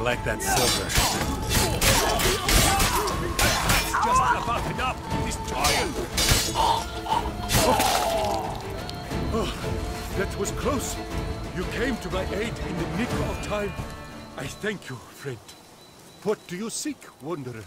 like that silver. That's just about enough. He's tired. Oh, that was close. You came to my aid in the nick of time. I thank you, friend. What do you seek, wanderer?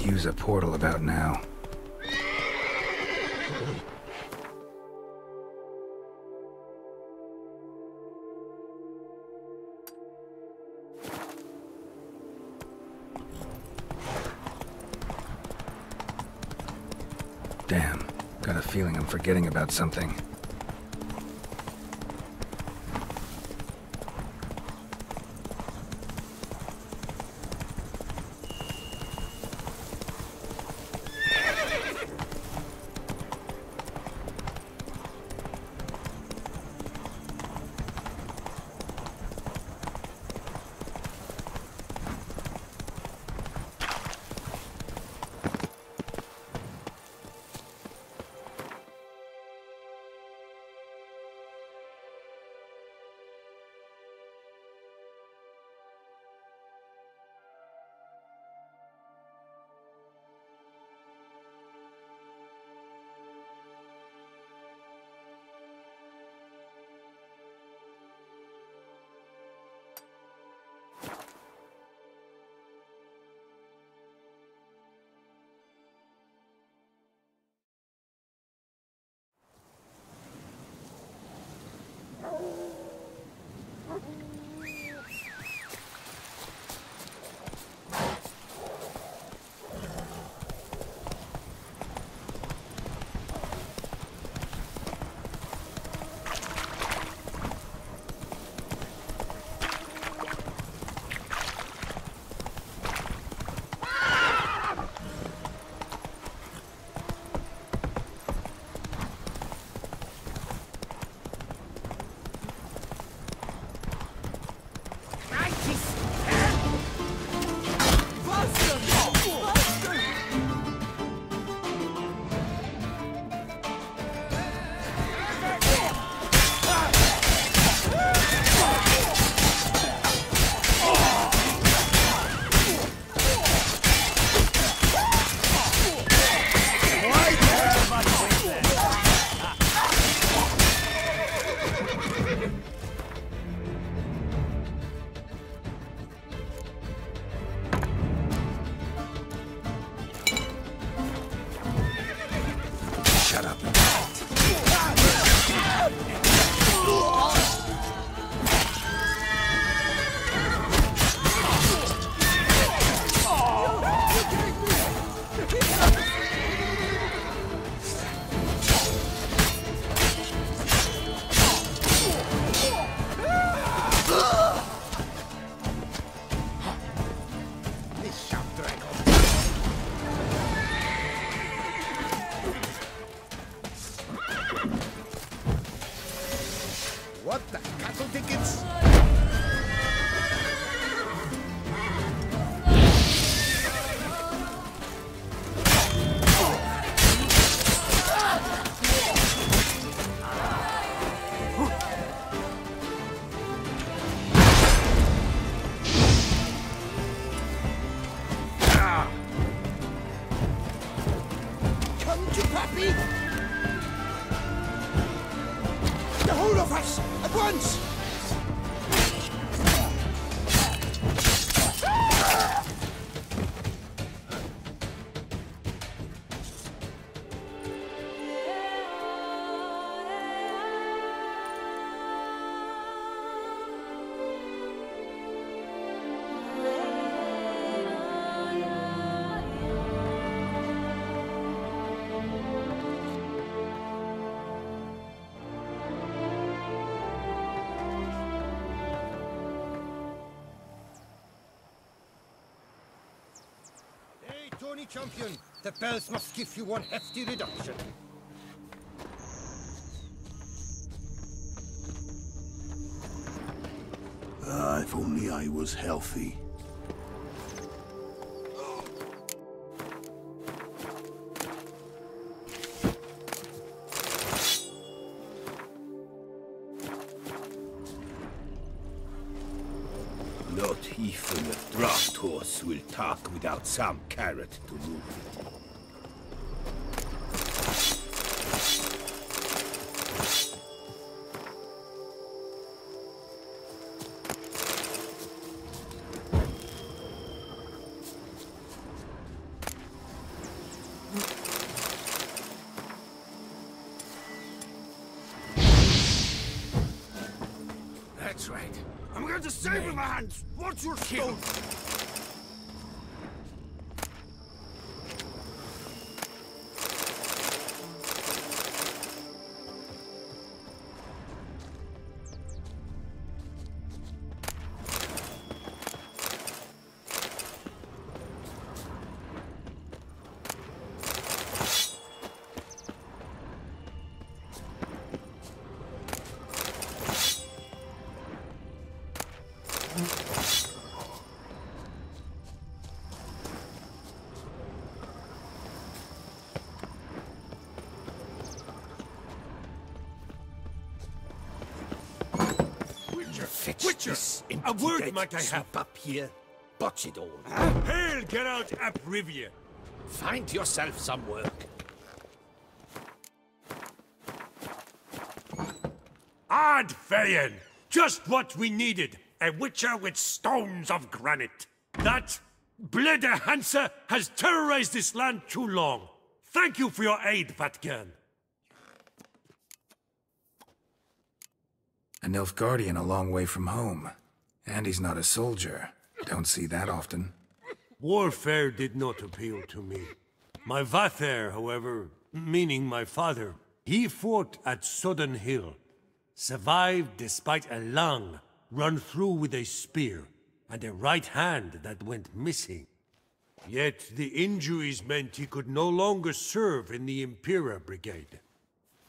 Use a portal about now. Damn, got a feeling I'm forgetting about something. The whole of us! At once! pony champion. The bells must give you one hefty reduction. If only I was healthy. Not even a draft horse will talk without some carrot to move it. That's right. I'm going to save him, hands! What's your stone? Witcher! A word might I have? Up here, botch it all. Hail, get out ap Rivia! Find yourself some work. Ad Feyen! Just what we needed! A witcher with stones of granite! That Blede Hansa has terrorized this land too long! Thank you for your aid, Vatgan! A Nilfgaardian a long way from home. And he's not a soldier. Don't see that often. Warfare did not appeal to me. My Vather, however, meaning my father, he fought at Sodden Hill. Survived despite a lung run through with a spear, and a right hand that went missing. Yet the injuries meant he could no longer serve in the Impera Brigade.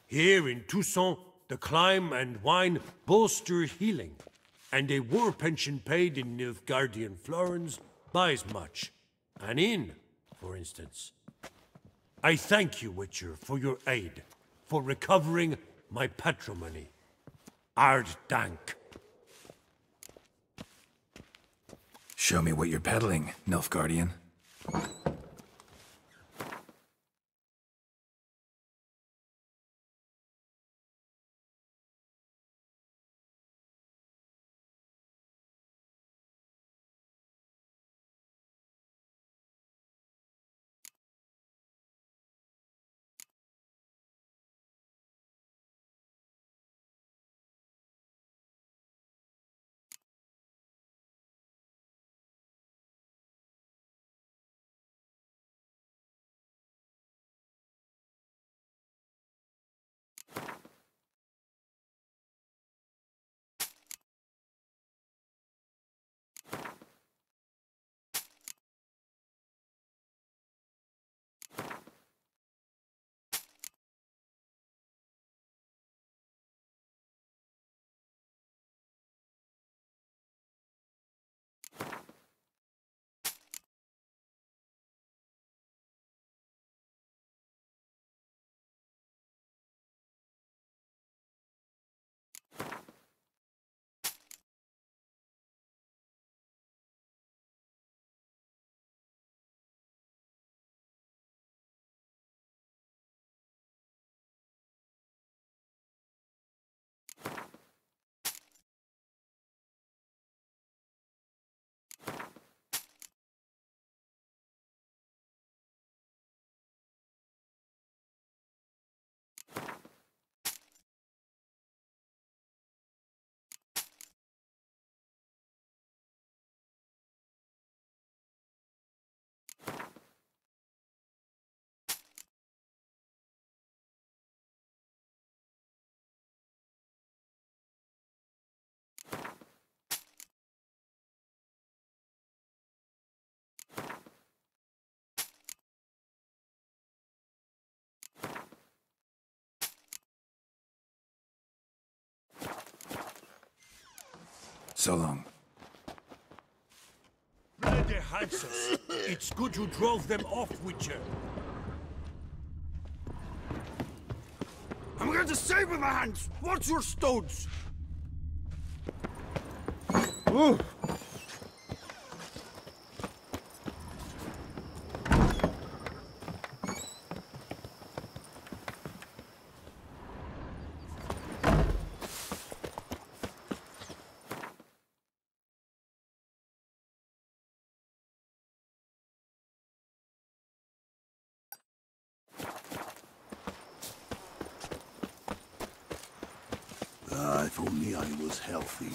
Here in Toussaint, the climb and wine bolster healing, and a war pension paid in Nilfgaardian florins buys much. An inn, for instance. I thank you, Witcher, for your aid, for recovering my patrimony. Ard Dank. Show me what you're peddling, Nilfgaardian. So long. Ready, Hanses. It's good you drove them off, Witcher. I'm going to save with my hands! What's your stones? Ooh. If only I was healthy.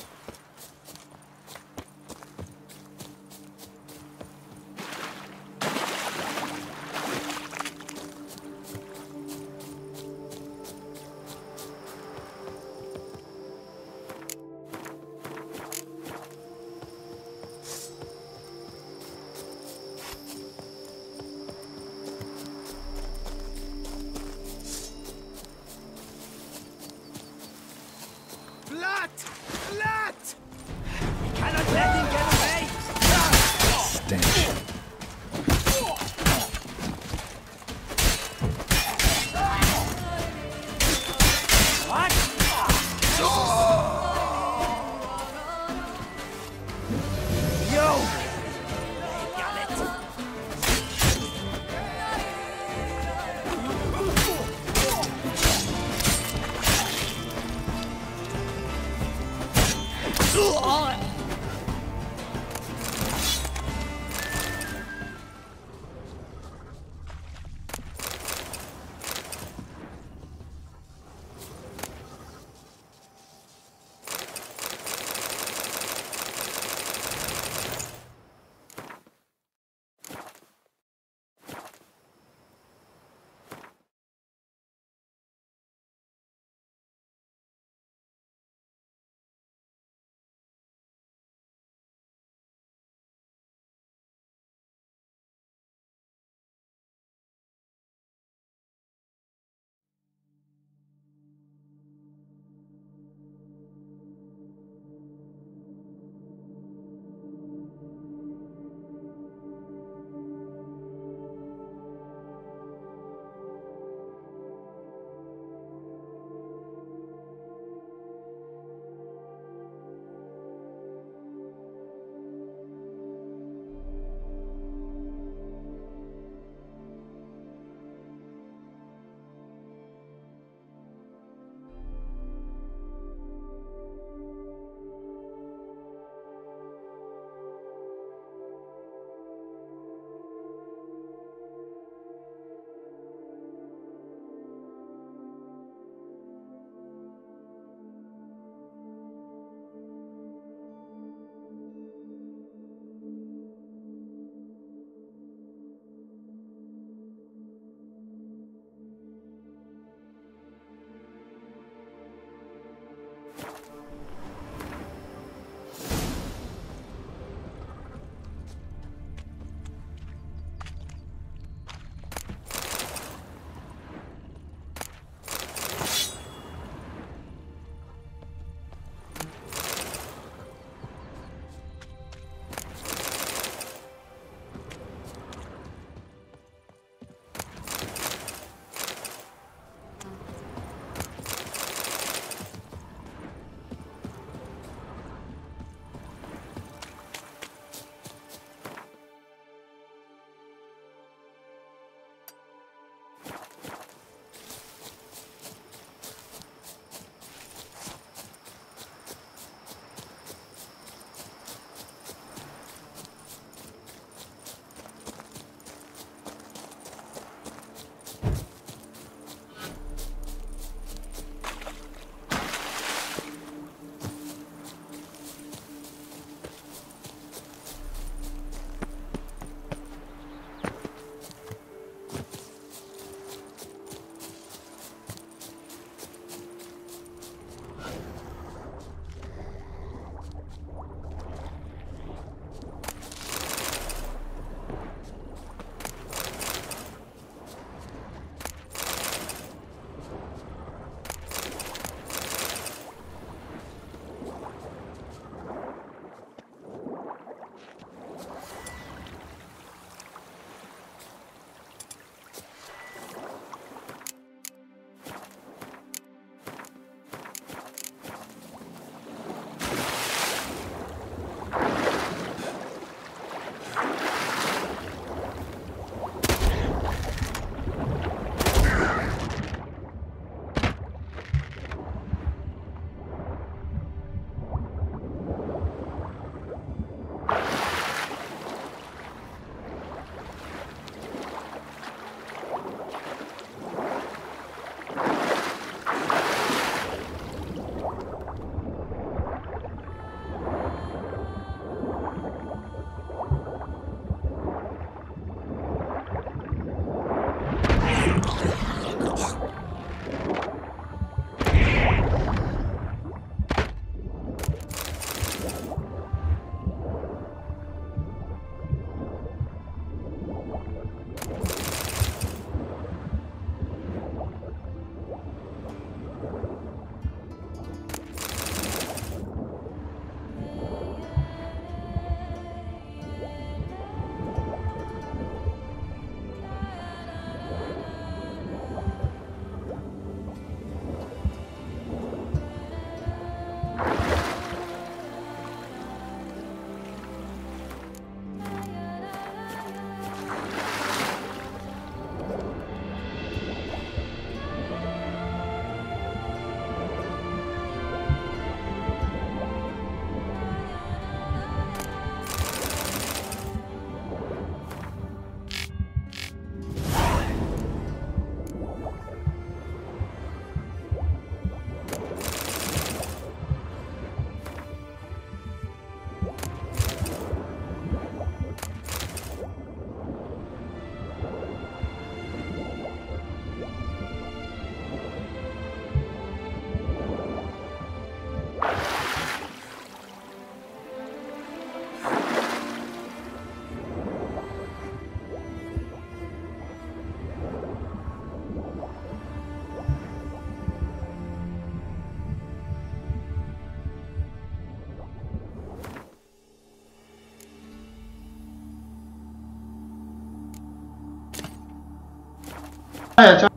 ya.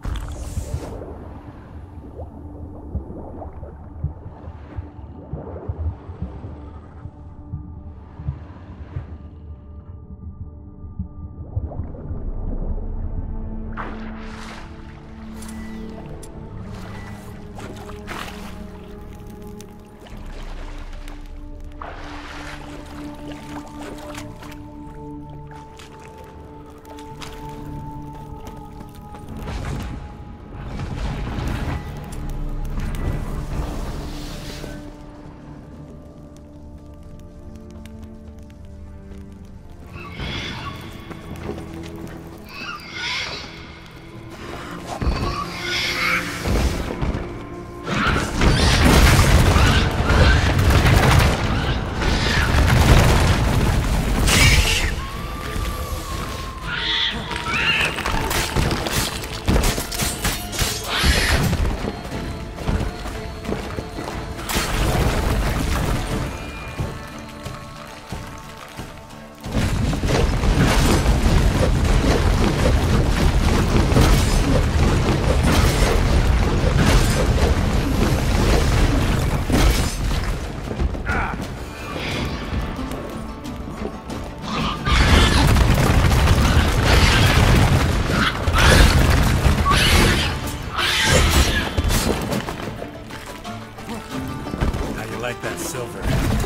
Like that silver.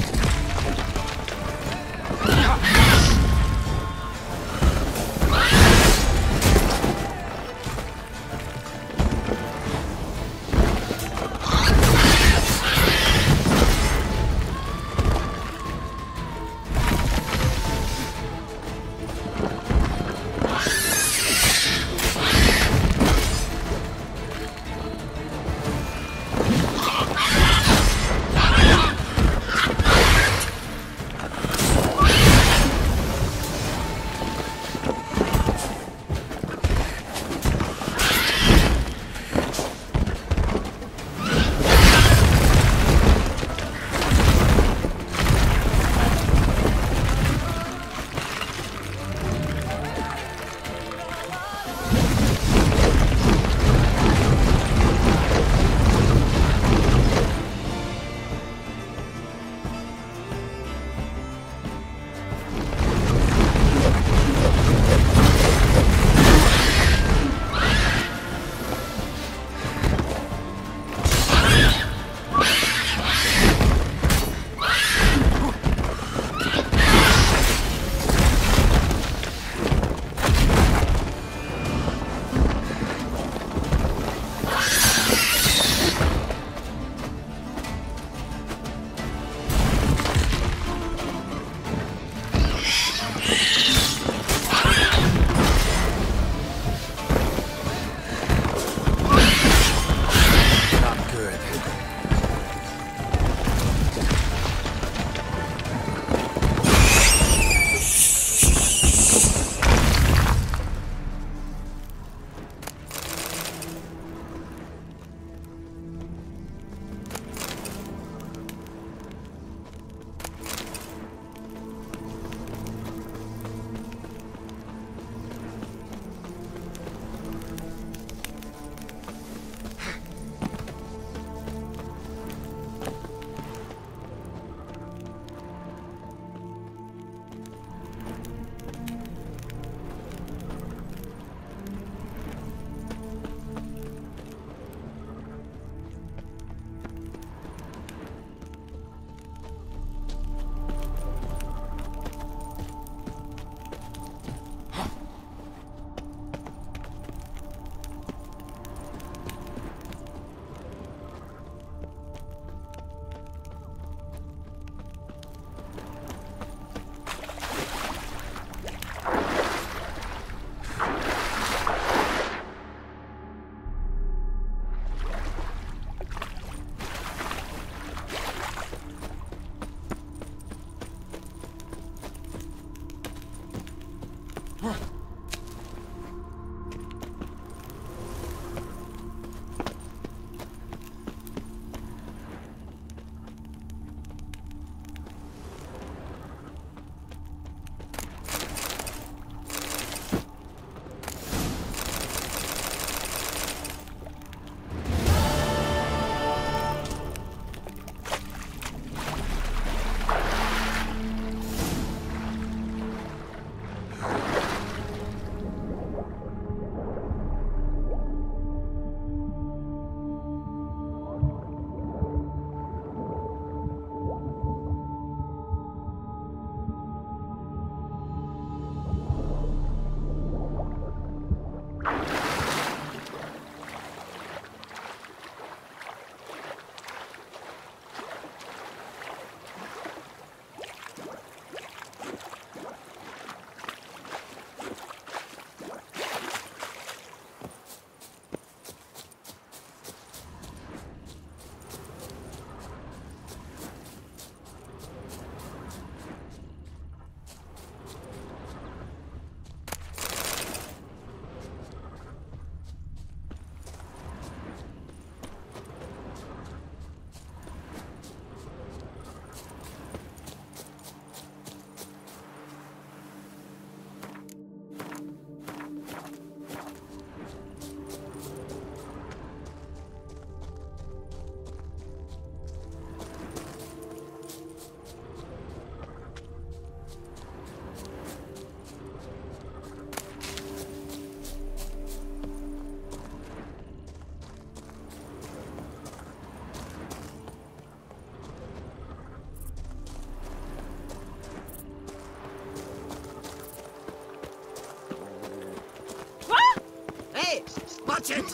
Watch it!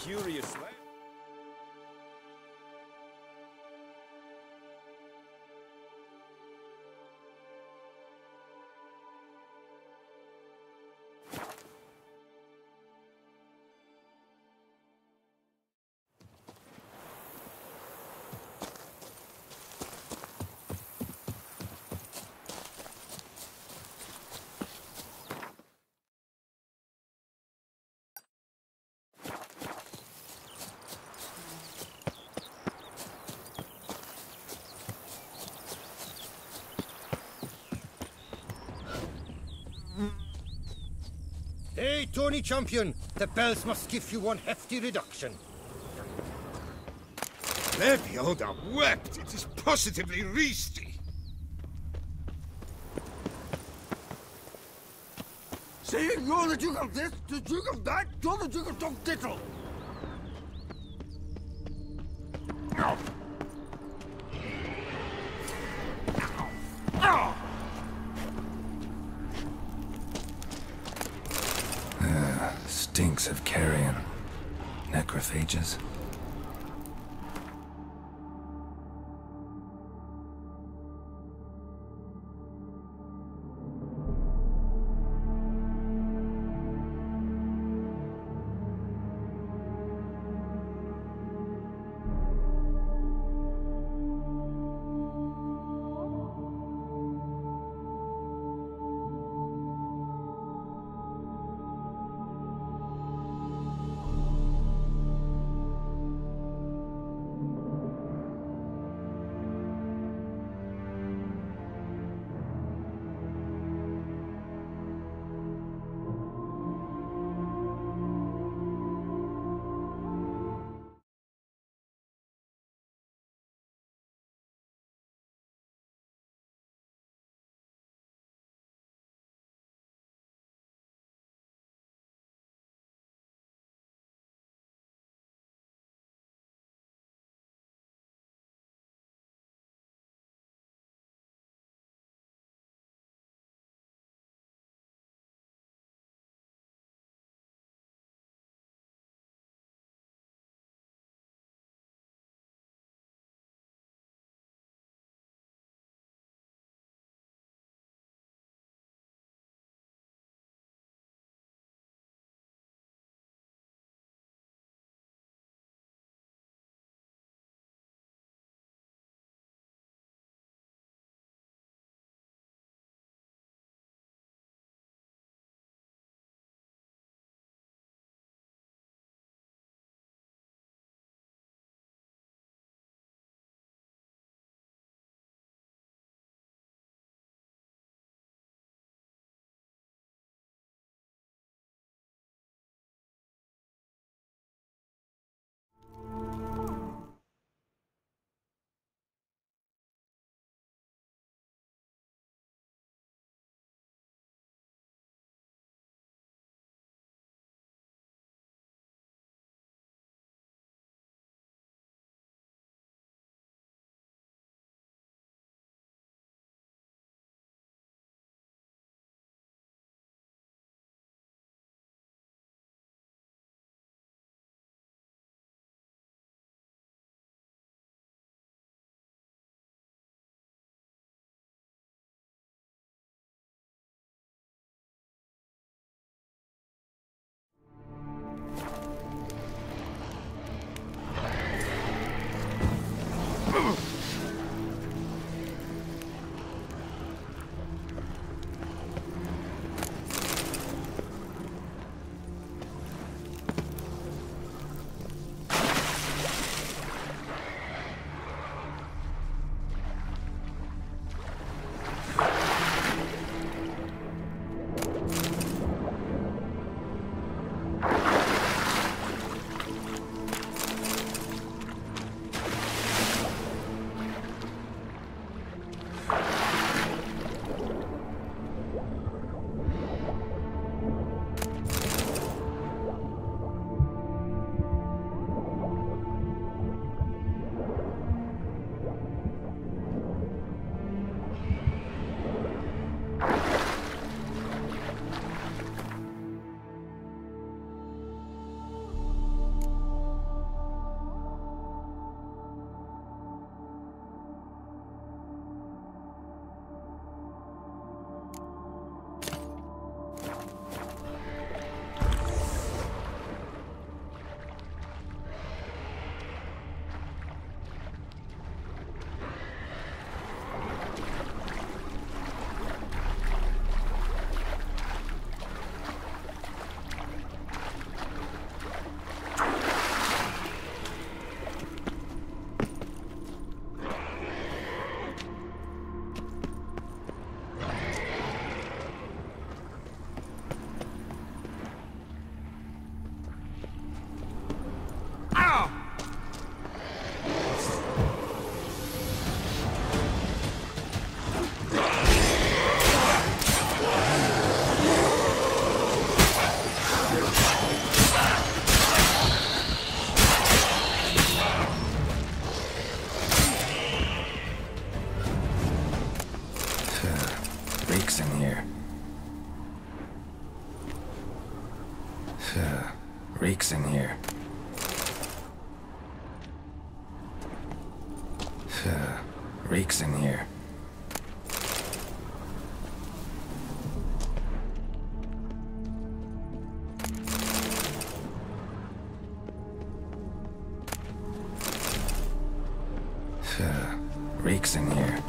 Curious. Hey, Tony Champion, the bells must give you one hefty reduction. Lebioda wept. It is positively risky. Saying you're the Duke of this, the Duke of that, you're the Duke of Dog Diddle. Stinks of carrion. Necrophages. Reeks in here. Reeks in here. Reeks in here.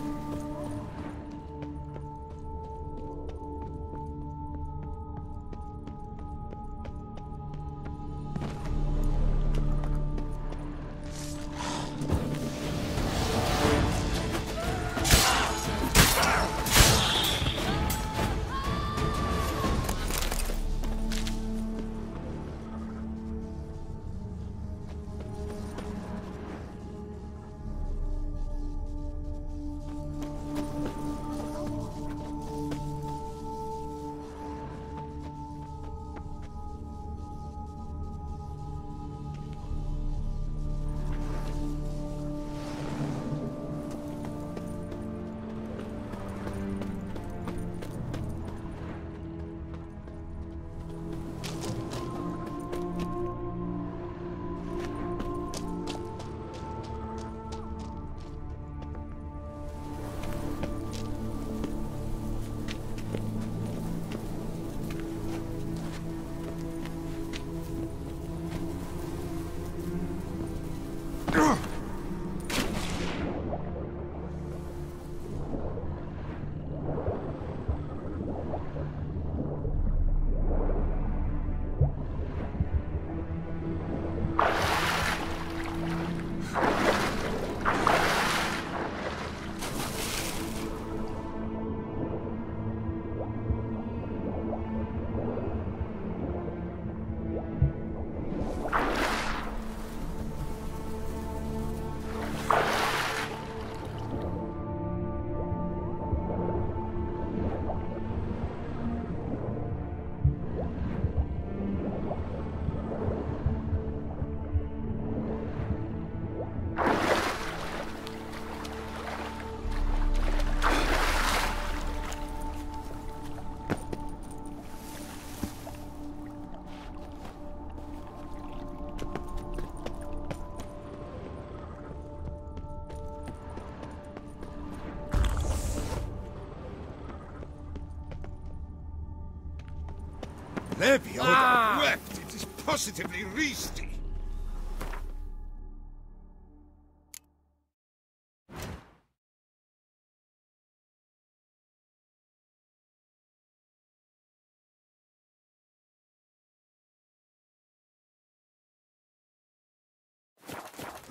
Leviosa wept. It is positively risky.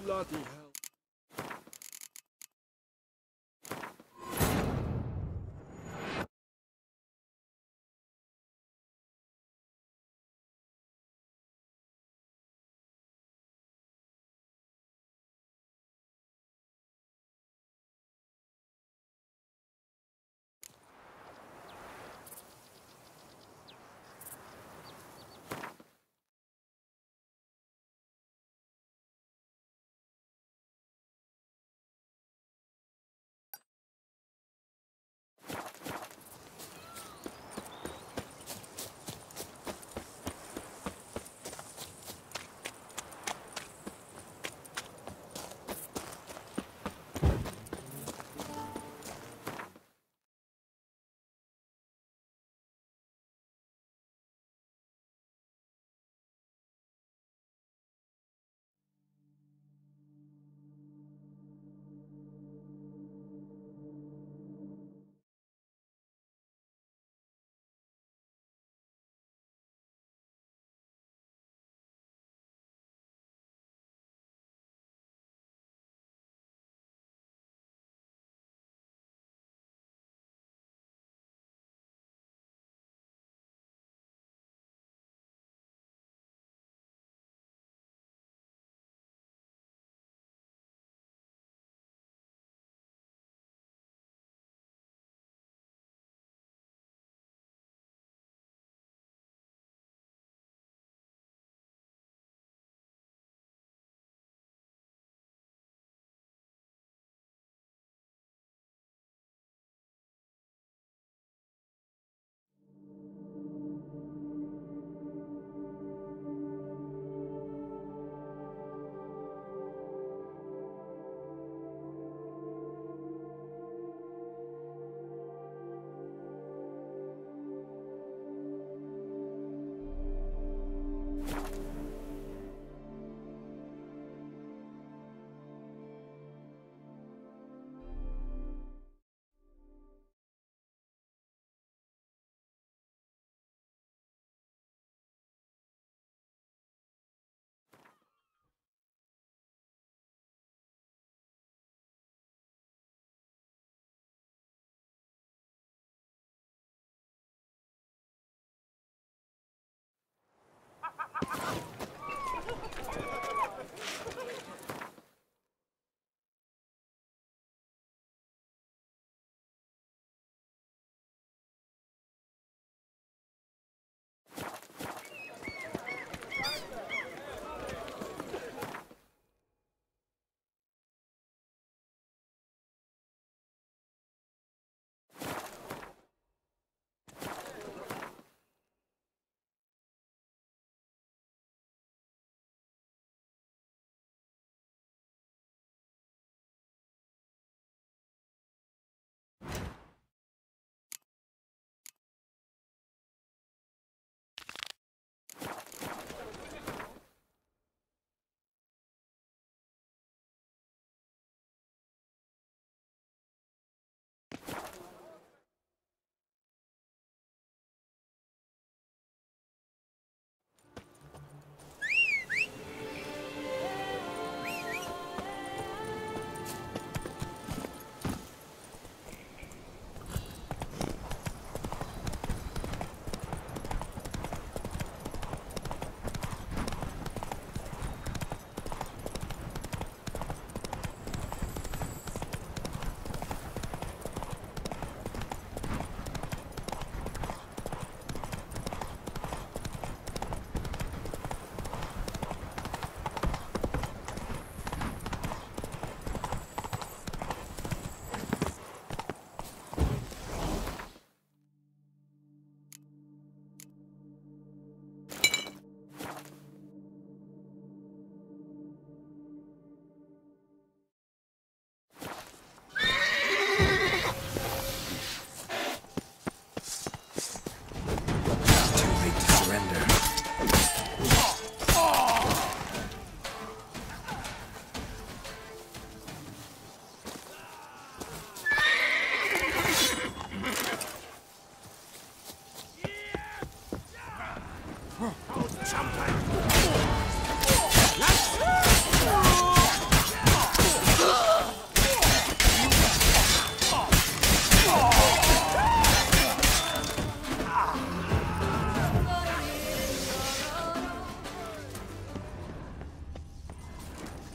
Bloody hell.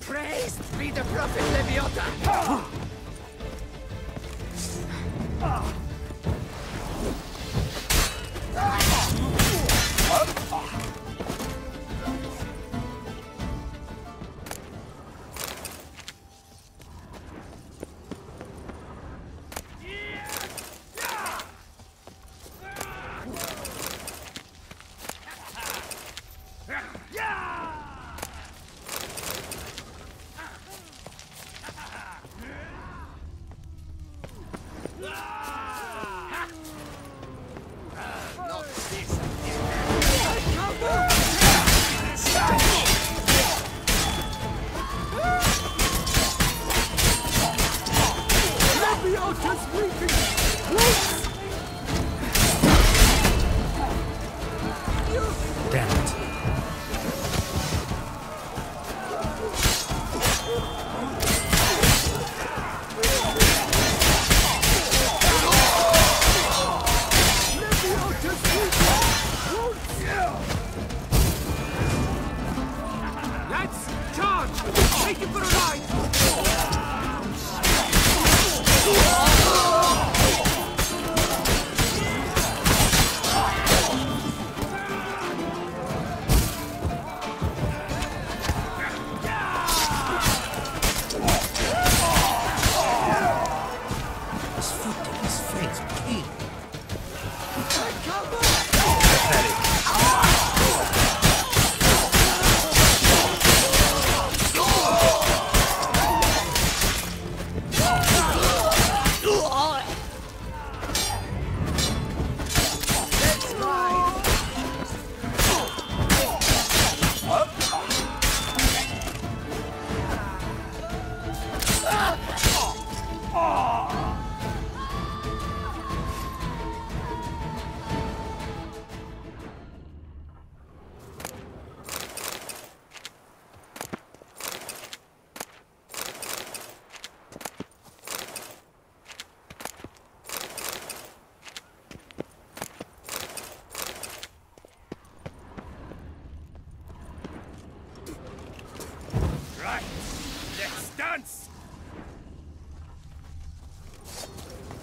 Praised be the prophet Leviathan!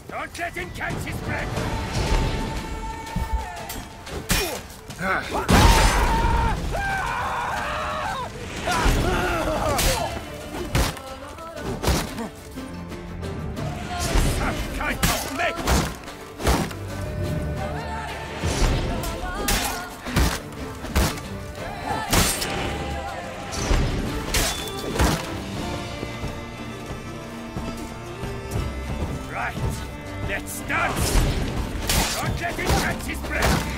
Don't let him catch his breath! Some kind of mate! Let's dance! Don't let him catch his breath!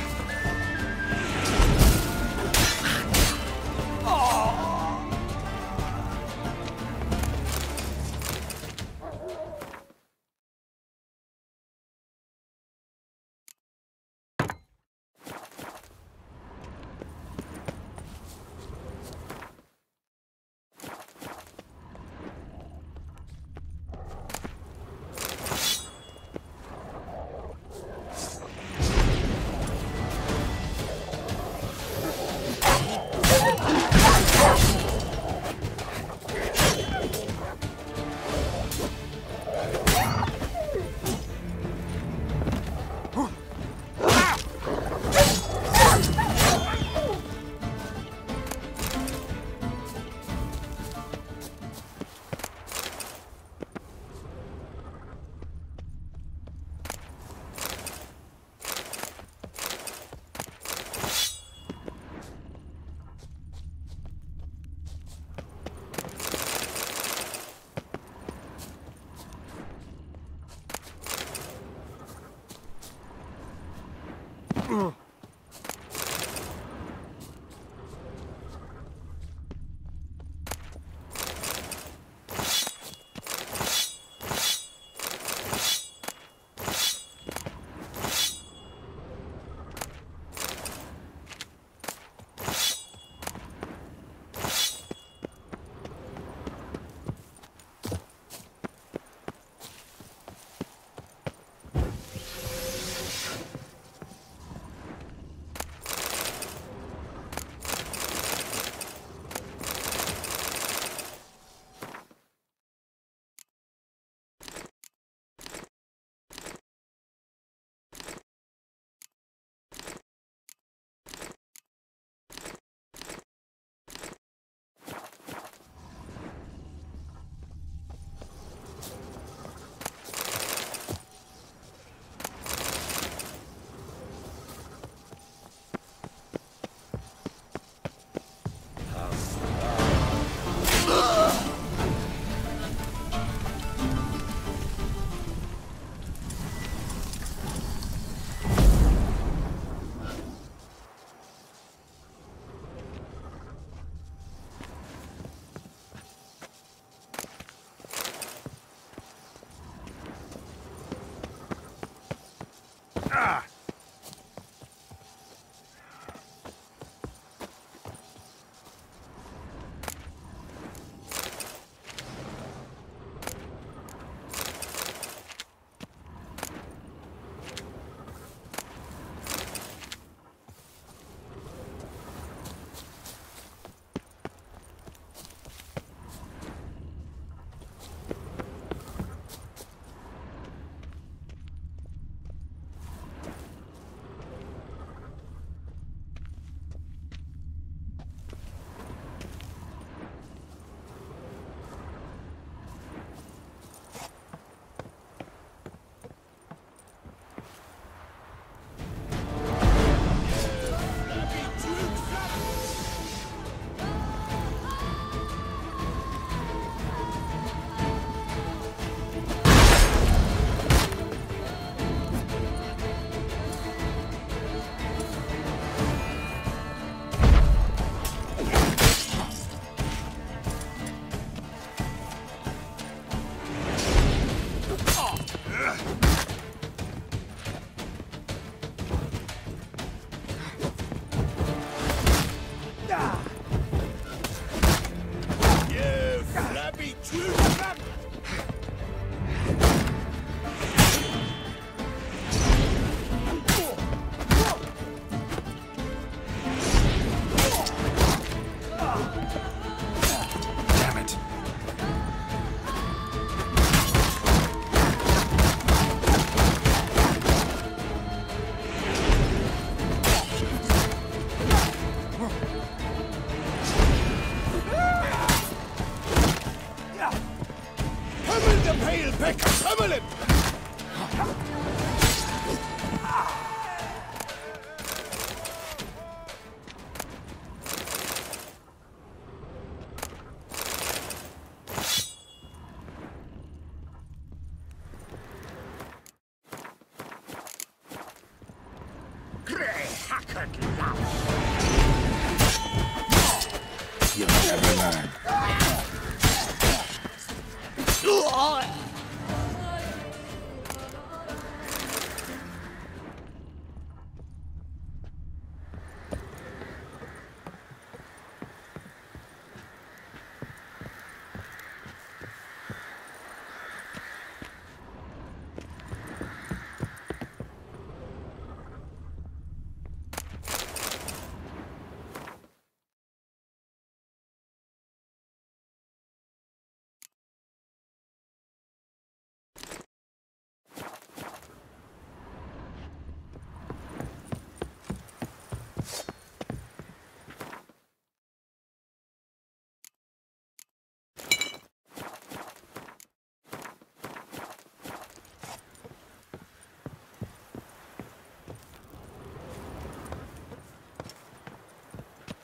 Kill him! You'll never learn.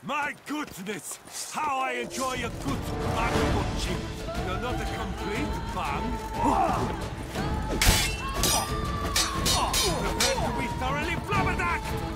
My goodness! How I enjoy a good bang watching! You're not a complete bang. Prepare to be thoroughly flabbergasted!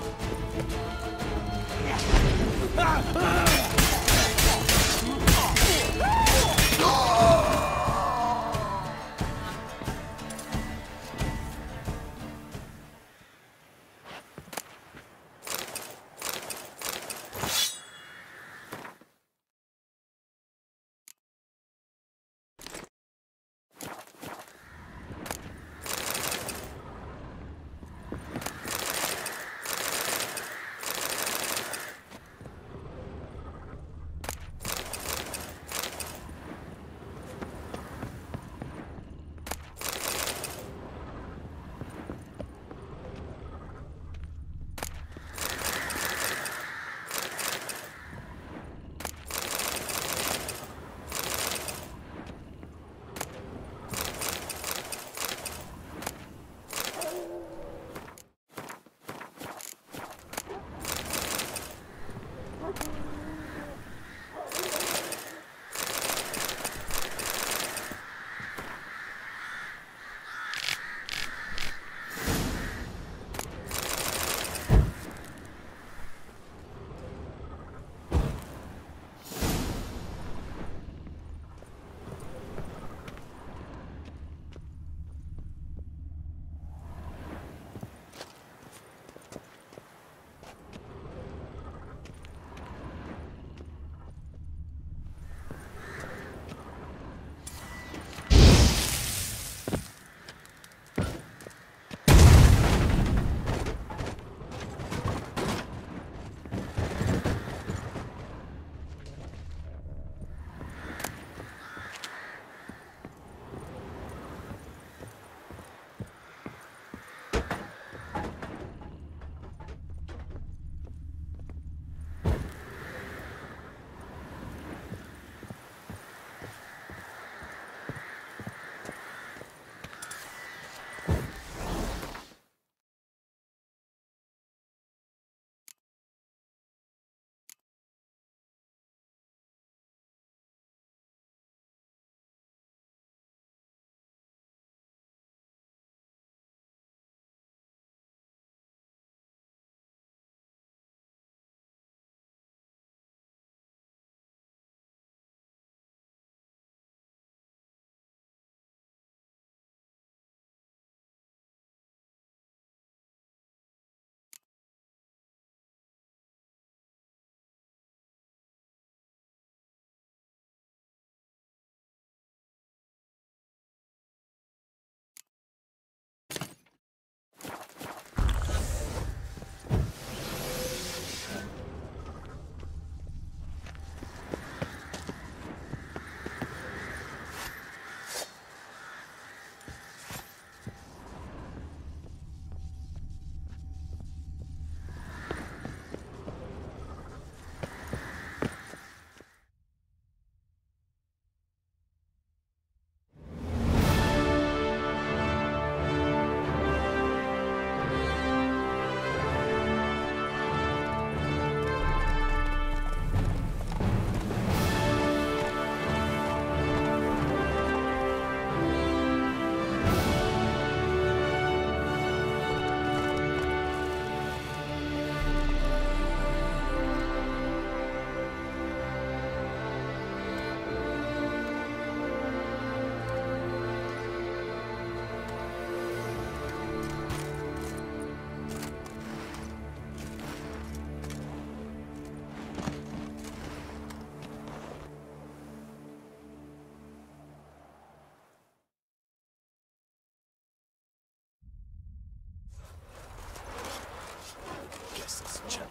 beasts, chap.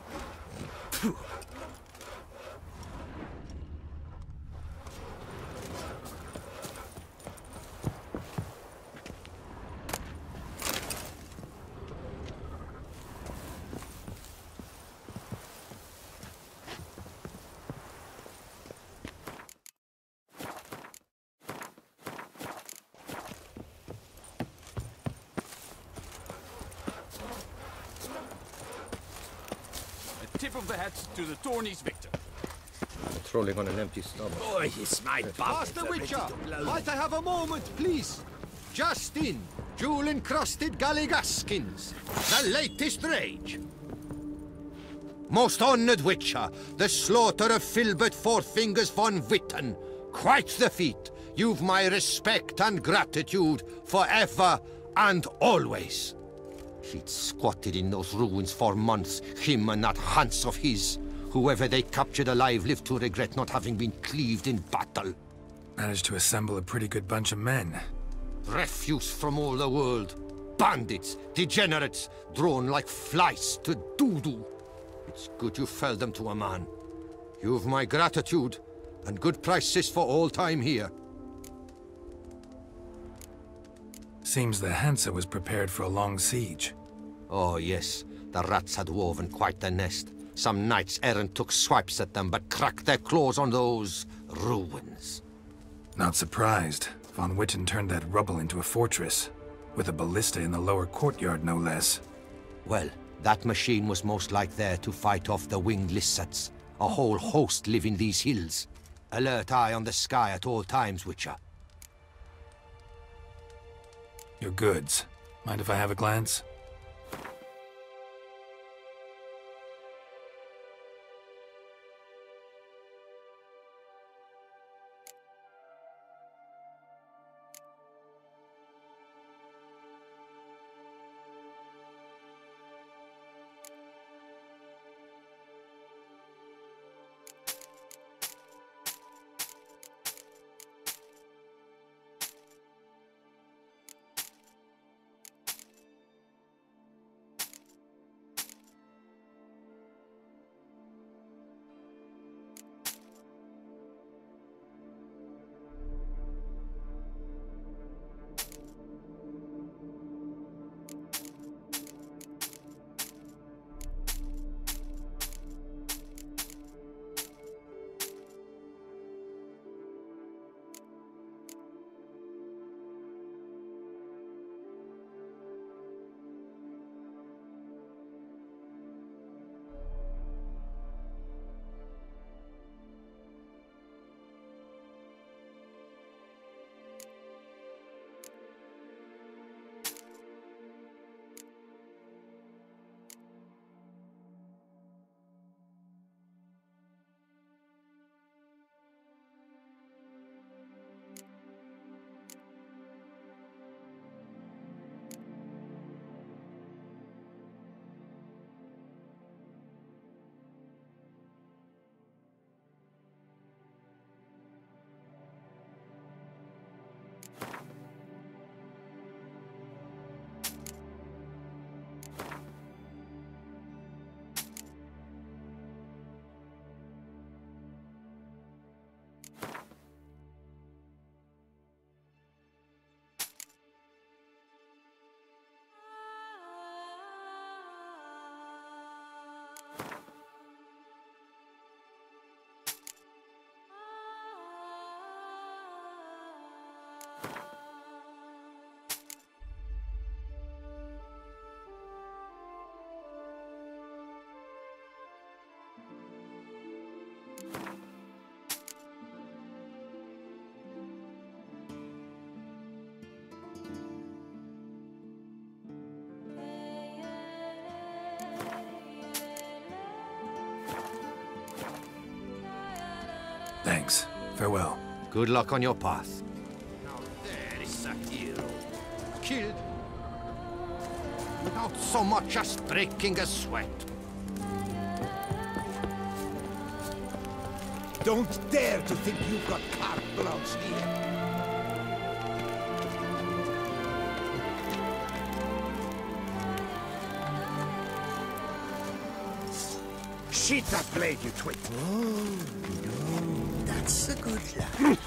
Phew. Tip of the hat to the tourney's victor. Trolling on an empty stomach. Oh, it's my Master Witcher, might I have a moment, please? Just in, jewel-encrusted galligaskins, the latest rage. Most honored Witcher, the slaughter of Filbert Fourfingers von Witten. Quite the feat. You've my respect and gratitude forever and always. He'd squatted in those ruins for months, him and that Hans of his. Whoever they captured alive lived to regret not having been cleaved in battle. Managed to assemble a pretty good bunch of men. Refuse from all the world. Bandits, degenerates, drawn like flies to doo-doo. It's good you fell them to a man. You've my gratitude, and good prices for all time here. Seems the Hansa was prepared for a long siege. Oh, yes. The rats had woven quite the nest. Some knights errant took swipes at them, but cracked their claws on those ruins. Not surprised. Von Witten turned that rubble into a fortress, with a ballista in the lower courtyard, no less. Well, that machine was most like there to fight off the winged lizards. A whole host live in these hills. Alert eye on the sky at all times, Witcher. Your goods. Mind if I have a glance? Thanks. Farewell. Good luck on your path. Now there is a hero. Killed without so much as breaking a sweat. Don't dare to think you've got carte blanche here. Sheet that blade, you twit! Oh, no, that's a good lad.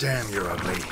Damn, you're ugly.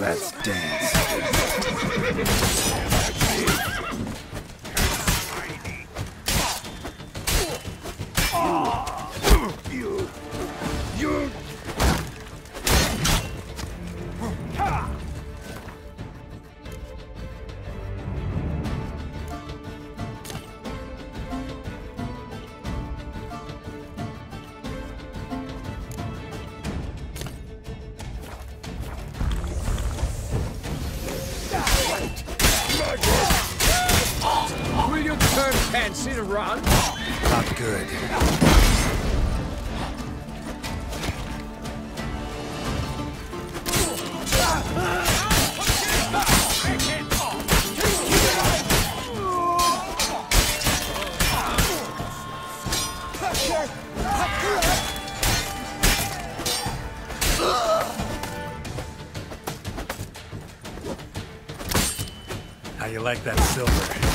Let's dance. turn fancy to run? Not good. How you like that silver?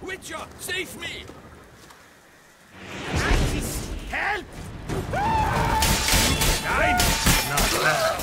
Witcher, save me! Help! Nine! Not bad.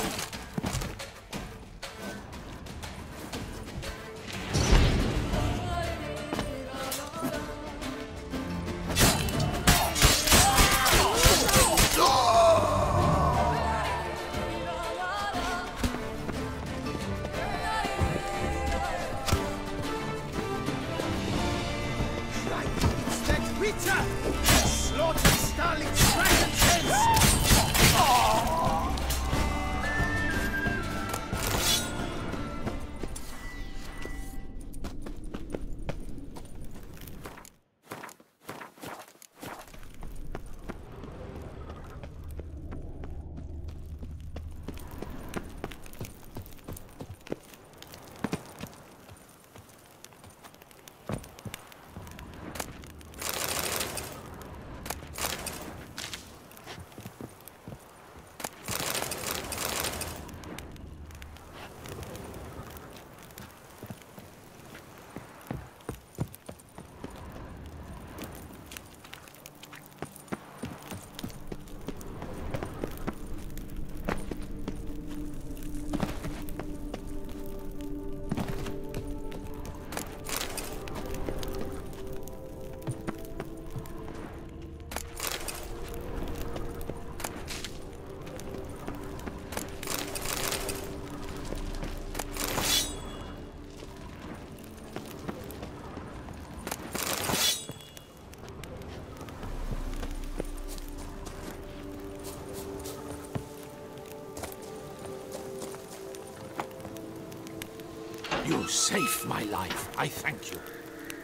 You saved my life. I thank you.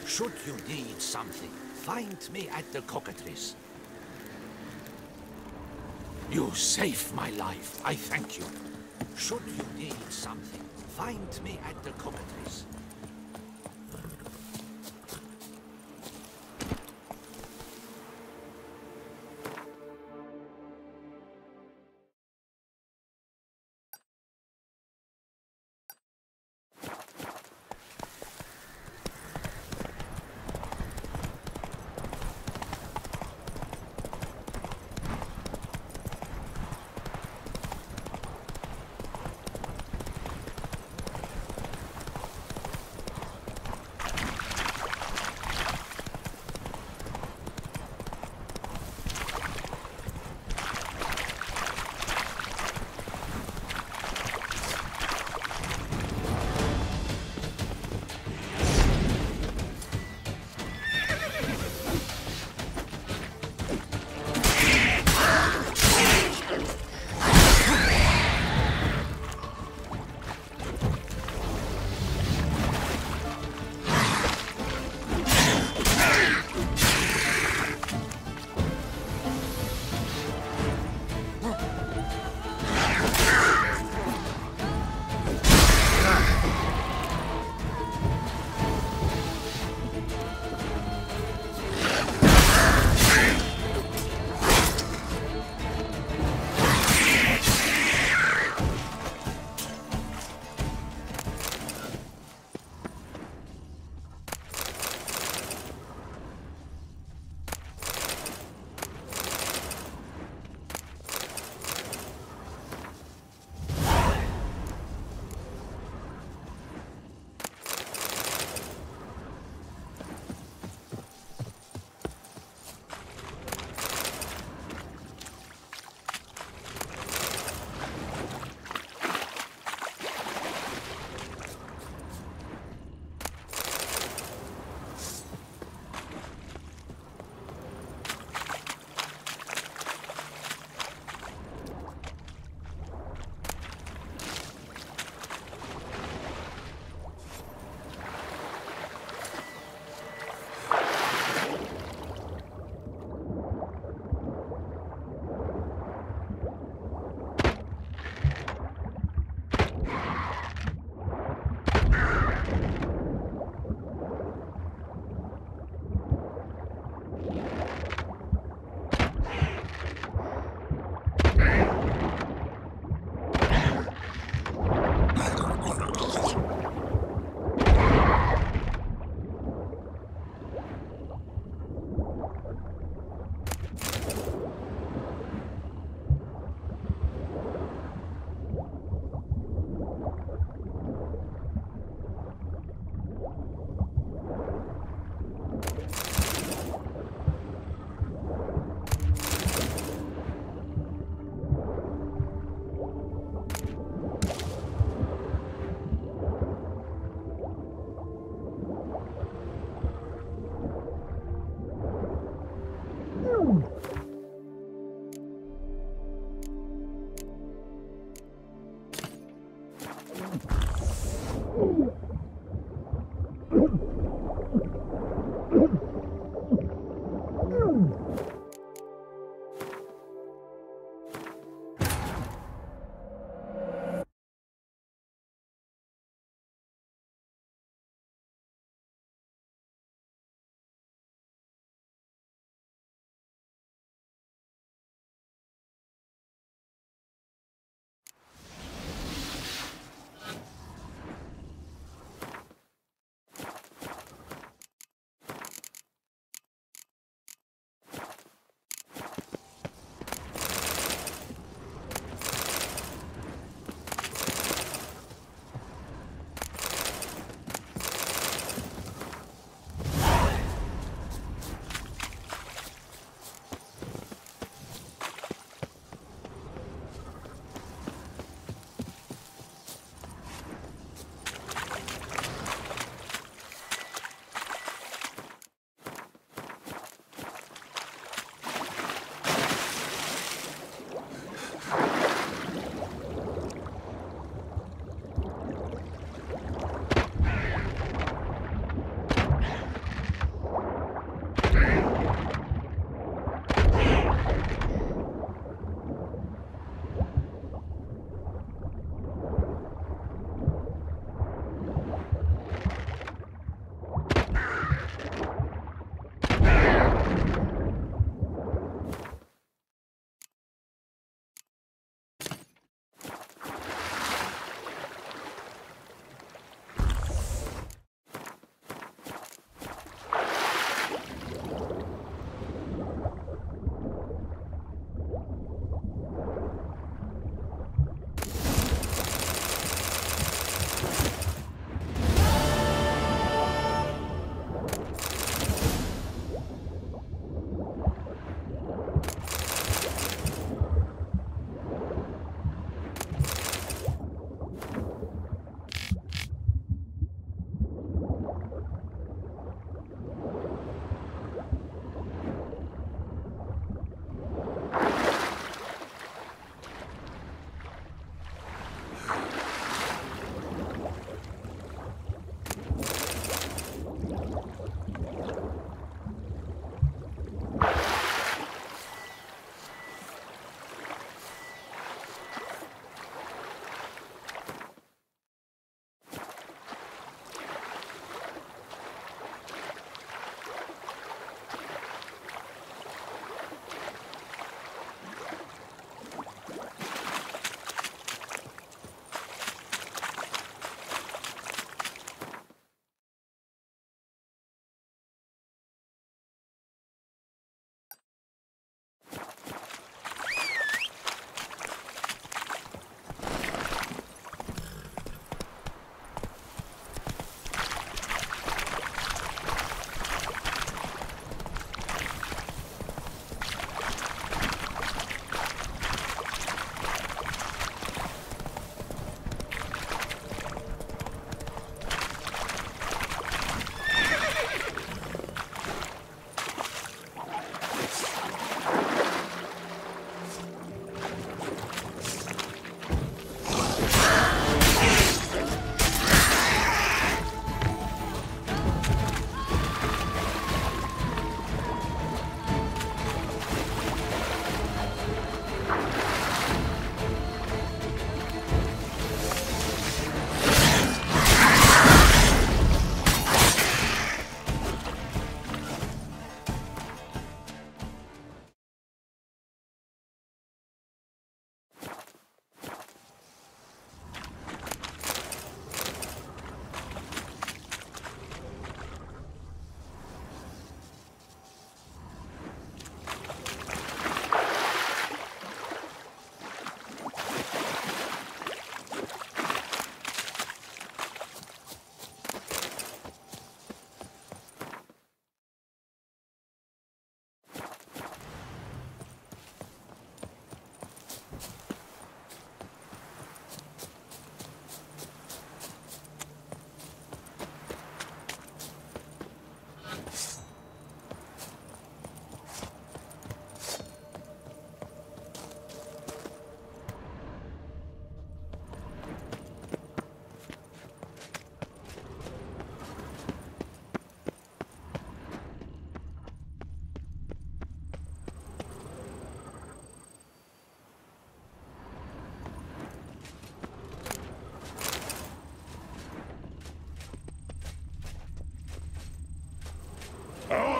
Should you need something, find me at the cockatrice. You saved my life. I thank you. Should you need something, find me at the cockatrice.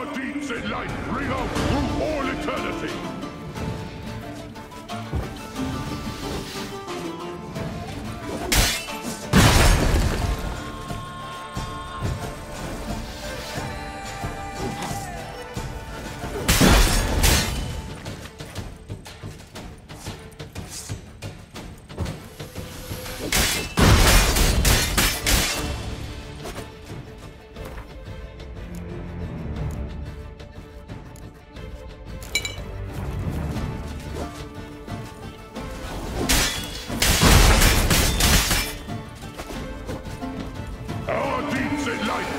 Our deeds in light ring out through all eternity!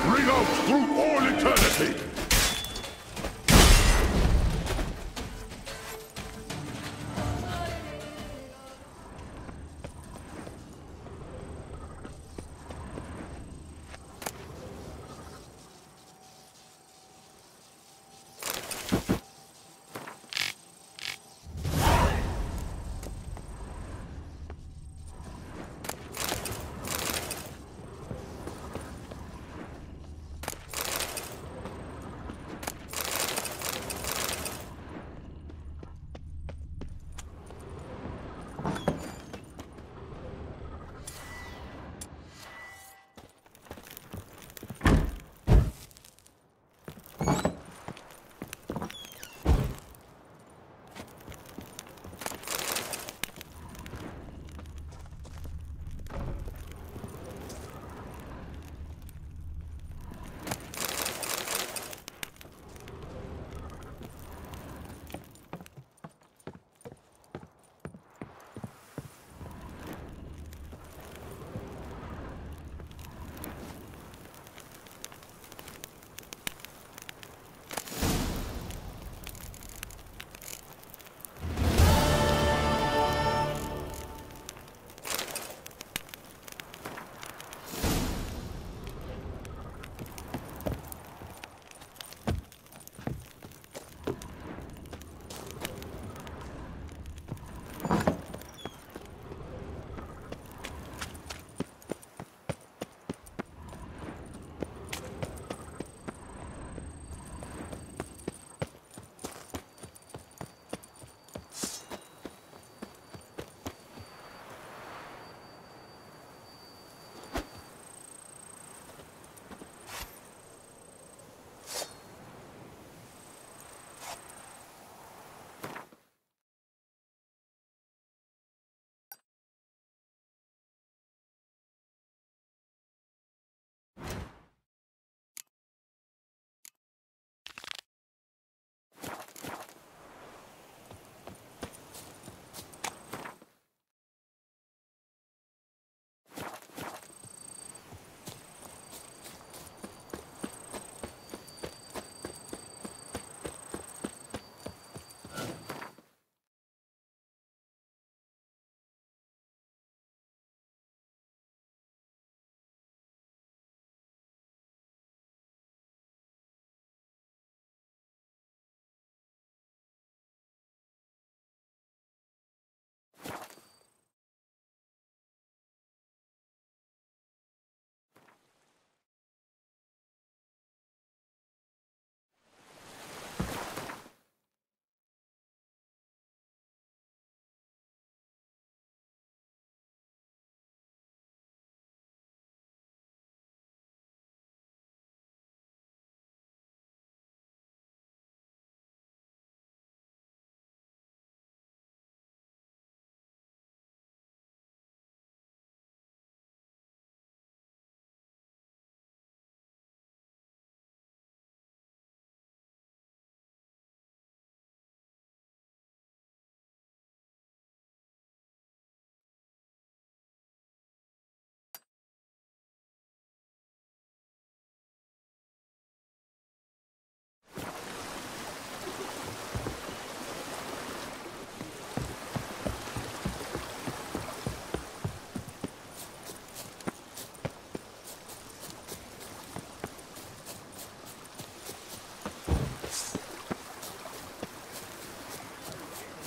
Ring out through all eternity!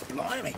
Blimey.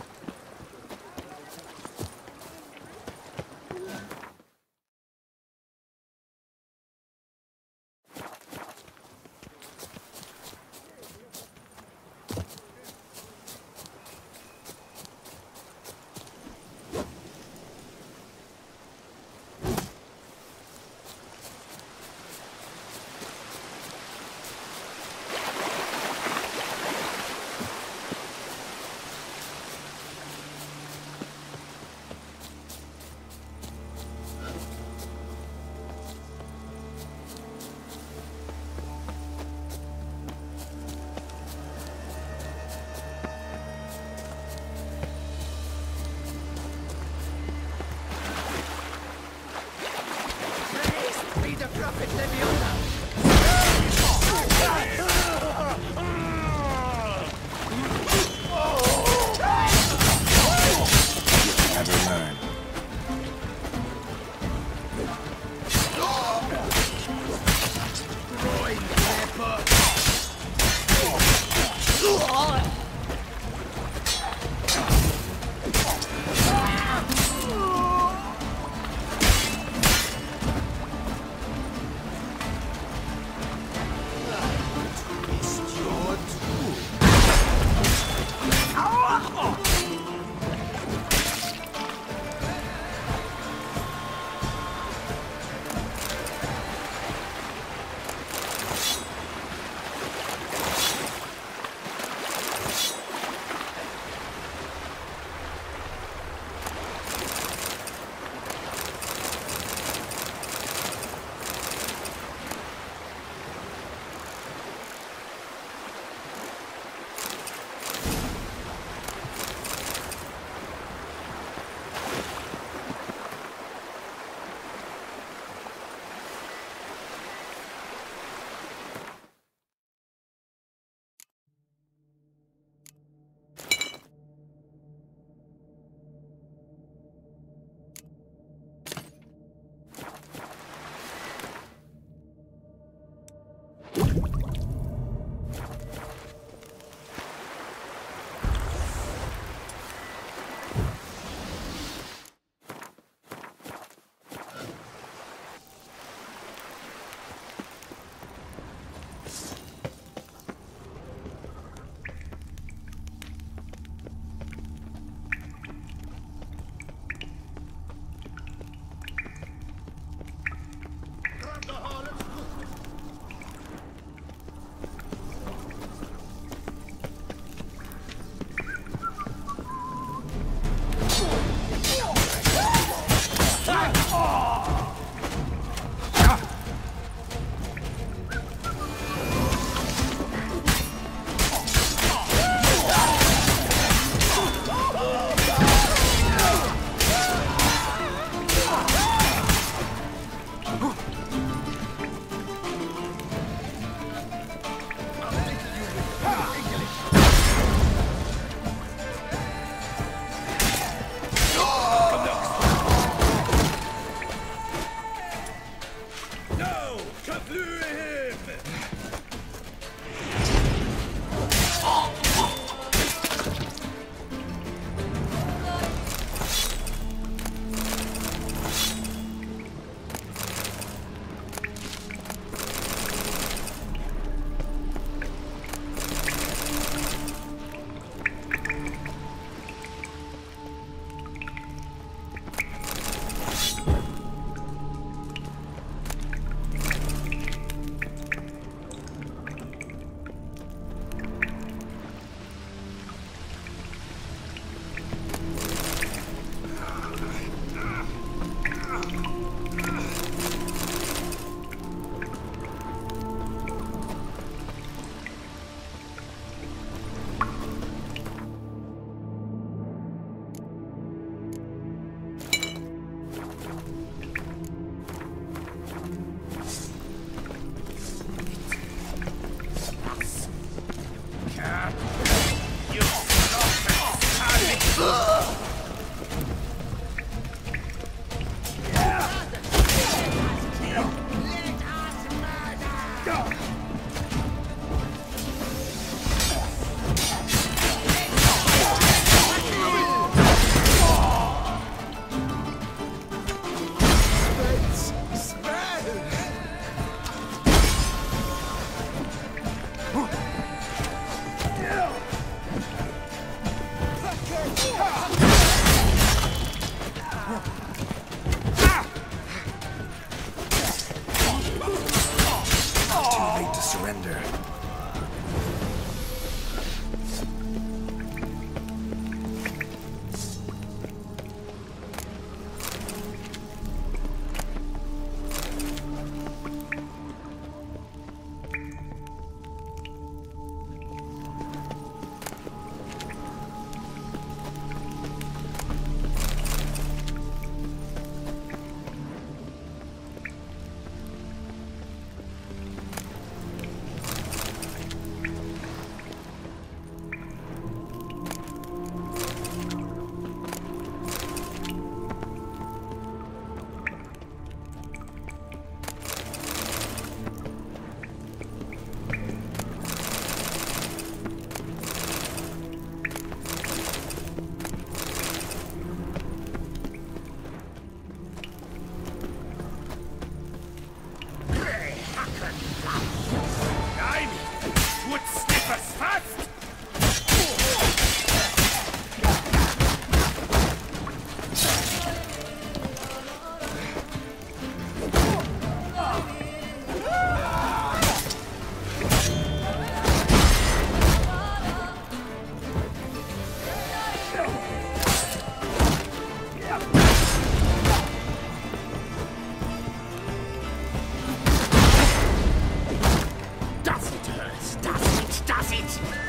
it!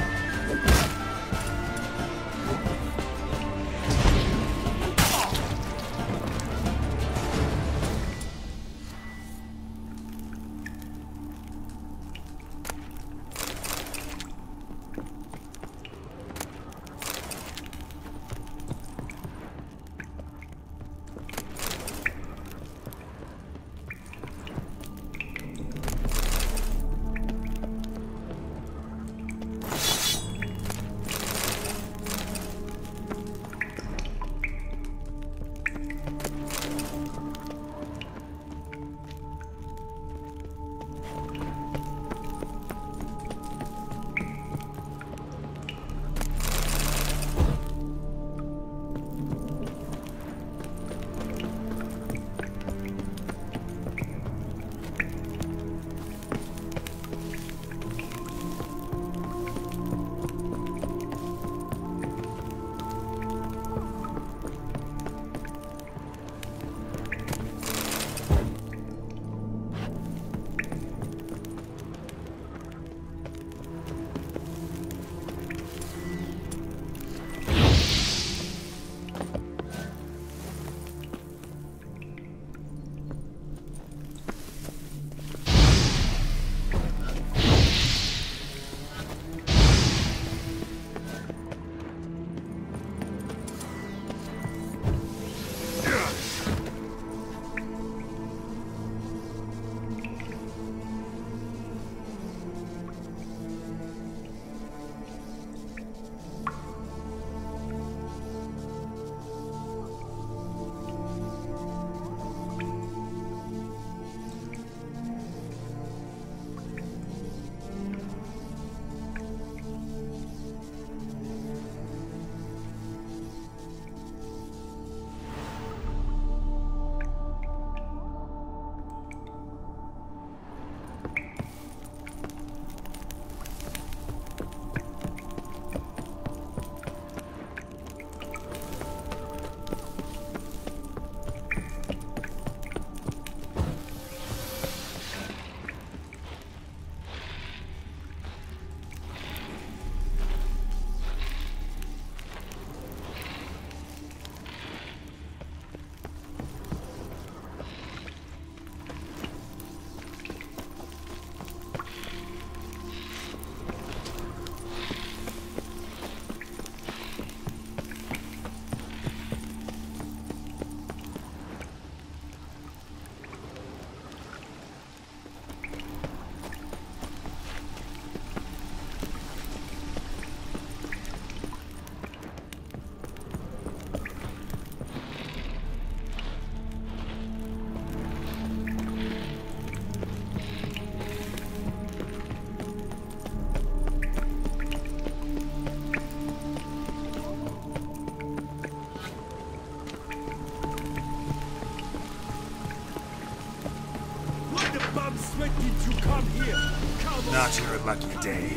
When did you come here? Come on. Not your lucky day.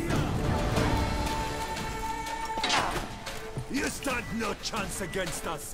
You stand no chance against us.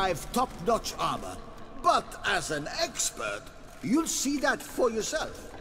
I've top-notch armor. But as an expert, you'll see that for yourself.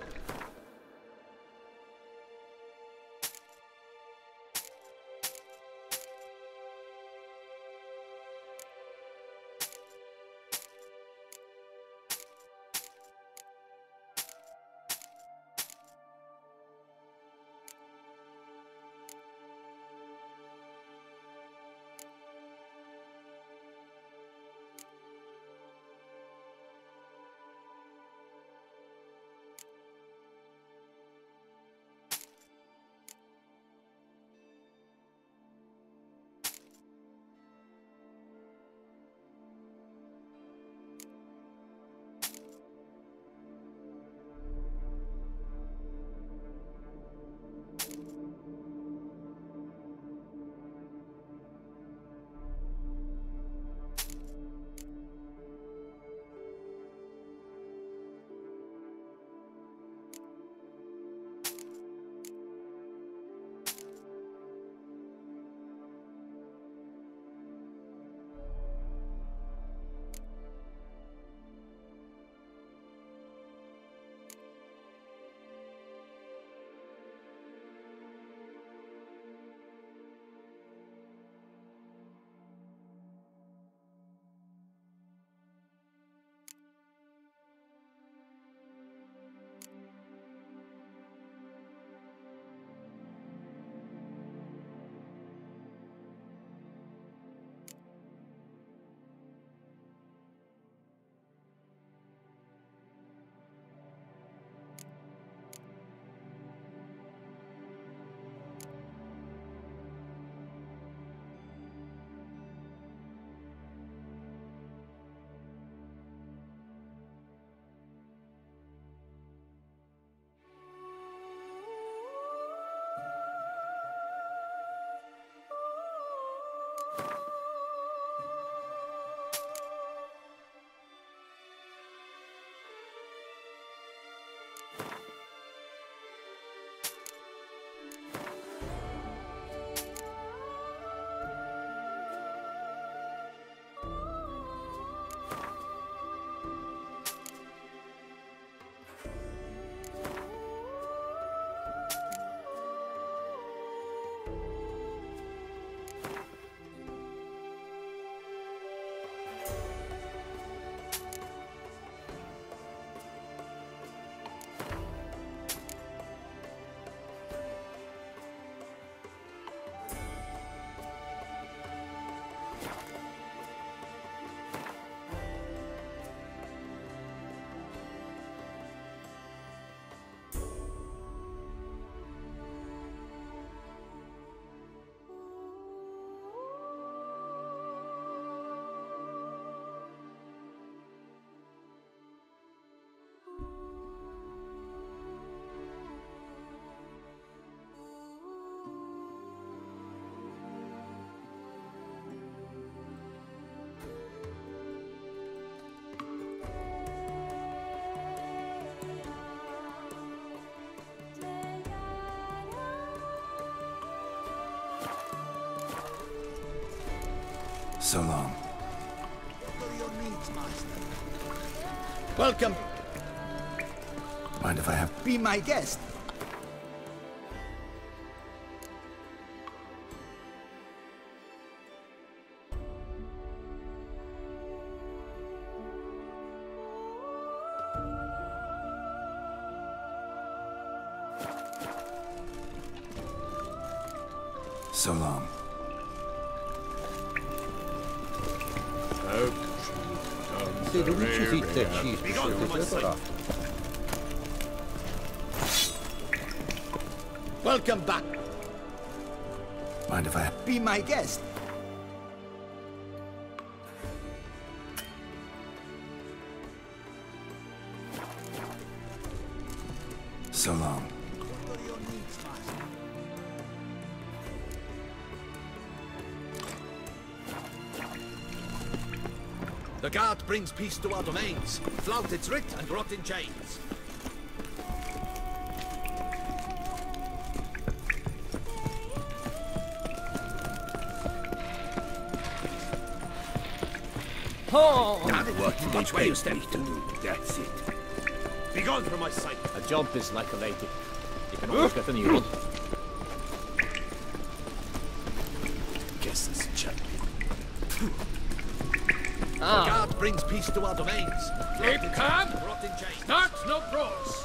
So long. What are your needs, Master? Welcome. Mind if I have... Be my guest. So long. Welcome back. Mind if I have... Be my guest. So long. What are your needs, Master? The guard brings peace to our domains. Flout its writ and rot in chains. What they pay me to do, that's it. Be gone from my sight. A job is like a lady. You can always get a new one. Guess this champion. God brings peace to our domains. Keep calm. Brought in chains. Start no bros.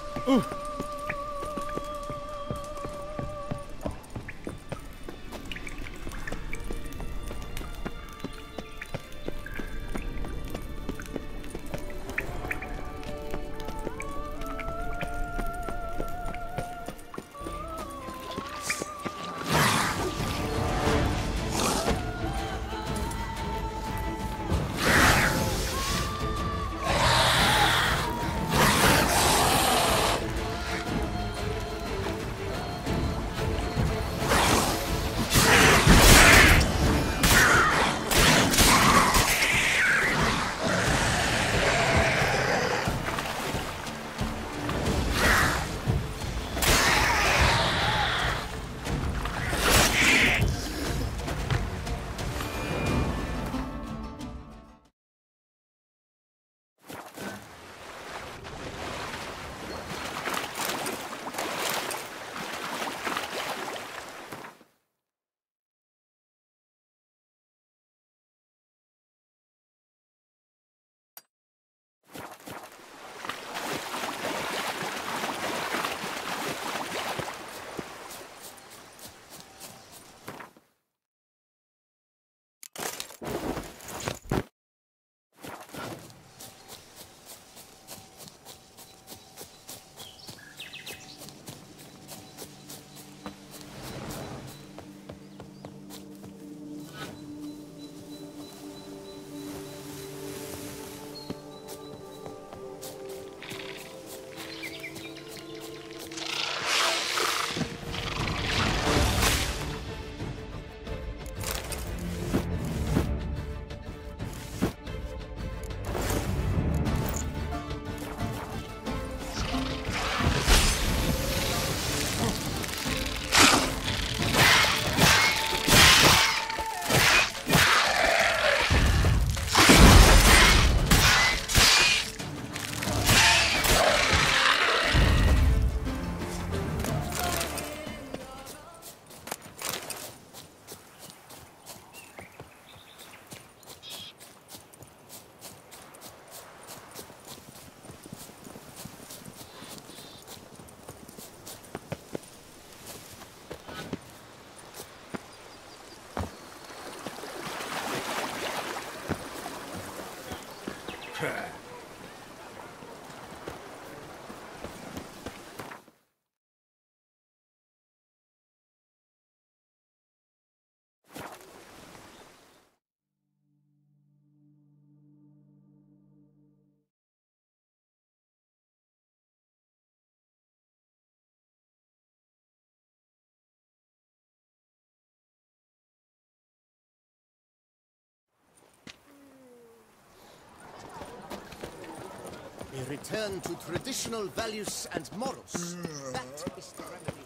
A return to traditional values and morals. That is the remedy.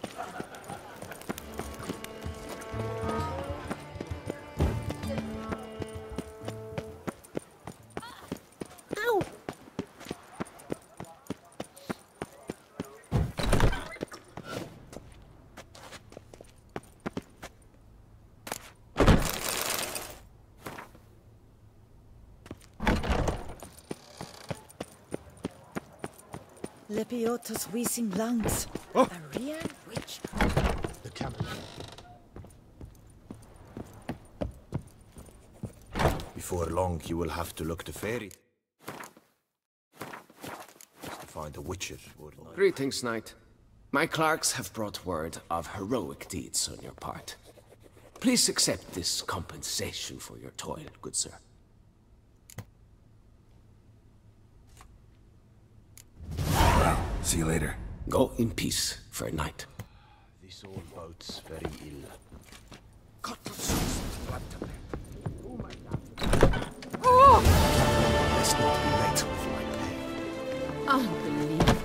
Lepiotus wheezing lungs. Oh. A real witch. The camel. Before long, you will have to look to fairy to find a witcher. Greetings, knight. My clerks have brought word of heroic deeds on your part. Please accept this compensation for your toil, good sir. See you later. Go in peace, fair knight. This all bodes very ill. Let's not be late with my pay. Unbelievable.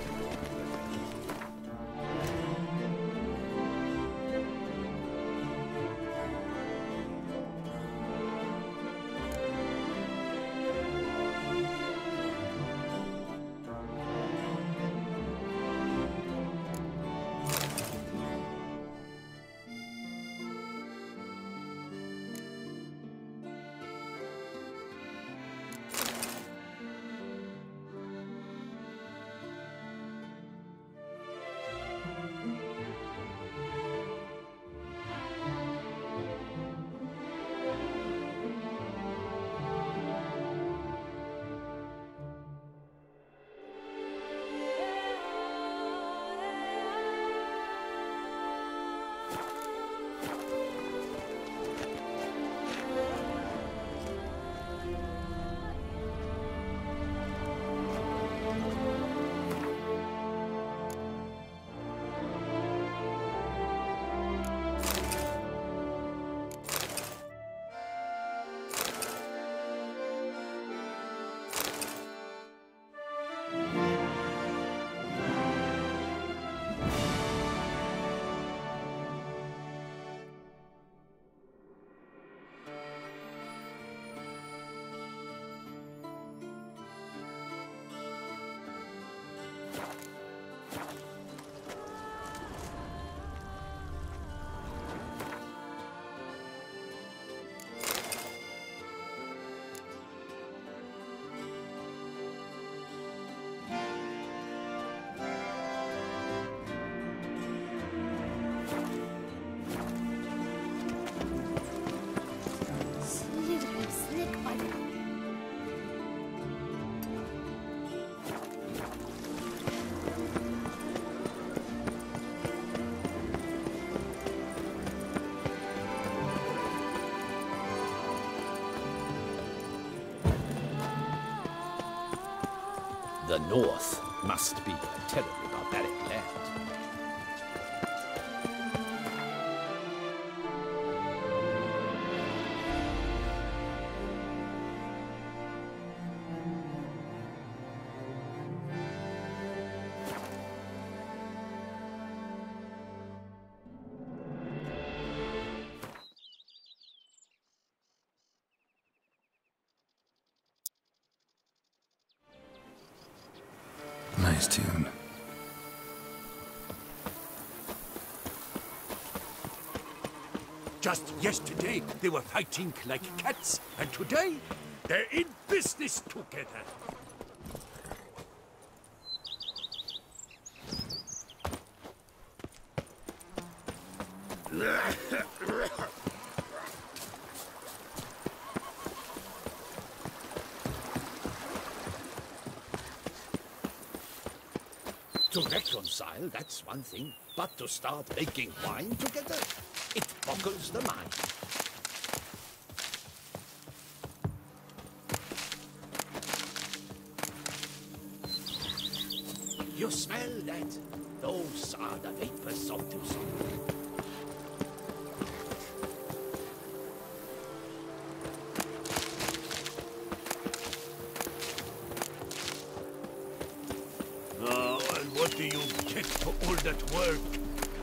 The North must be a terribly barbaric land. Nice tune. Just yesterday, they were fighting like cats, and today, they're in business together. To reconcile, that's one thing. But to start making wine together, it boggles the mind. You smell that? Those are the vapors of Tucson. What do you get for all that work?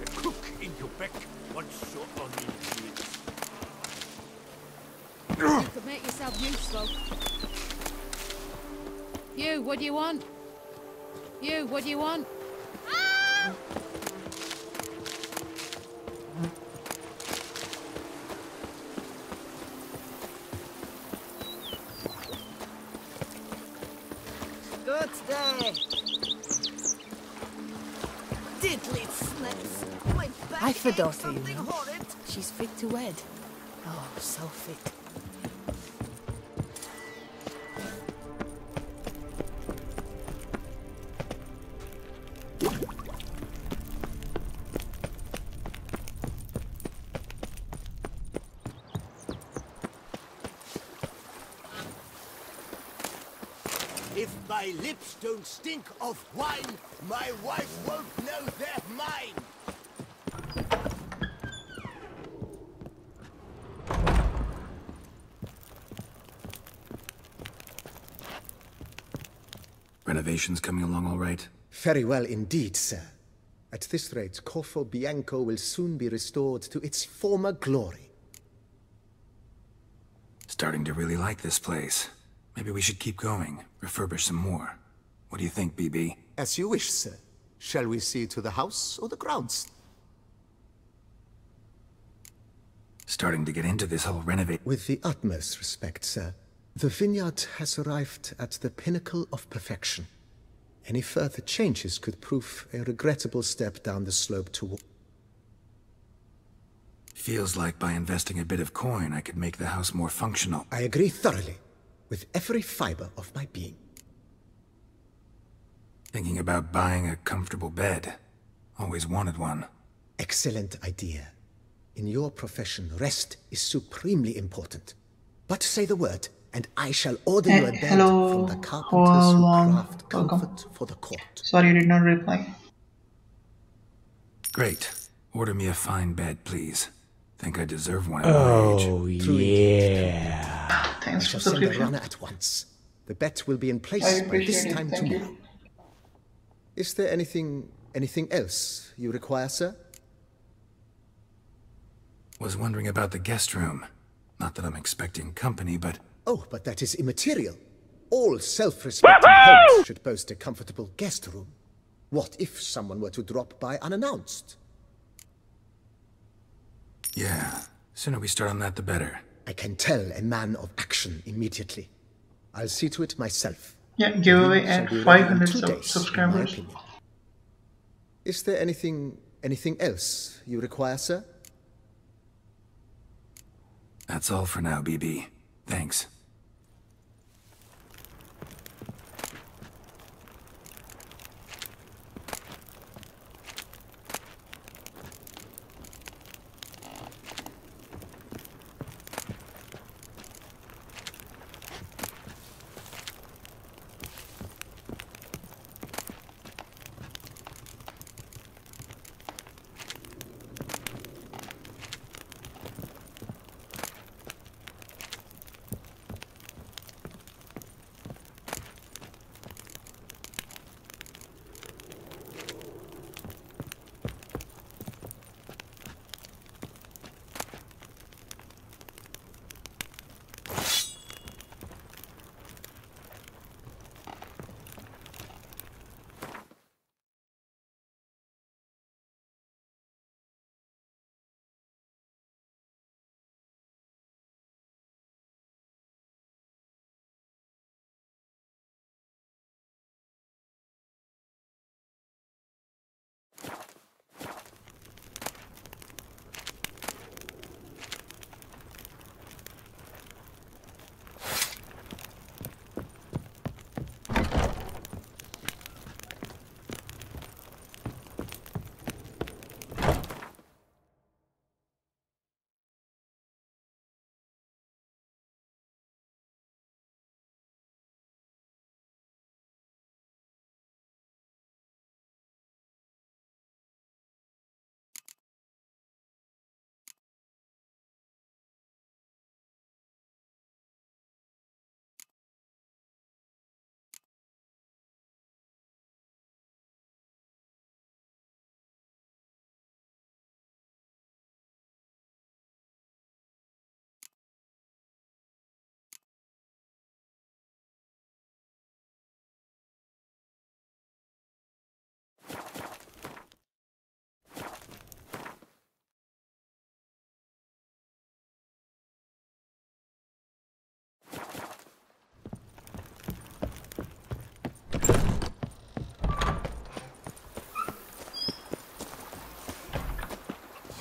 A cook in Quebec once you're on You could make yourself useful. You, what do you want? You, what do you want? Ah! Good day. Diddly snips. My back I forgot aches, something horrid. She's fit to wed. Oh, so fit. If my lips don't stink of wine, my wife won't know they're mine. Renovations coming along all right? Very well indeed, sir. At this rate, Corfo Bianco will soon be restored to its former glory. Starting to really like this place. Maybe we should keep going, refurbish some more. What do you think, BB? As you wish, sir. Shall we see to the house or the grounds? Starting to get into this whole renovate... With the utmost respect, sir. The vineyard has arrived at the pinnacle of perfection. Any further changes could prove a regrettable step down the slope toward... Feels like by investing a bit of coin, I could make the house more functional. I agree thoroughly, with every fiber of my being. Thinking about buying a comfortable bed. Always wanted one. Excellent idea. In your profession, rest is supremely important. But say the word, and I shall order you a bed from the carpenters who craft comfort for the court. Sorry, you did not reply. Great. Order me a fine bed, please. Think I deserve one at my age. Oh, yeah. I shall send a runner at once. The bet will be in place by this time tomorrow. Is there anything else you require, sir? Was wondering about the guest room. Not that I'm expecting company, but... Oh, but that is immaterial. All self-respecting homes should boast a comfortable guest room. What if someone were to drop by unannounced? Yeah, sooner we start on that the better. I can tell a man of action immediately. I'll see to it myself. Yeah, giveaway at 500 subscribers. Is there anything else you require, sir? That's all for now, BB. Thanks.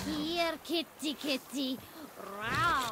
Here, kitty, kitty. Row.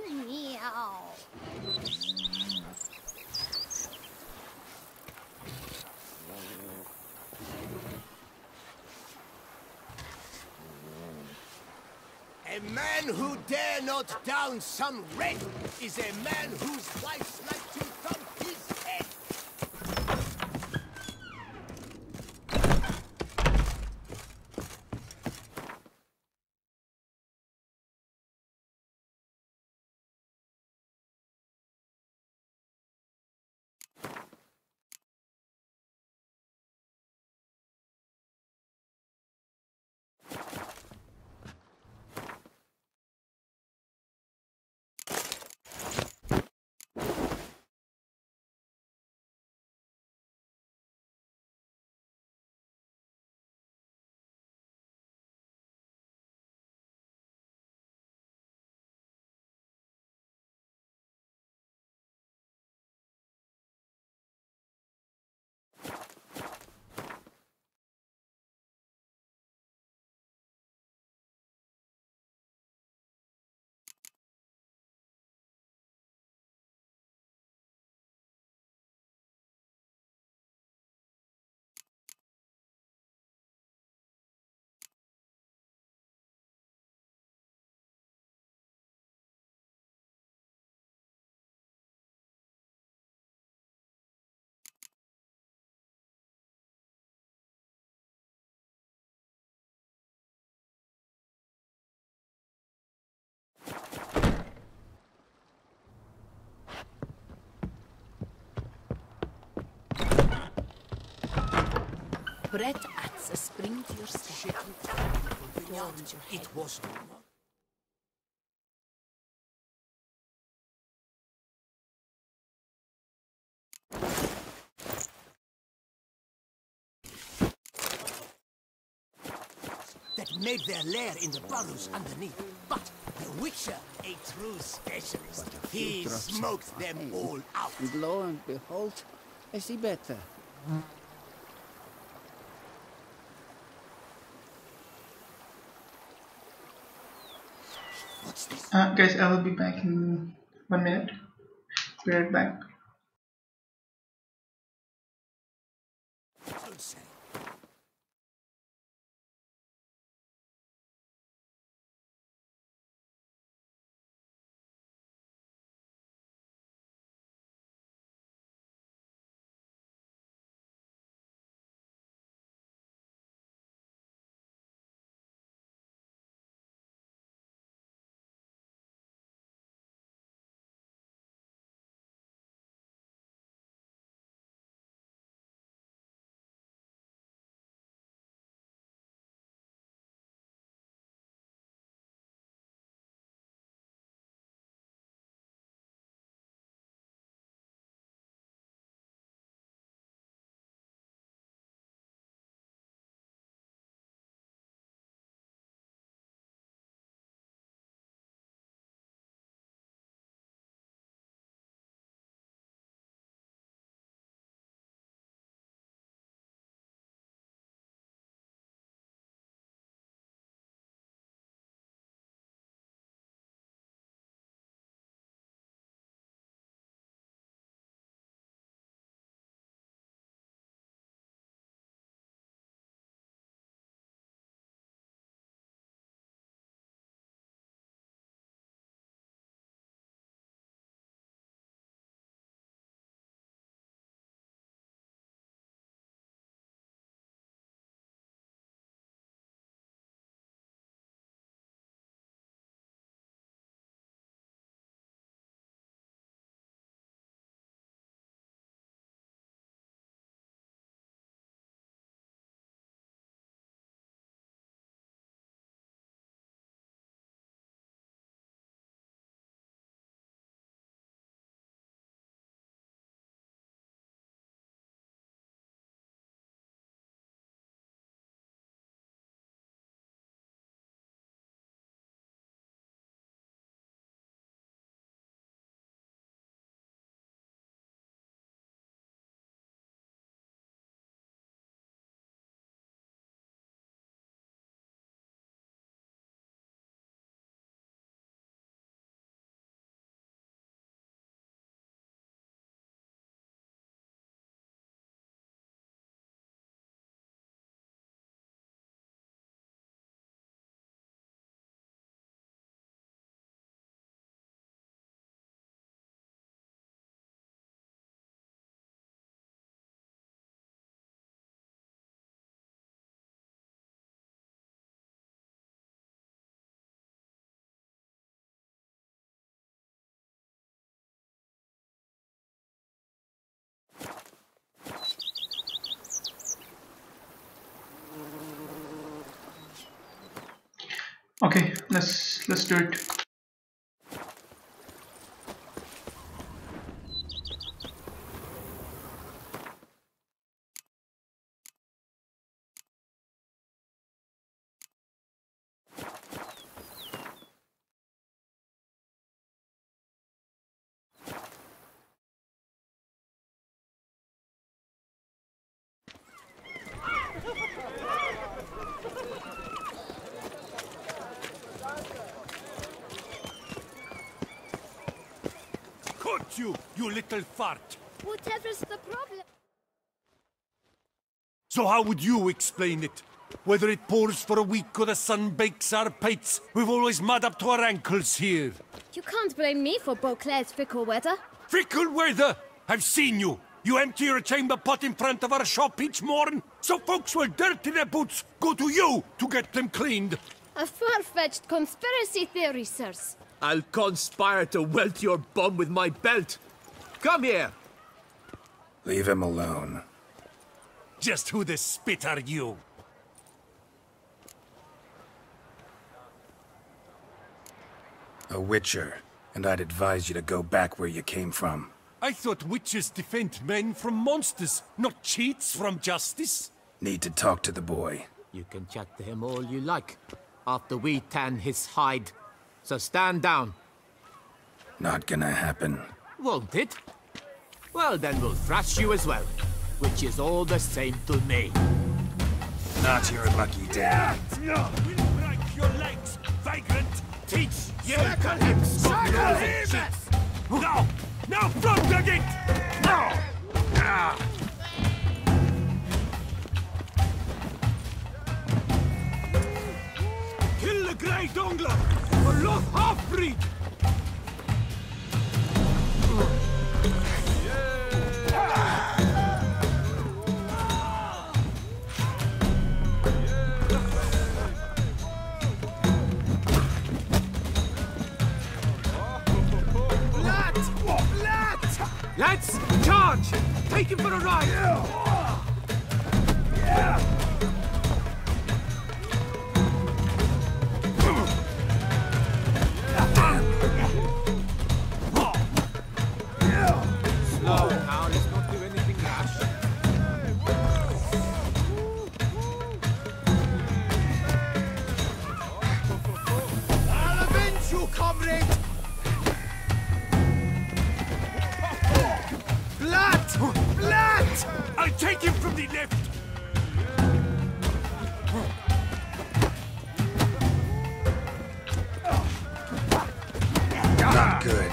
Meow. A man who dare not down some red is a man whose wife's like to thump his head. Brett adds a spring to your step. It was that made their lair in the burrows underneath. But the Witcher, a true specialist, he smoked them all out. And lo and behold, I see better. What's this? Guys, I will be back in 1 minute. Be right back. Don't say. Okay, let's do it. Caught you, you little fart! Whatever's the problem? So how would you explain it? Whether it pours for a week or the sun bakes our pates, we've always mud up to our ankles here. You can't blame me for Beauclair's fickle weather. Fickle weather? I've seen you. You empty your chamber pot in front of our shop each morn, so folks will dirty their boots, go to you to get them cleaned. A far-fetched conspiracy theory, sirs. I'll conspire to welt your bum with my belt. Come here. Leave him alone. Just who the spit are you? A witcher, and I'd advise you to go back where you came from. I thought witches defend men from monsters, not cheats from justice. Need to talk to the boy. You can chat to him all you like, after we tan his hide. So stand down. Not gonna happen. Won't it? Well, then we'll thrash you as well, which is all the same to me. Not your lucky day. No! We'll break your legs, vagrant! Teach you! Circle him! Circle him! No! No front again! No! Kill the Grey Dongler! A lost half-breed! Lads, charge! Take him for a ride! Slow now, let's not do anything rash. I'll avenge you, comrade! Blood! I'll take him from the left! Not good.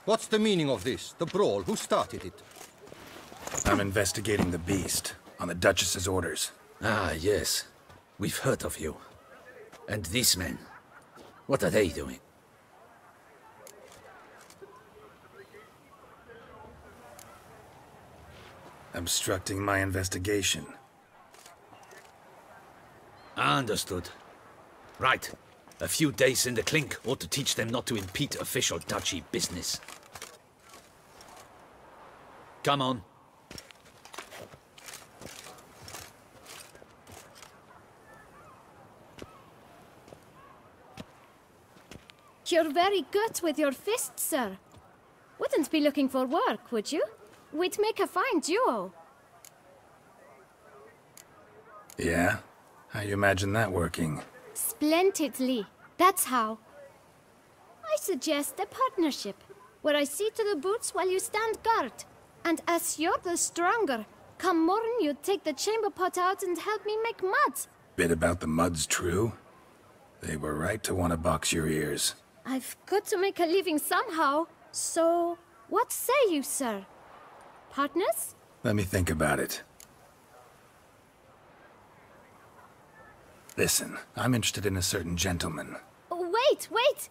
What's the meaning of this? The brawl? Who started it? I'm investigating the beast, on the Duchess's orders. Ah, yes. We've heard of you. And these men, what are they doing? Obstructing my investigation. Understood. Right. A few days in the clink ought to teach them not to impede official duchy business. Come on. You're very good with your fists, sir. Wouldn't be looking for work, would you? We'd make a fine duo. Yeah? How you imagine that working? Splendidly. That's how. I suggest a partnership, where I see to the boots while you stand guard. And as you're the stronger, come morn you take the chamber pot out and help me make mud. Bit about the mud's true? They were right to want to box your ears. I've got to make a living somehow, so what say you, sir? Partners? Let me think about it. Listen, I'm interested in a certain gentleman. Wait, wait!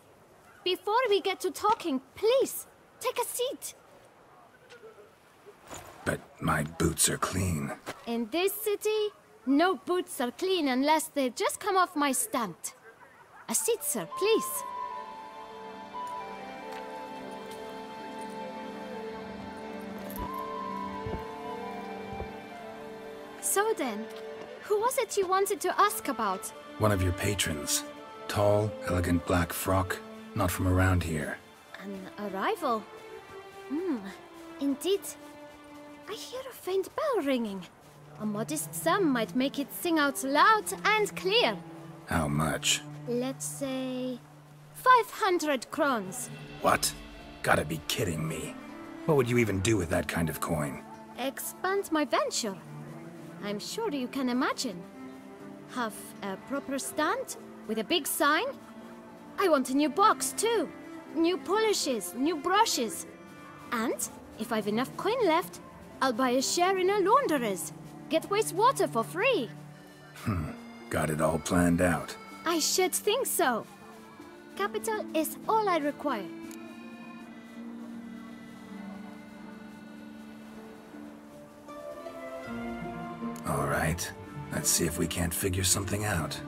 Before we get to talking, please, take a seat. But my boots are clean. In this city, no boots are clean unless they just come off my stand. A seat, sir, please. So then, who was it you wanted to ask about? One of your patrons. Tall, elegant black frock. Not from around here. An arrival? Indeed. I hear a faint bell ringing. A modest sum might make it sing out loud and clear. How much? Let's say 500 crowns. What? Gotta be kidding me. What would you even do with that kind of coin? Expand my venture. I'm sure you can imagine. Have a proper stand with a big sign. I want a new box too. New polishes, new brushes. And if I've enough coin left, I'll buy a share in a launderer's. Get wastewater for free. Got it all planned out. I should think so. Capital is all I require. All right. Let's see if we can't figure something out.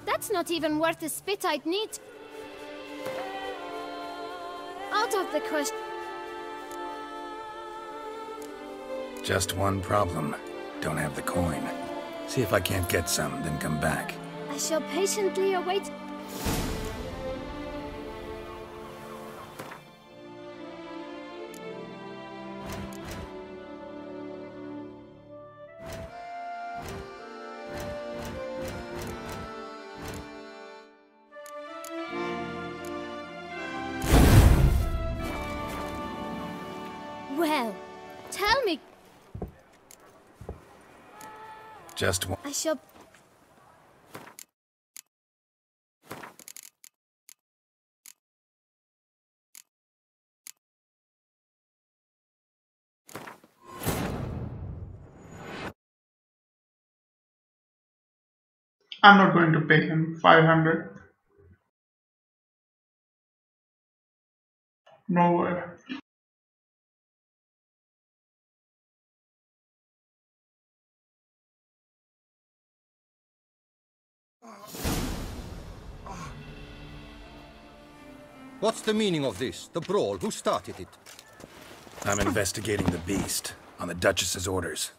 That's not even worth the spit I'd need. Out of the question. Just one problem. Don't have the coin. See if I can't get some, then come back. I shall patiently await. Well, tell me. Just one. I shall. I'm not going to pay him 500. No way. What's the meaning of this? The brawl? Who started it? I'm investigating the beast, on the Duchess's orders.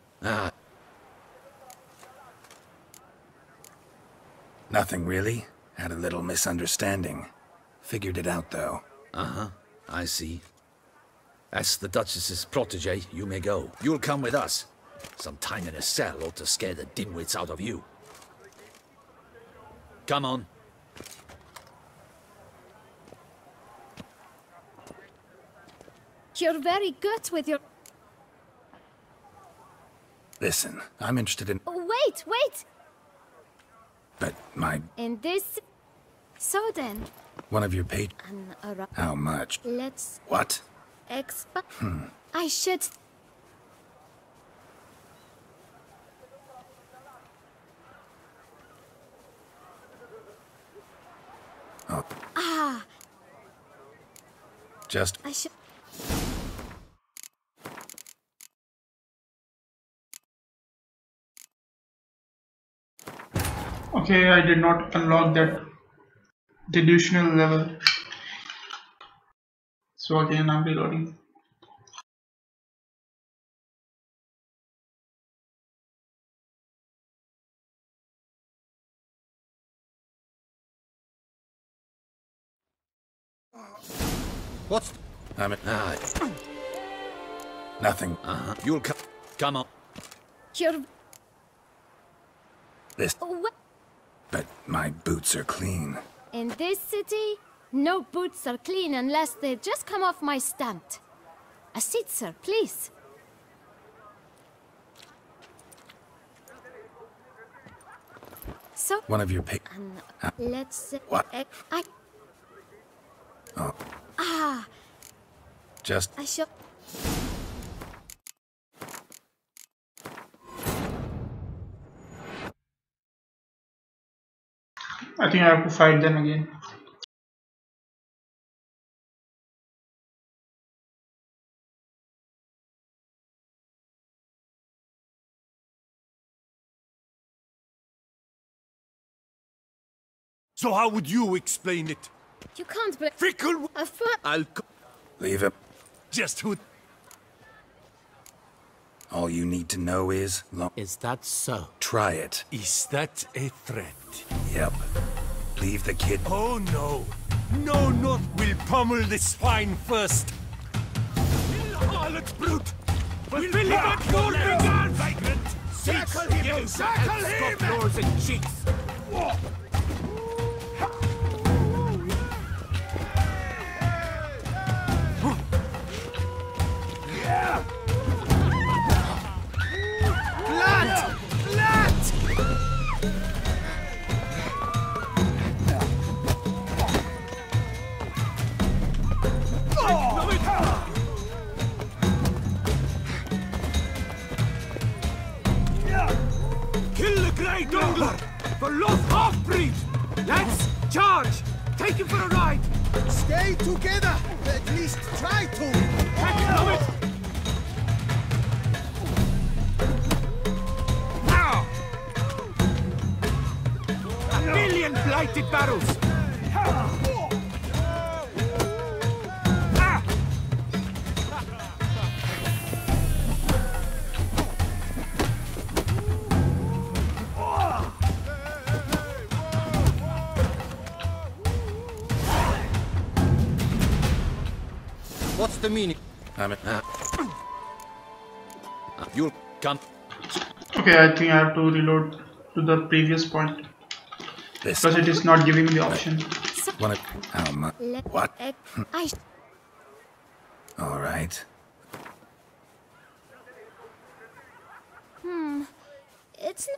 Nothing really. Had a little misunderstanding. Figured it out, though. I see. As the Duchess's protege, you may go. You'll come with us. Some time in a cell ought to scare the dimwits out of you. Come on. You're very good with your... Listen, I'm interested in... Wait, wait! But my... In this... So then... One of your How much? Let's... What? I should... Oh. Just... I should... Okay, I did not unlock that delusional level. So again, I'm reloading. What's... Nothing. You'll come on. You're... This... But my boots are clean. In this city, no boots are clean unless they just come off my stand. A seat, sir, please. So... One of your let's say... What? Oh. Just... I shall... I think I have to fight them again. So how would you explain it? You can't believe... Fickle... I'll... Leave him. Just who... All you need to know is... Is that so? Try it. Is that a threat? Yep. Leave the kid... Oh no. No North will pummel the swine first. Kill the harlot brute! We'll fill him up your guns! Vagrant! Tackle him! Tackle him! Stop doors and cheeks! Kill the Grey Dongler! The lost half-breed! Let's charge! Take him for a ride! Stay together! At least try to! A million blighted barrels! What's the meaning? You'll come. Okay, I think I have to reload to the previous point. Because it is not giving me the option. What? All right. It's...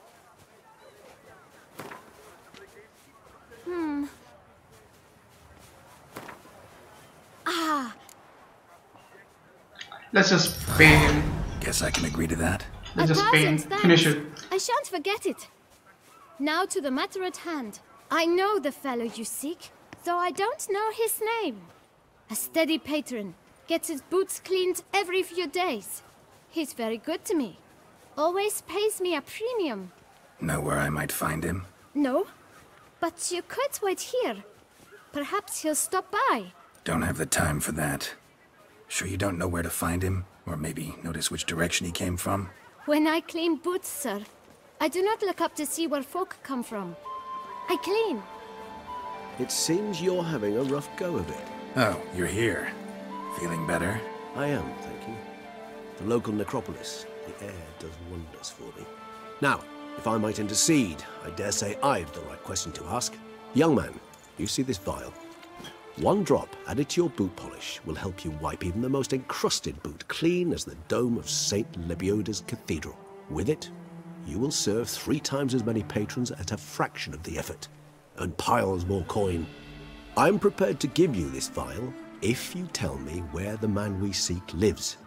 Let's just pay him. Guess I can agree to that. Let's just pay him. Finish it. I shan't forget it. Now to the matter at hand. I know the fellow you seek, though I don't know his name. A steady patron, gets his boots cleaned every few days. He's very good to me. Always pays me a premium. Know where I might find him? No, but you could wait here. Perhaps he'll stop by. Don't have the time for that. Sure you don't know where to find him? Or maybe notice which direction he came from? When I clean boots, sir, I do not look up to see where folk come from. I clean. It seems you're having a rough go of it. Oh, you're here. Feeling better? I am, thank you. The local necropolis. The air does wonders for me. Now, if I might intercede, I dare say I've the right question to ask. Young man, you see this vial? One drop added to your boot polish will help you wipe even the most encrusted boot clean as the dome of St. Lebioda's Cathedral. With it, you will serve 3 times as many patrons at a fraction of the effort, and piles more coin. I'm prepared to give you this vial if you tell me where the man we seek lives.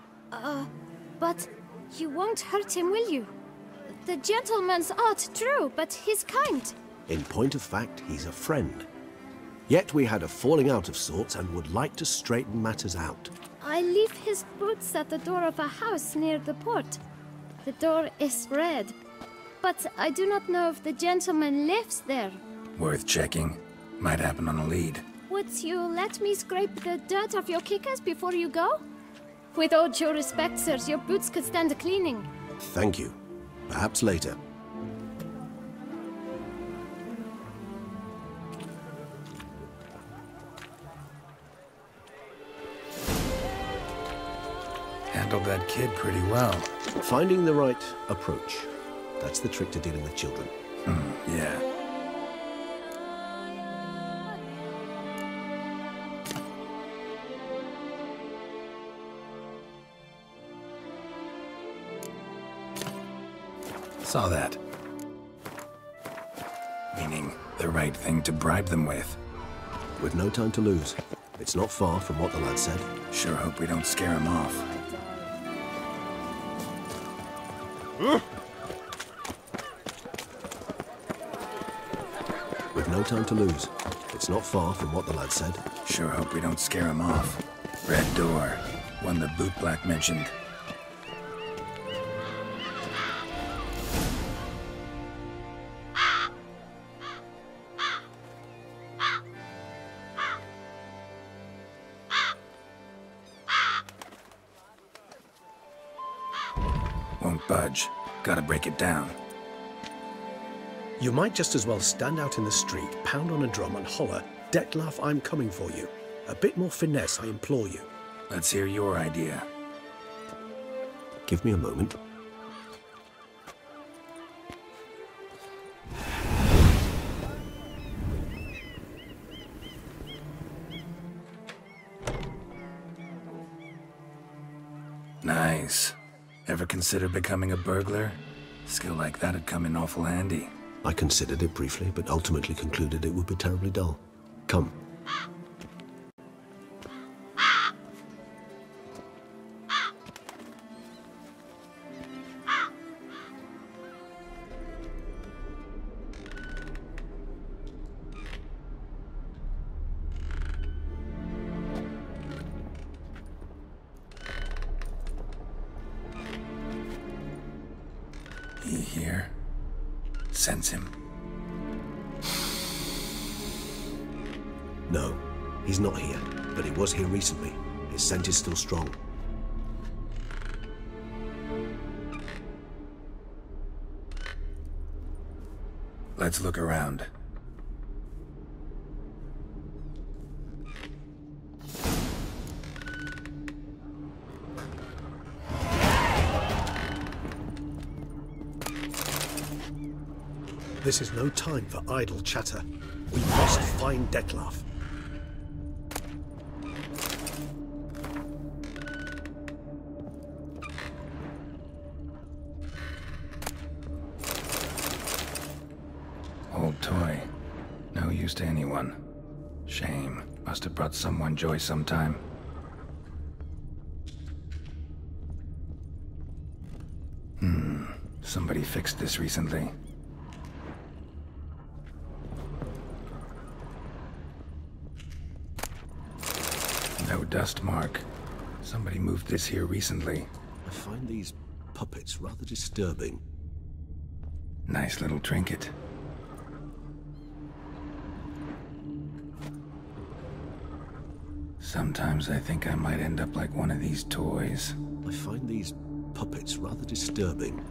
But you won't hurt him, will you? The gentleman's art, true, but he's kind. In point of fact, he's a friend. Yet we had a falling out of sorts and would like to straighten matters out. I leave his boots at the door of a house near the port. The door is red, but I do not know if the gentleman lives there. Worth checking. Might happen on a lead. Would you let me scrape the dirt off your kickers before you go? With all due respect, sirs, your boots could stand a cleaning. Thank you. Perhaps later. Handled that kid pretty well. Finding the right approach. That's the trick to dealing with children. Yeah. Saw that. Meaning the right thing to bribe them with. With no time to lose. It's not far from what the lad said. Sure hope we don't scare him off. With no No time to lose. It's not far from what the lad said. Sure hope we don't scare him off. Red door. One the bootblack mentioned. Won't budge. Gotta break it down. You might just as well stand out in the street, pound on a drum and holler, "Detlef, I'm coming for you." A bit more finesse, I implore you. Let's hear your idea. Give me a moment. Nice. Ever consider becoming a burglar? Skill like that'd come in awful handy. I considered it briefly, but ultimately concluded it would be terribly dull. Come. He here? Sense him. No, he's not here, but he was here recently. His scent is still strong. Let's look around. This is no time for idle chatter. We must find Detlef. Old toy. No use to anyone. Shame. Must have brought someone joy sometime. Somebody fixed this recently. No dust mark. Somebody moved this here recently. I find these puppets rather disturbing. Nice little trinket. Sometimes I think I might end up like one of these toys. I find these puppets rather disturbing.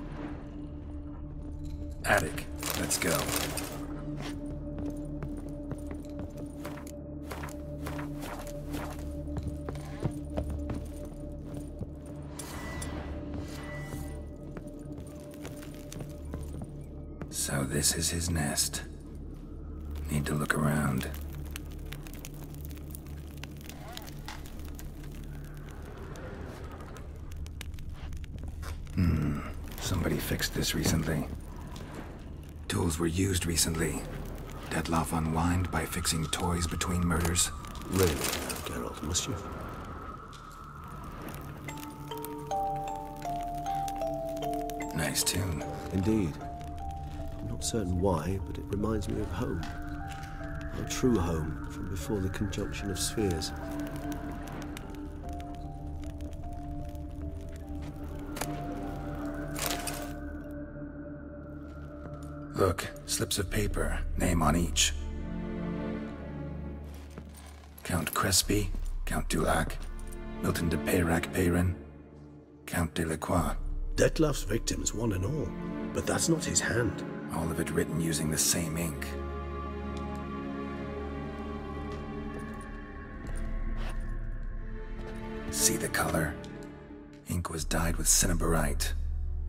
Attic. Let's go. So this is his nest. Need to look around. Somebody fixed this recently. Tools were used recently. Detlef unwind by fixing toys between murders. Really, Geralt, must you? Nice tune. Indeed. I'm not certain why, but it reminds me of home. Our true home from before the conjunction of spheres. Look, slips of paper, name on each. Count Crespi, Count Dulac, Milton de Peyrac-Peyrin, Count Delacroix. Detlef's victims, one and all. But that's not his hand. All of it written using the same ink. See the color? Ink was dyed with cinnabarite.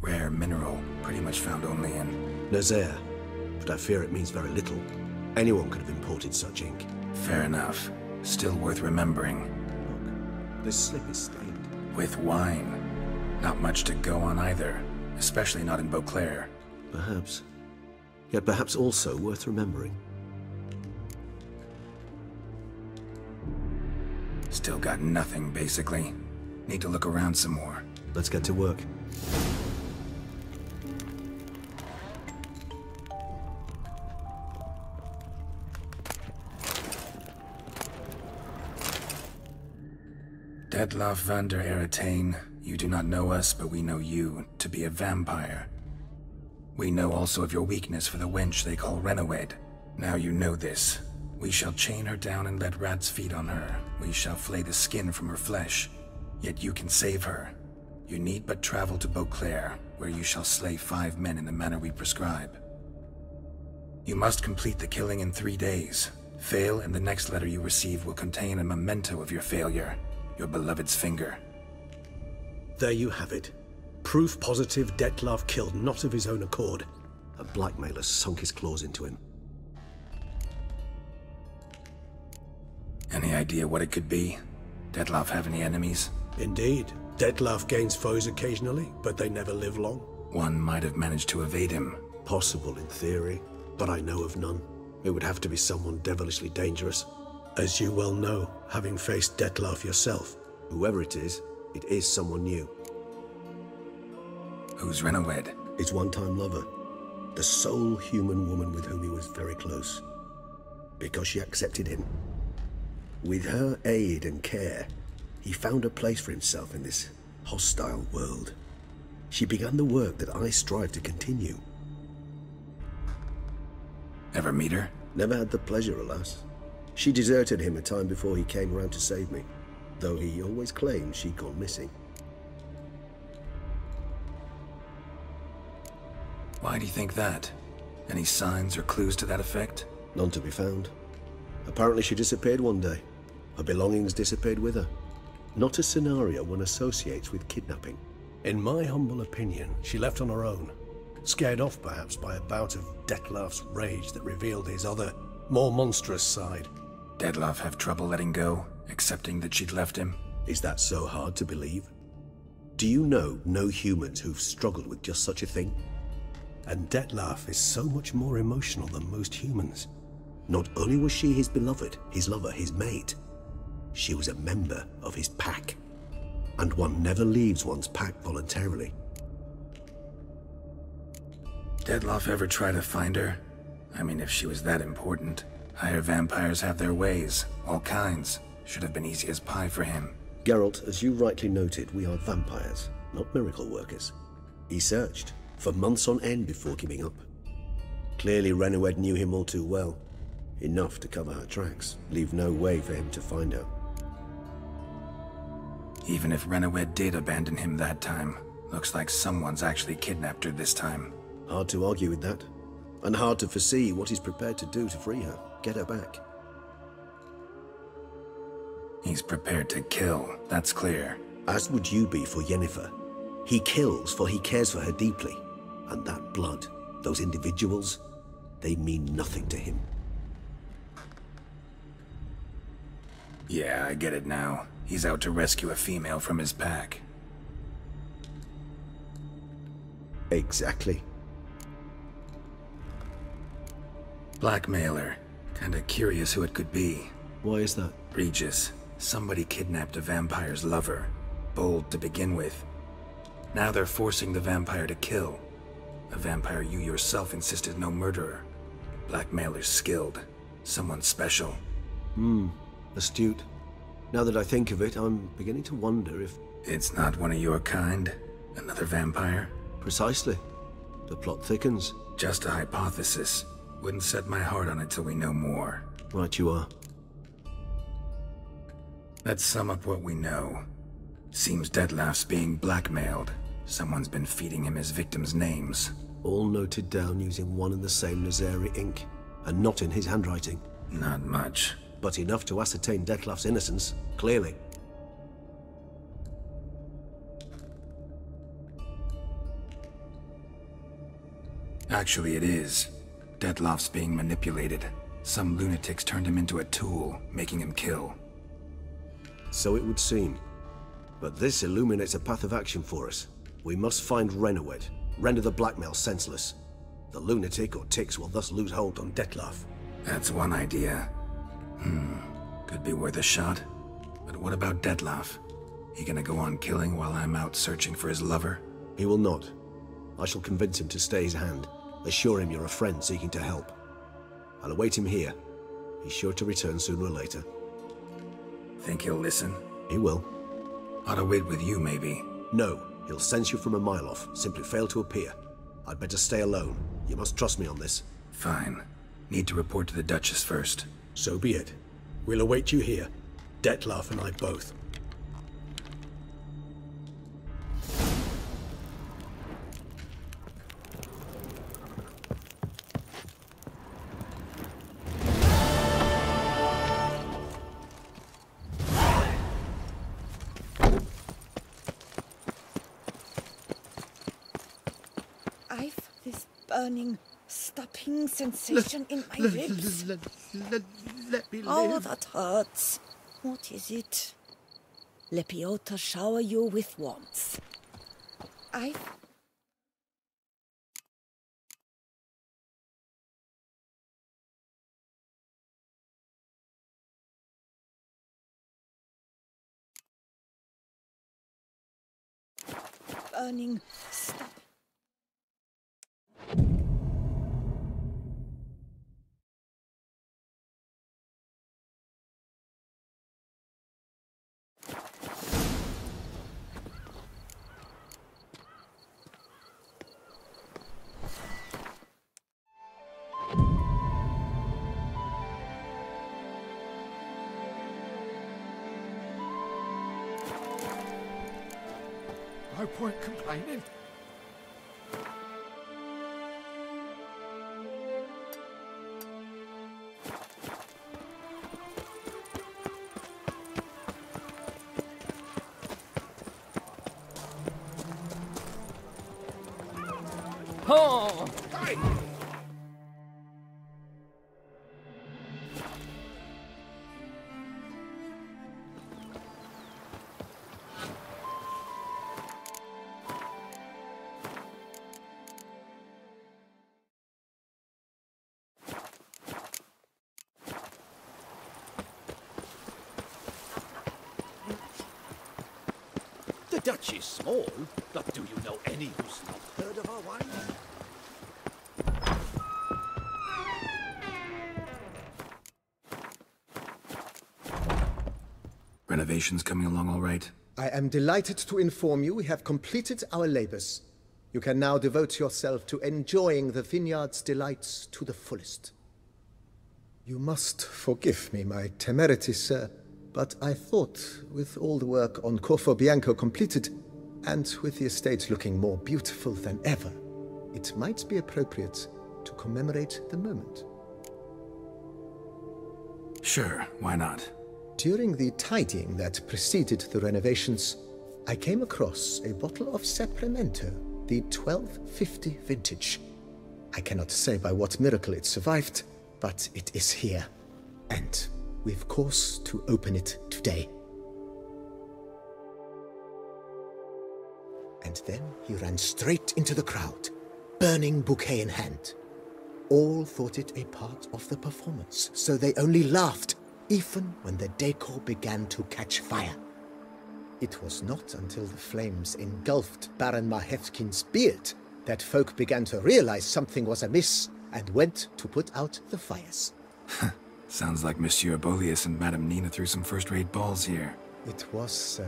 Rare mineral, pretty much found only in Nazaire, but I fear it means very little. Anyone could have imported such ink. Fair enough. Still worth remembering. Look, this slip is stained. With wine. Not much to go on either, especially not in Beauclair. Perhaps. Yet perhaps also worth remembering. Still got nothing, basically. Need to look around some more. Let's get to work. Detlef van der Eretain, you do not know us, but we know you to be a vampire. We know also of your weakness for the wench they call Renowed. Now you know this. We shall chain her down and let rats feed on her. We shall flay the skin from her flesh. Yet you can save her. You need but travel to Beauclair, where you shall slay 5 men in the manner we prescribe. You must complete the killing in 3 days. Fail, and the next letter you receive will contain a memento of your failure. Your beloved's finger. There you have it. Proof positive Detlef killed not of his own accord. A blackmailer sunk his claws into him. Any idea what it could be? Detlef have any enemies? Indeed. Detlef gains foes occasionally, but they never live long. One might have managed to evade him. Possible in theory, but I know of none. It would have to be someone devilishly dangerous. As you well know, having faced Detlef yourself, whoever it is someone new. Who's Renowed? His one-time lover. The sole human woman with whom he was very close. Because she accepted him. With her aid and care, he found a place for himself in this hostile world. She began the work that I strive to continue. Ever meet her? Never had the pleasure, alas. She deserted him a time before he came around to save me, though he always claimed she'd gone missing. Why do you think that? Any signs or clues to that effect? None to be found. Apparently she disappeared one day. Her belongings disappeared with her. Not a scenario one associates with kidnapping. In my humble opinion, she left on her own. Scared off perhaps by a bout of Detlef's rage that revealed his other, more monstrous side. Detlef have trouble letting go, accepting that she'd left him? Is that so hard to believe? Do you know no humans who've struggled with just such a thing? And Detlef is so much more emotional than most humans. Not only was she his beloved, his lover, his mate, she was a member of his pack. And one never leaves one's pack voluntarily. Detlef ever try to find her? I mean, if she was that important. Higher vampires have their ways, all kinds. Should have been easy as pie for him. Geralt, as you rightly noted, we are vampires, not miracle workers. He searched for months on end before giving up. Clearly Renowed knew him all too well. Enough to cover her tracks, leave no way for him to find her. Even if Renowed did abandon him that time, looks like someone's actually kidnapped her this time. Hard to argue with that. And hard to foresee what he's prepared to do to free her, get her back. He's prepared to kill, that's clear. As would you be for Yennefer. He kills for he cares for her deeply. And that blood, those individuals, they mean nothing to him. Yeah, I get it now. He's out to rescue a female from his pack. Exactly. Blackmailer. Kinda curious who it could be. Why is that? Regis. Somebody kidnapped a vampire's lover. Bold to begin with. Now they're forcing the vampire to kill. A vampire you yourself insisted no murderer. Blackmailer's skilled. Someone special. Astute. Now that I think of it, I'm beginning to wonder if... It's not one of your kind? Another vampire? Precisely. The plot thickens. Just a hypothesis. Wouldn't set my heart on it till we know more. Right you are. Let's sum up what we know. Seems Detlef's being blackmailed. Someone's been feeding him his victims' names. All noted down using one and the same Nazeri ink, and not in his handwriting. Not much. But enough to ascertain Detlef's innocence, clearly. Actually, it is. Detlef's being manipulated. Some lunatics turned him into a tool, making him kill. So it would seem. But this illuminates a path of action for us. We must find Renowed, render the blackmail senseless. The lunatic or ticks will thus lose hold on Detlef. That's one idea. Could be worth a shot. But what about Detlef? He gonna go on killing while I'm out searching for his lover? He will not. I shall convince him to stay his hand. Assure him you're a friend seeking to help. I'll await him here. He's sure to return sooner or later. Think he'll listen? He will. Ought to wait with you, maybe. No, he'll sense you from a mile off. Simply fail to appear. I'd better stay alone. You must trust me on this. Fine. Need to report to the Duchess first. So be it. We'll await you here. Dettlaff and I both. I've this burning, stopping sensation in my ribs. Let me live. Oh, that hurts. What is it? Let Piotr shower you with warmth. Burning, stop. No point complaining. Oh! The Dutch is small, but do you know any who's not heard of our wine? Renovations coming along all right? I am delighted to inform you we have completed our labors. You can now devote yourself to enjoying the vineyard's delights to the fullest. You must forgive me my temerity, sir, but I thought, with all the work on Corfo Bianco completed, and with the estate looking more beautiful than ever, it might be appropriate to commemorate the moment. Sure, why not? During the tidying that preceded the renovations, I came across a bottle of Sapramento, the 1250 vintage. I cannot say by what miracle it survived, but it is here, and we've cause to open it today. And then he ran straight into the crowd, burning bouquet in hand. All thought it a part of the performance, so they only laughed, even when the decor began to catch fire. It was not until the flames engulfed Baron Mahevkin's beard that folk began to realize something was amiss and went to put out the fires. Sounds like Monsieur Bolius and Madame Nina threw some first-rate balls here. It was so.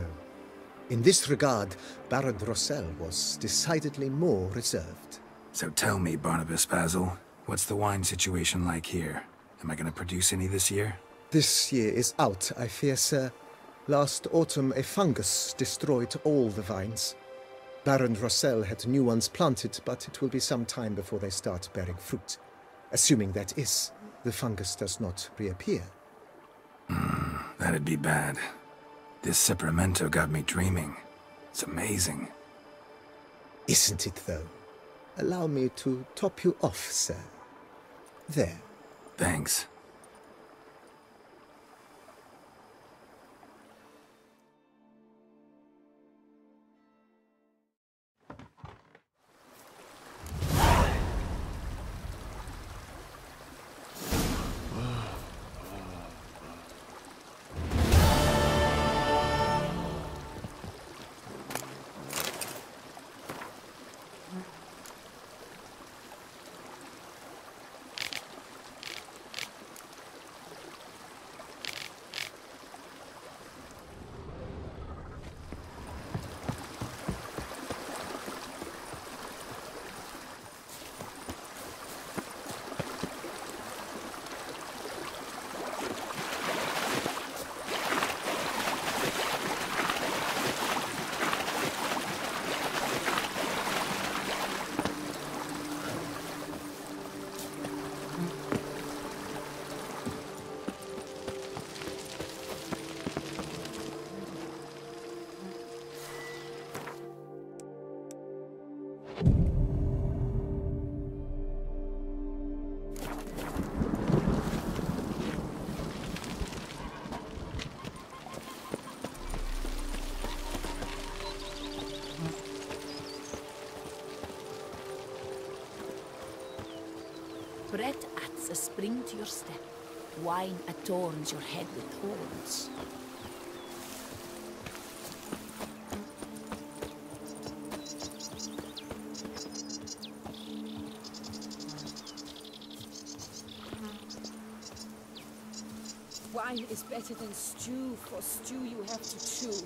In this regard, Baron Rossel was decidedly more reserved. So tell me, Barnabas Basil, what's the wine situation like here? Am I going to produce any this year? This year is out, I fear, sir. Last autumn, a fungus destroyed all the vines. Baron Rossel had new ones planted, but it will be some time before they start bearing fruit. Assuming that is, the fungus does not reappear. That'd be bad. This Sapramento got me dreaming. It's amazing. Isn't it, though? Allow me to top you off, sir. There. Thanks. Bread adds a spring to your step. Wine adorns your head with thorns. Wine is better than stew, for stew you have to chew.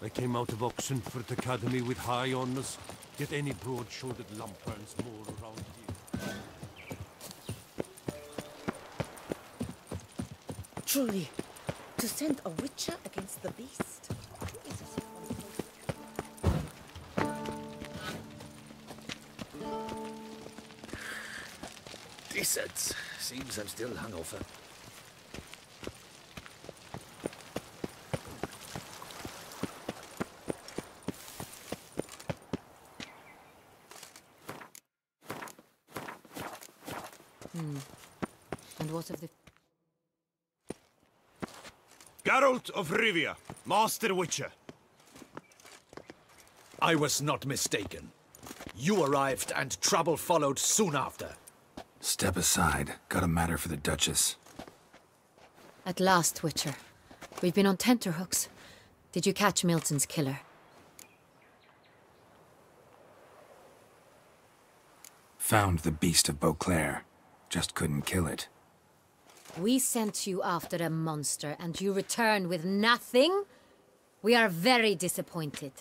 I came out of Oxenford Academy with high honours, yet any broad-shouldered lump earns more around here. Truly, to send a witcher against the beast. Decent. Seems I'm still hungover. And what of the... Geralt of Rivia, Master Witcher. I was not mistaken. You arrived and trouble followed soon after. Step aside. Got a matter for the Duchess. At last, Witcher. We've been on tenterhooks. Did you catch Milton's killer? Found the beast of Beauclair. Just couldn't kill it. We sent you after a monster, and you return with nothing? We are very disappointed.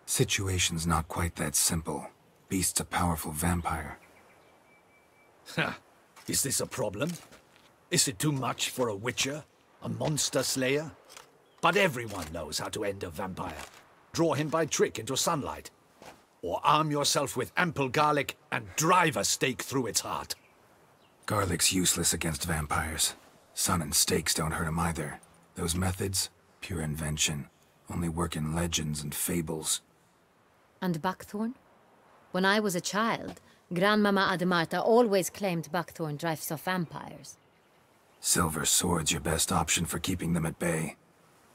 Situation's not quite that simple. Beast's a powerful vampire. Ha! Is this a problem? Is it too much for a witcher? A monster slayer? But everyone knows how to end a vampire. Draw him by trick into sunlight. Or arm yourself with ample garlic and drive a stake through its heart. Garlic's useless against vampires. Sun and stakes don't hurt him either. Those methods, pure invention. Only work in legends and fables. And buckthorn? When I was a child, Grandmama Ademarta always claimed buckthorn drives off vampires. Silver sword's your best option for keeping them at bay.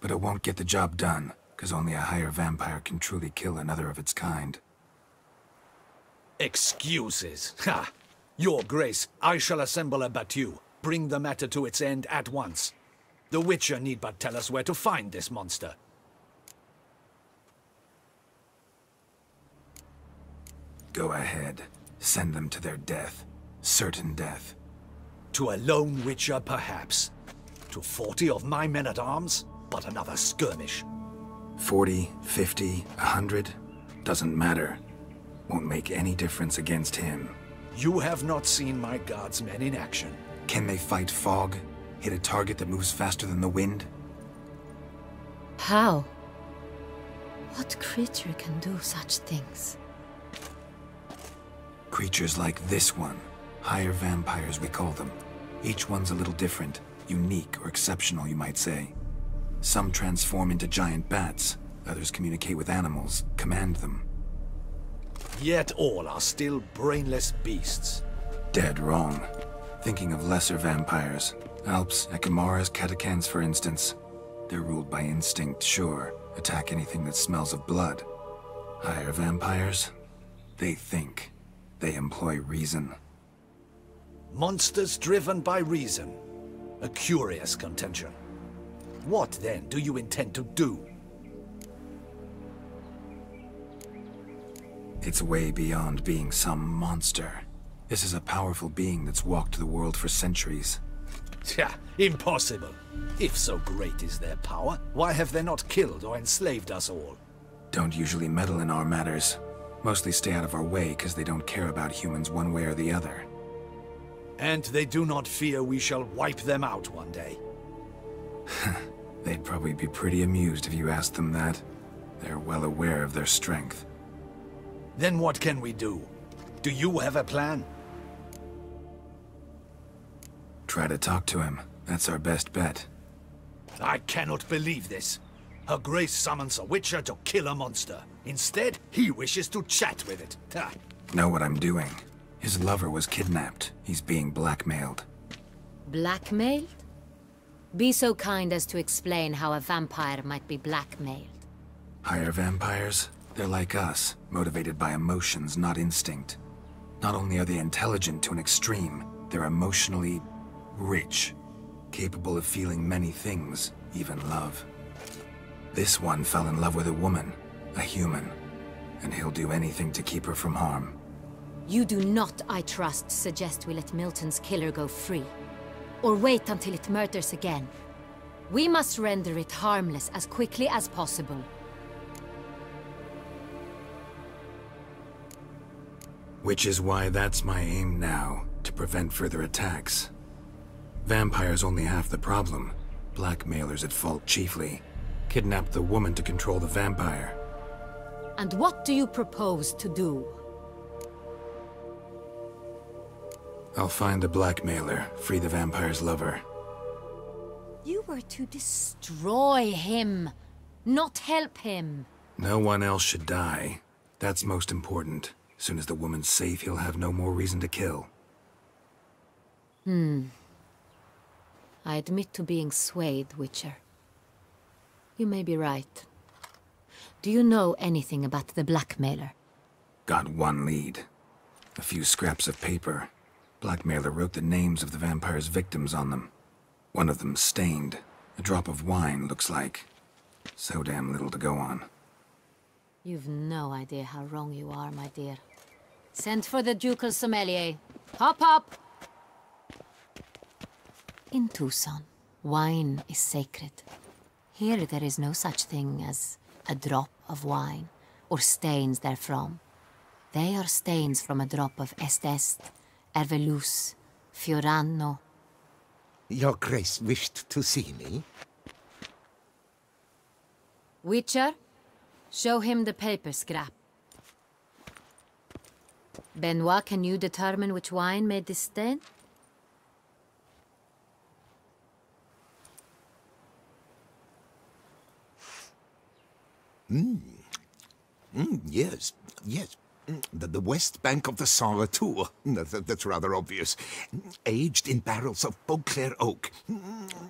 But it won't get the job done, because only a higher vampire can truly kill another of its kind. Excuses. Ha! Your Grace, I shall assemble a battue. Bring the matter to its end at once. The Witcher need but tell us where to find this monster. Go ahead. Send them to their death. Certain death. To a lone Witcher, perhaps. To 40 of my men-at-arms, but another skirmish. 40, 50, 100, doesn't matter. Won't make any difference against him. You have not seen my guardsmen in action. Can they fight fog? Hit a target that moves faster than the wind? How? What creature can do such things? Creatures like this one. Higher vampires, we call them. Each one's a little different. Unique or exceptional, you might say. Some transform into giant bats. Others communicate with animals, command them. Yet all are still brainless beasts. Dead wrong. Thinking of lesser vampires. Alps, Echimaras, Catacans, for instance. They're ruled by instinct, sure. Attack anything that smells of blood. Higher vampires? They think. They employ reason. Monsters driven by reason. A curious contention. What, then, do you intend to do? It's way beyond being some monster. This is a powerful being that's walked the world for centuries. Yeah, impossible. If so great is their power, why have they not killed or enslaved us all? Don't usually meddle in our matters. Mostly stay out of our way because they don't care about humans one way or the other. And they do not fear we shall wipe them out one day. They'd probably be pretty amused if you asked them that. They're well aware of their strength. Then what can we do? Do you have a plan? Try to talk to him. That's our best bet. I cannot believe this. Her Grace summons a witcher to kill a monster. Instead, he wishes to chat with it. Ha. Know what I'm doing. His lover was kidnapped. He's being blackmailed. Blackmailed? Be so kind as to explain how a vampire might be blackmailed. Higher vampires? They're like us, motivated by emotions, not instinct. Not only are they intelligent to an extreme, they're emotionally rich, capable of feeling many things, even love. This one fell in love with a woman, a human, and he'll do anything to keep her from harm. You do not, I trust, suggest we let Milton's killer go free. Or wait until it murders again. We must render it harmless as quickly as possible. Which is why that's my aim now, to prevent further attacks. Vampires only half the problem. Blackmailers at fault chiefly. Kidnapped the woman to control the vampire. And what do you propose to do? I'll find the blackmailer, free the vampire's lover. You were to destroy him, not help him. No one else should die. That's most important. As soon as the woman's safe, he'll have no more reason to kill. I admit to being swayed, Witcher. You may be right. Do you know anything about the blackmailer? Got one lead. A few scraps of paper. Blackmailer wrote the names of the vampire's victims on them. One of them stained. A drop of wine, looks like. So damn little to go on. You've no idea how wrong you are, my dear. Send for the ducal sommelier. Hop, hop! In Tucson, wine is sacred. Here there is no such thing as a drop of wine, or stains therefrom. They are stains from a drop of Est, Ervelus, Fiorano. Your Grace wished to see me? Witcher, show him the paper scrap. Benoit, can you determine which wine made this stain? Yes, yes. The west bank of the Sarre Tour. That's rather obvious. Aged in barrels of Beauclair oak.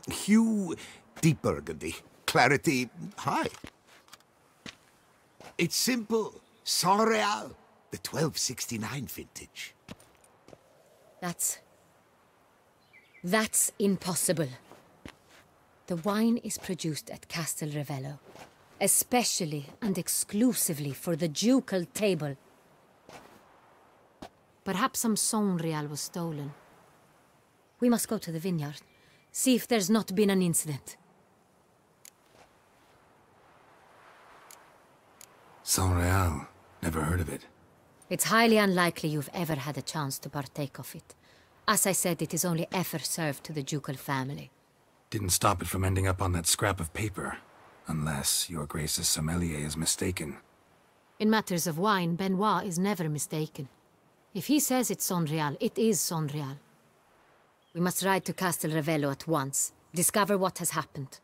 Hue, deep burgundy. Clarity, high. It's simple. Saint-Réal, the 1269 vintage. That's impossible. The wine is produced at Castel Ravello, especially and exclusively for the ducal table. Perhaps some Saint-Réal was stolen. We must go to the vineyard, see if there's not been an incident. Saint-Réal. Never heard of it. It's highly unlikely you've ever had a chance to partake of it. As I said, it is only ever served to the ducal family. Didn't stop it from ending up on that scrap of paper. Unless your Grace's sommelier is mistaken. In matters of wine, Benoit is never mistaken. If he says it's Saint-Réal, it is Saint-Réal. We must ride to Castel Ravello at once. Discover what has happened.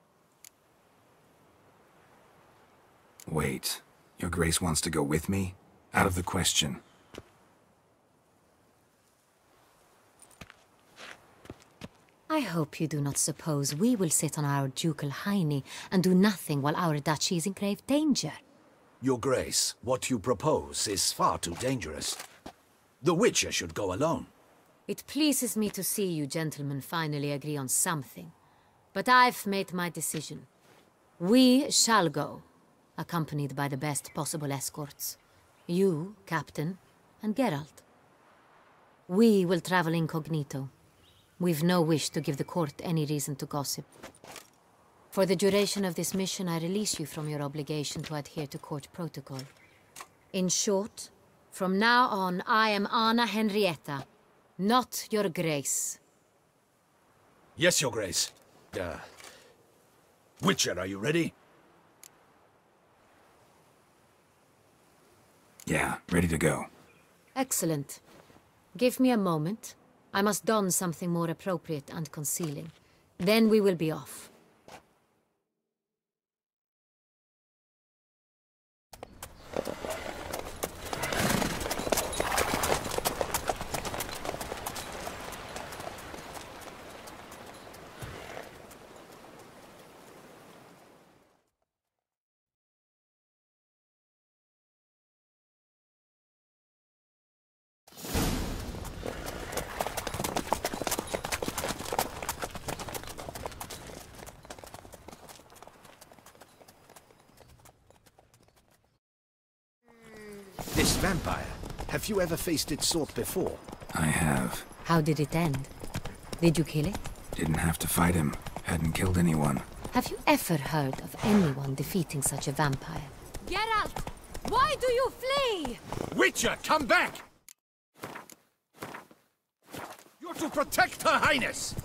Wait. Your Grace wants to go with me? Out of the question. I hope you do not suppose we will sit on our ducal hiney and do nothing while our duchy is in grave danger. Your Grace, what you propose is far too dangerous. The Witcher should go alone. It pleases me to see you gentlemen finally agree on something. But I've made my decision. We shall go, accompanied by the best possible escorts. You, Captain, and Geralt. We will travel incognito. We've no wish to give the court any reason to gossip. For the duration of this mission, I release you from your obligation to adhere to court protocol. In short, from now on, I am Anna Henrietta, not your grace. Yes, your grace. Witcher, are you ready? Yeah, ready to go. Excellent. Give me a moment. I must don something more appropriate and concealing. Then we will be off. This vampire, have you ever faced its sort before? I have. How did it end? Did you kill it? Didn't have to fight him. Hadn't killed anyone. Have you ever heard of anyone defeating such a vampire? Geralt! Why do you flee? Witcher, come back! You're to protect Her Highness!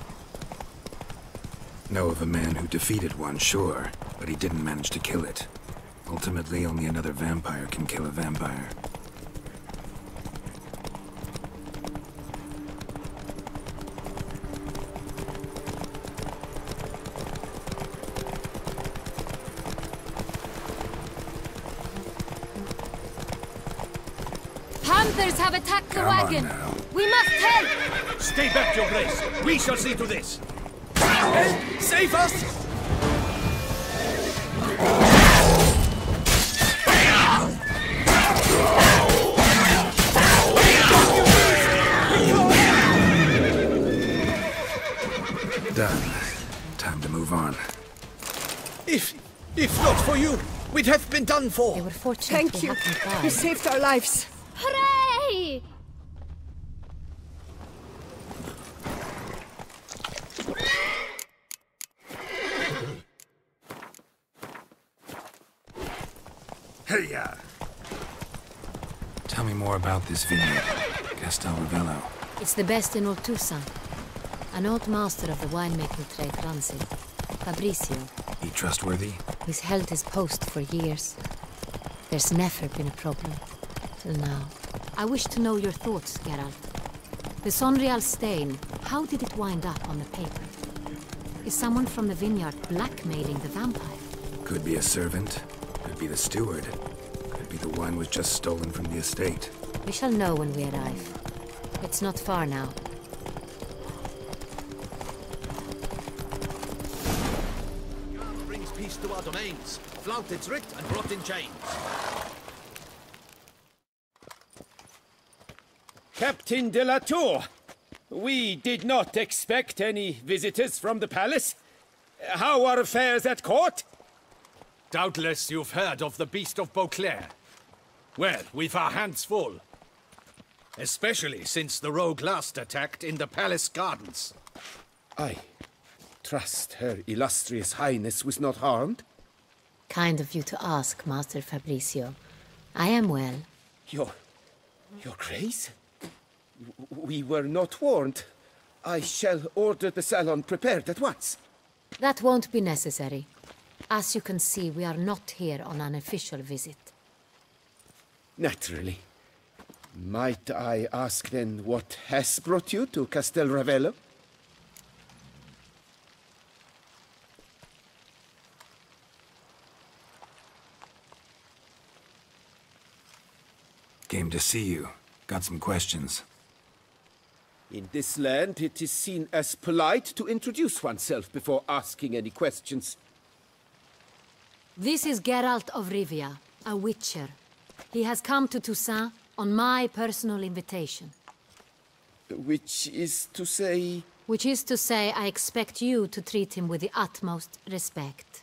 Know of a man who defeated one, sure, but he didn't manage to kill it. Ultimately, only another vampire can kill a vampire. Panthers have attacked the Come on wagon. now. We must help. Stay back, your grace! We shall see to this! Help! Save us! Done. Time to move on. If not for you, we'd have been done for. They were fortunate. Thank you. You saved our lives. Hooray! Hey-ya! Tell me more about this vineyard, Castel Ravello. It's the best in all Toussaint. An old master of the winemaking trade runs it. Fabrizio. He trustworthy? He's held his post for years. There's never been a problem. Till now. I wish to know your thoughts, Geralt. The Sonreal stain, how did it wind up on the paper? Is someone from the vineyard blackmailing the vampire? Could be a servant. Could be the steward. Could be the wine was just stolen from the estate. We shall know when we arrive. It's not far now. Brings peace to our domains. Flouted writ and brought in chains. Captain de la Tour, we did not expect any visitors from the palace. How are affairs at court? Doubtless you've heard of the Beast of Beauclair. Well, we've our hands full. Especially since the rogue last attacked in the palace gardens. I trust Her Illustrious Highness was not harmed? Kind of you to ask, Master Fabrizio. I am well. Your Grace? We were not warned. I shall order the salon prepared at once. That won't be necessary. As you can see, we are not here on an official visit. Naturally. Might I ask then what has brought you to Castel Ravello? Came to see you. Got some questions. In this land, it is seen as polite to introduce oneself before asking any questions. This is Geralt of Rivia, a witcher. He has come to Toussaint on my personal invitation. Which is to say... Which is to say, I expect you to treat him with the utmost respect.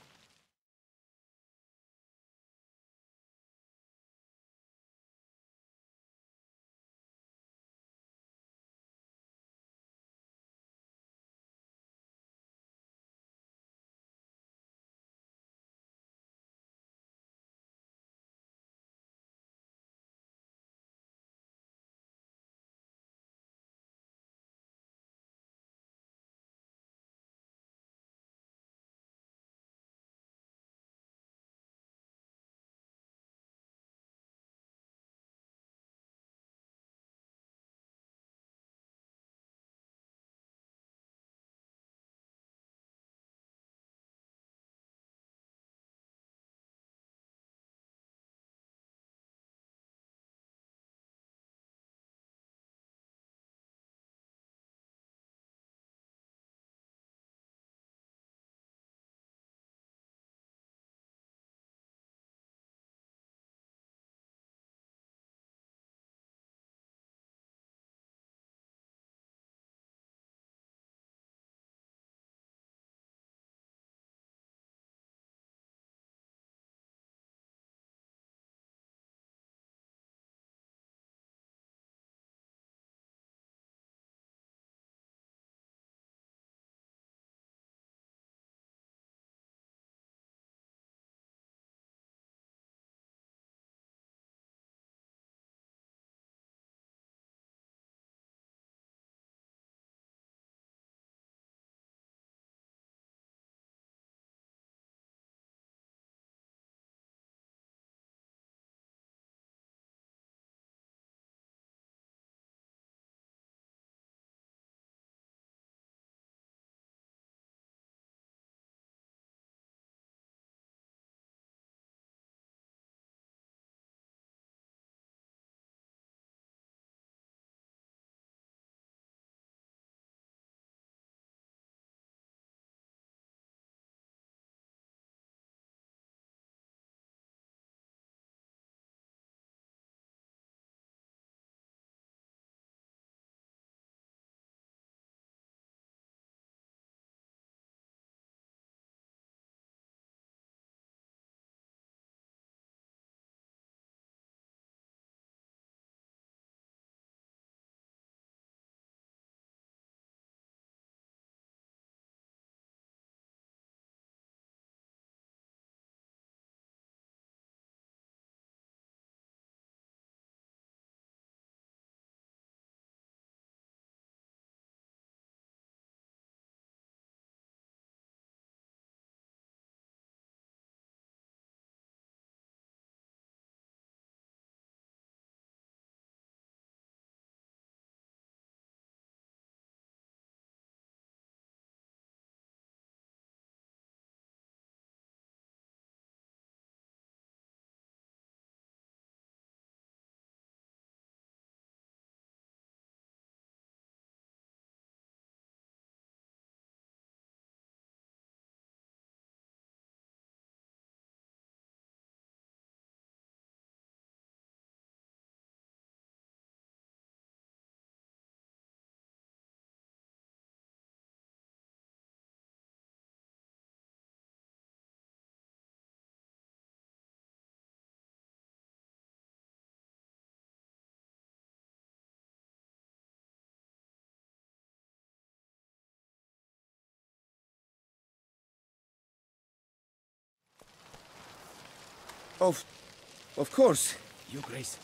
Of course, Your Grace.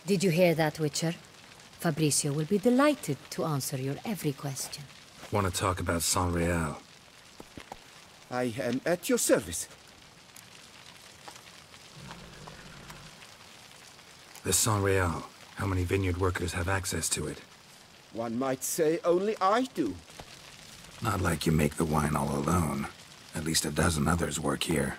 Did you hear that, Witcher? Fabricio will be delighted to answer your every question. Want to talk about San Real? I am at your service. The San Real. How many vineyard workers have access to it? One might say only I do. Not like you make the wine all alone. At least a dozen others work here.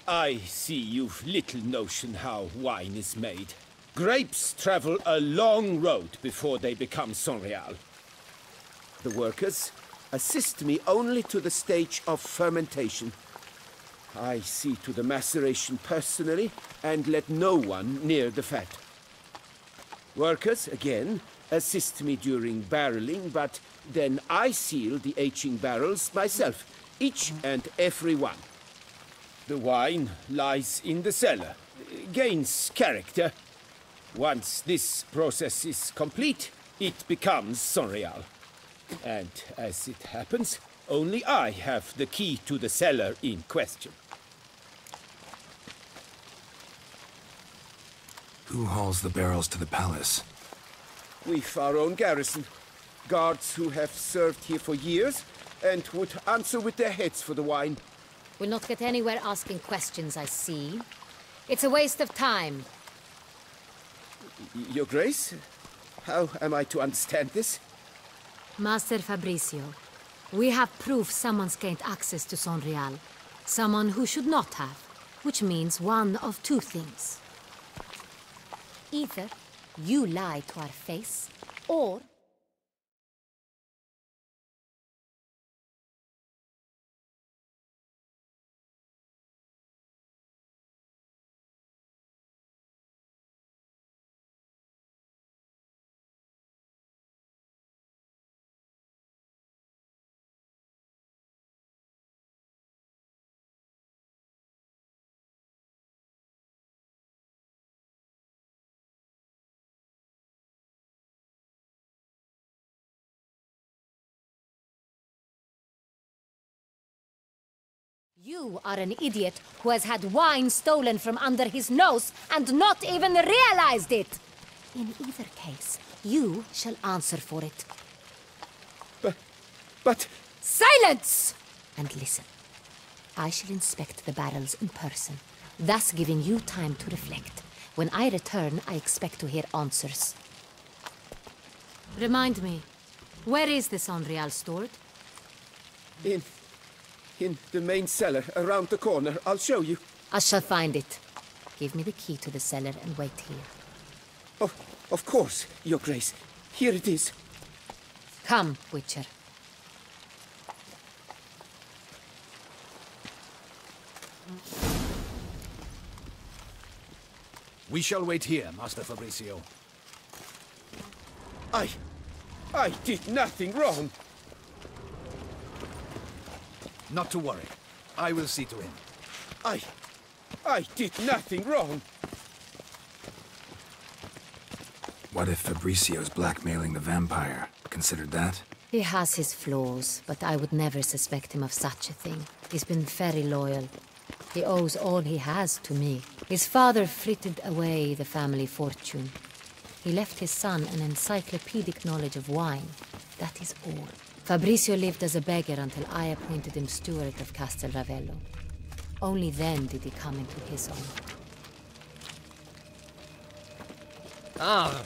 I see you've little notion how wine is made. Grapes travel a long road before they become San Real. The workers assist me only to the stage of fermentation. I see to the maceration personally and let no one near the fat. Workers, again, assist me during barreling, but then I seal the aging barrels myself, each and every one. The wine lies in the cellar, gains character. Once this process is complete, it becomes San Real. And as it happens, only I have the key to the cellar in question. Who hauls the barrels to the palace? We've our own garrison. Guards who have served here for years and would answer with their heads for the wine. We'll not get anywhere asking questions, I see. It's a waste of time. Your Grace? How am I to understand this? Master Fabricio, we have proof someone's gained access to San Real. Someone who should not have, which means one of two things. Either you lie to our face, or... You are an idiot who has had wine stolen from under his nose and not even realized it! In either case, you shall answer for it. But... Silence! And listen. I shall inspect the barrels in person, thus giving you time to reflect. When I return, I expect to hear answers. Remind me, where is the San Real stored? In the main cellar, around the corner. I'll show you. I shall find it. Give me the key to the cellar and wait here. Of course, Your Grace. Here it is. Come, Witcher. We shall wait here, Master Fabricio. I did nothing wrong. Not to worry. I will see to him. I did nothing wrong. What if Fabricio's blackmailing the vampire? Considered that? He has his flaws, but I would never suspect him of such a thing. He's been very loyal. He owes all he has to me. His father frittered away the family fortune. He left his son an encyclopedic knowledge of wine. That is all. Fabricio lived as a beggar until I appointed him steward of Castel Ravello. Only then did he come into his own. Ah!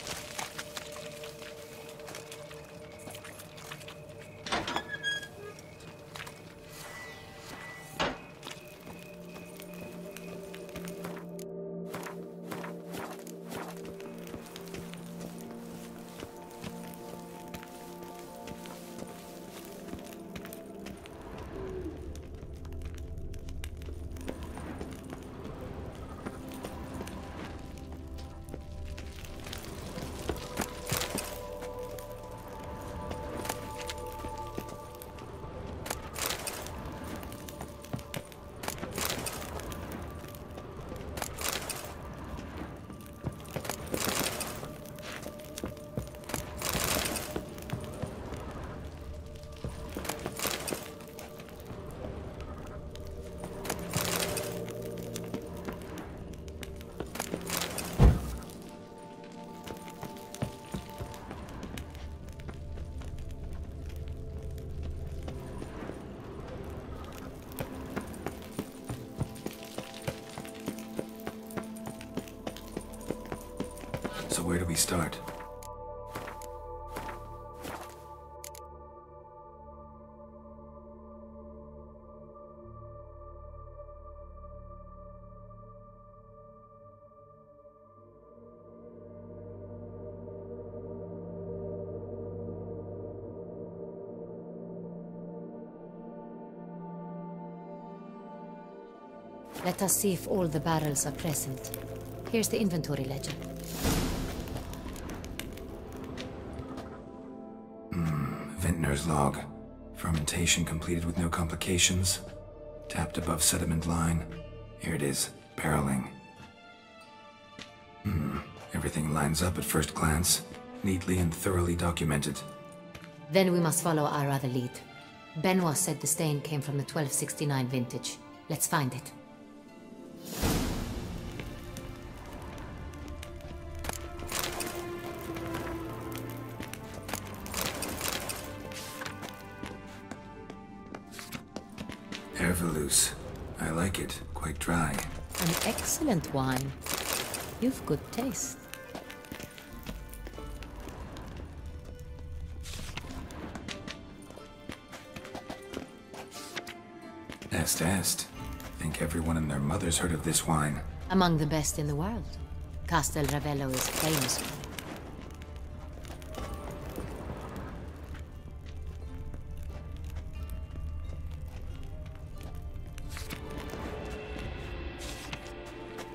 So where do we start? Let us see if all the barrels are present. Here's the inventory ledger. Vintner's log. Fermentation completed with no complications. Tapped above sediment line. Here it is. Barreling. Everything lines up at first glance. Neatly and thoroughly documented. Then we must follow our other lead. Benoit said the stain came from the 1269 vintage. Let's find it. Herveloos. I like it. Quite dry. An excellent wine. You've good taste. Est. Think everyone and their mother's heard of this wine. Among the best in the world. Castel Ravello is famous for it.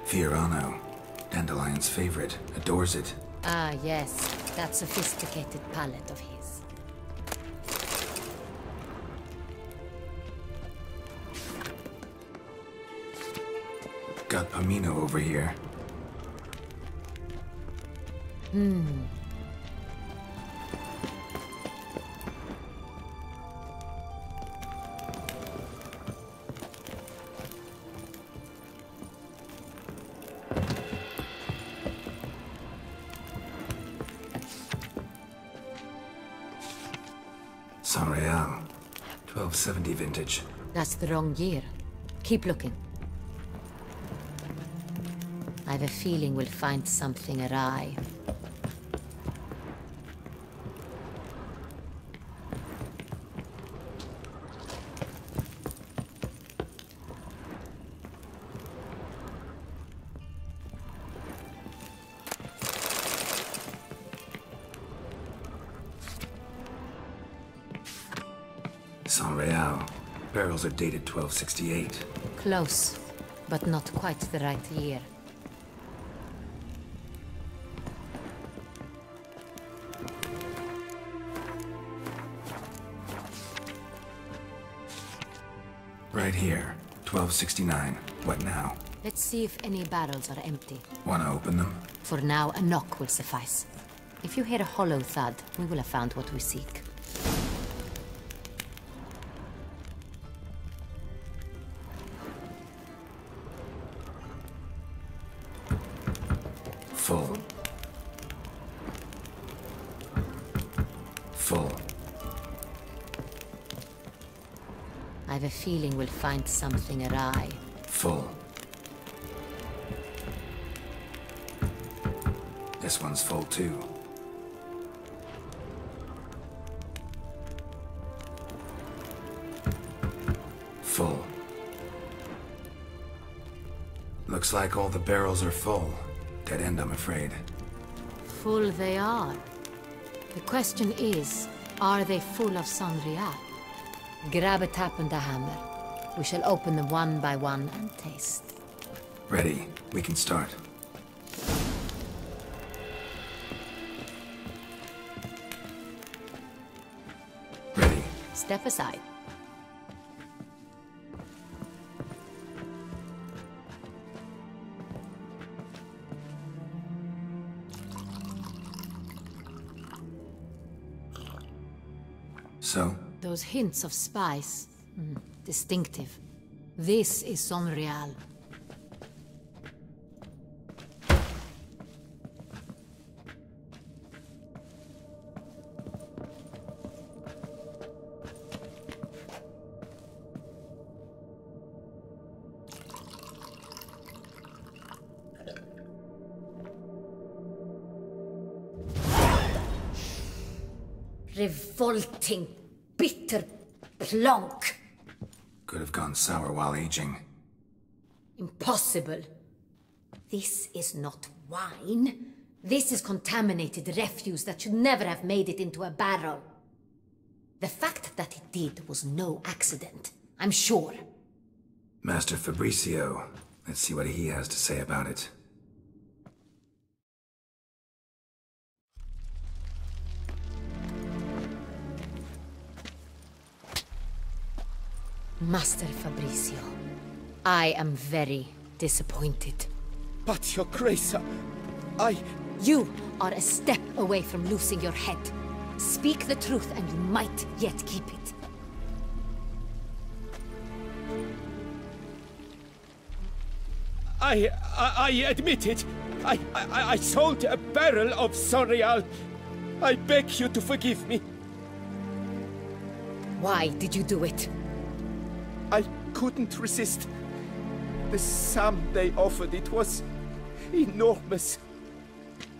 Fiorano. Dandelion's favorite. Adores it. Ah, yes. That sophisticated palate of his. Got Pomino over here. San Real. 1270 vintage. That's the wrong year. Keep looking. I have a feeling we'll find something awry. San Real. Barrels are dated 1268. Close, but not quite the right year. Right here. 1269. What now? Let's see if any barrels are empty. Wanna open them? For now, a knock will suffice. If you hear a hollow thud, we will have found what we seek. Full. Full. I have a feeling we'll find something awry. Full. This one's full too. Full. Looks like all the barrels are full. Dead end, I'm afraid. Full they are. The question is, are they full of sangria? Grab a tap and a hammer. We shall open them one by one and taste. Ready. We can start. Ready. Step aside. So? Those hints of spice. Distinctive. This is San Real. Revolting, bitter plonk. Could have gone sour while aging. Impossible. This is not wine. This is contaminated refuse that should never have made it into a barrel. The fact that it did was no accident, I'm sure. Master Fabricio, let's see what he has to say about it. Master Fabricio, I am very disappointed. But your grace, I... You are a step away from losing your head. Speak the truth and you might yet keep it. I admit it. I sold a barrel of Sonreal. I beg you to forgive me. Why did you do it? I couldn't resist. The sum they offered, it was enormous.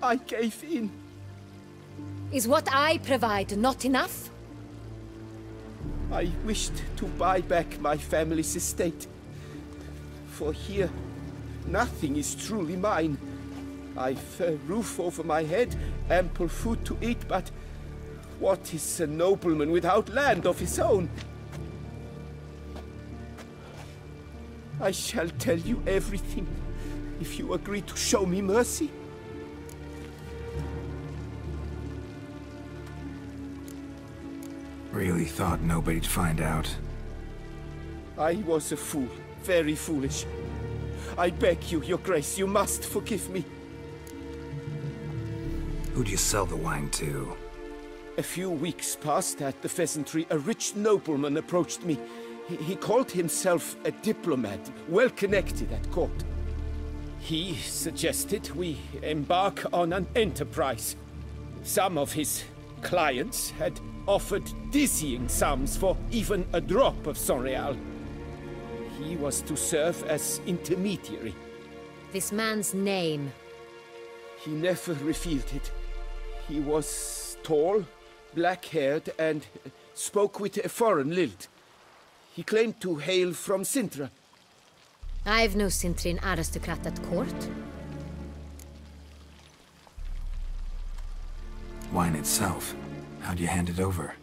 I gave in. Is what I provide not enough? I wished to buy back my family's estate. For here, nothing is truly mine. I've a roof over my head, ample food to eat, but what is a nobleman without land of his own? I shall tell you everything, if you agree to show me mercy. Really thought nobody'd find out. I was a fool, very foolish. I beg you, your grace, you must forgive me. Who'd you sell the wine to? A few weeks past at the pheasantry, a rich nobleman approached me. He called himself a diplomat, well connected at court. He suggested we embark on an enterprise. Some of his clients had offered dizzying sums for even a drop of Sonreal. He was to serve as intermediary. This man's name? He never revealed it. He was tall, black-haired, and spoke with a foreign lilt. He claimed to hail from Sintra. I've no Sintrin aristocrat at court. Wine itself. How'd you hand it over?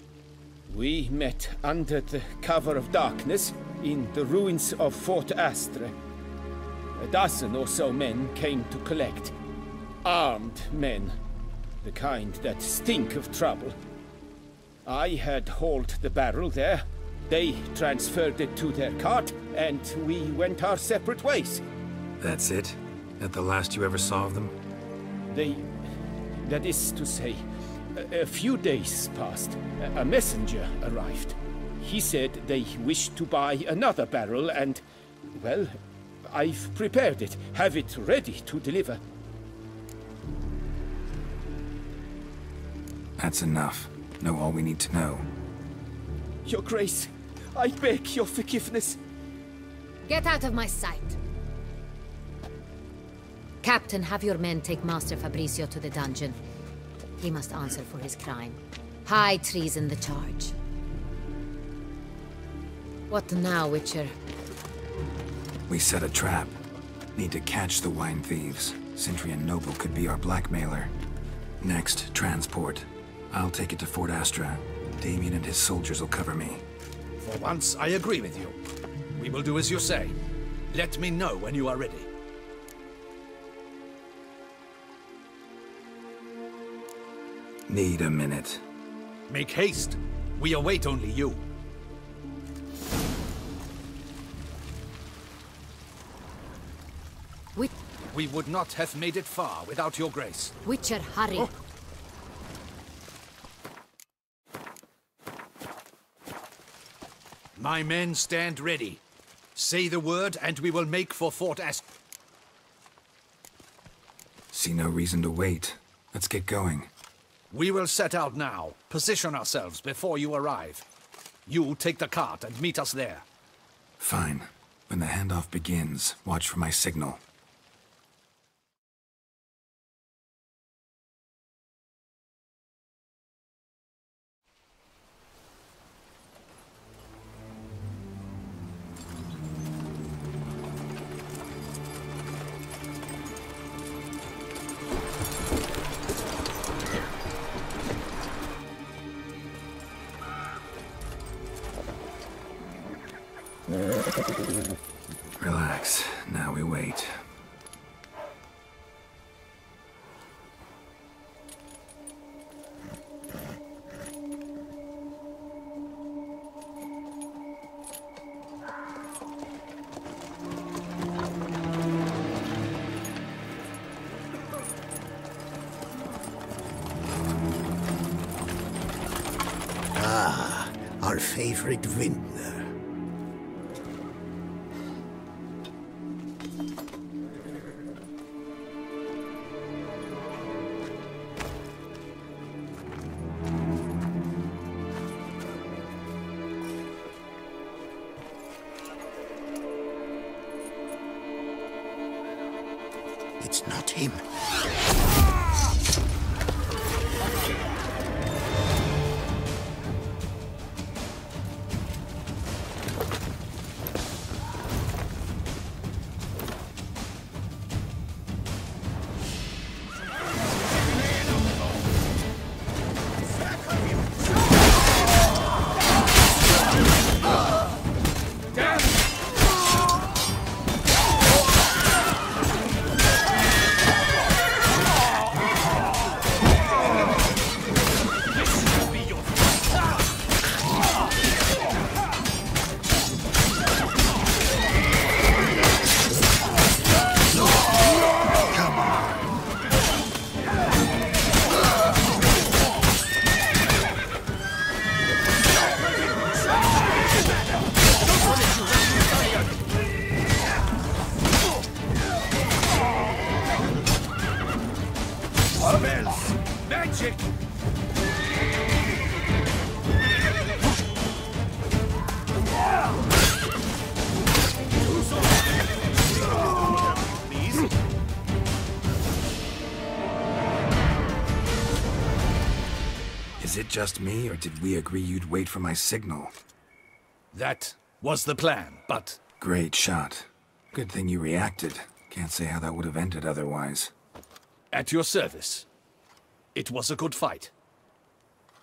We met under the cover of darkness in the ruins of Fort Astre. A dozen or so men came to collect. Armed men. The kind that stink of trouble. I had hauled the barrel there. They transferred it to their cart, and we went our separate ways. That's it? That the last you ever saw of them? That is to say, a few days passed. A messenger arrived. He said they wished to buy another barrel and, well, I've prepared it. Have it ready to deliver. That's enough. Know all we need to know. Your Grace, I beg your forgiveness. Get out of my sight. Captain, have your men take Master Fabricio to the dungeon. He must answer for his crime. High treason the charge. What now, Witcher? We set a trap. Need to catch the wine thieves. Cintrian Noble could be our blackmailer. Next, transport. I'll take it to Fort Astra. Damien and his soldiers will cover me. For once, I agree with you. We will do as you say. Let me know when you are ready. Need a minute. Make haste. We await only you. We would not have made it far without your grace. Witcher, hurry. Oh. My men stand ready. Say the word and we will make for Fort Astra. See no reason to wait. Let's get going. We will set out now. Position ourselves before you arrive. You take the cart and meet us there. Fine. When the handoff begins, watch for my signal. our favorite vintner. It's not him. Is it just me, or did we agree you'd wait for my signal? That was the plan, but... Great shot. Good thing you reacted. Can't say how that would have ended otherwise. At your service. It was a good fight.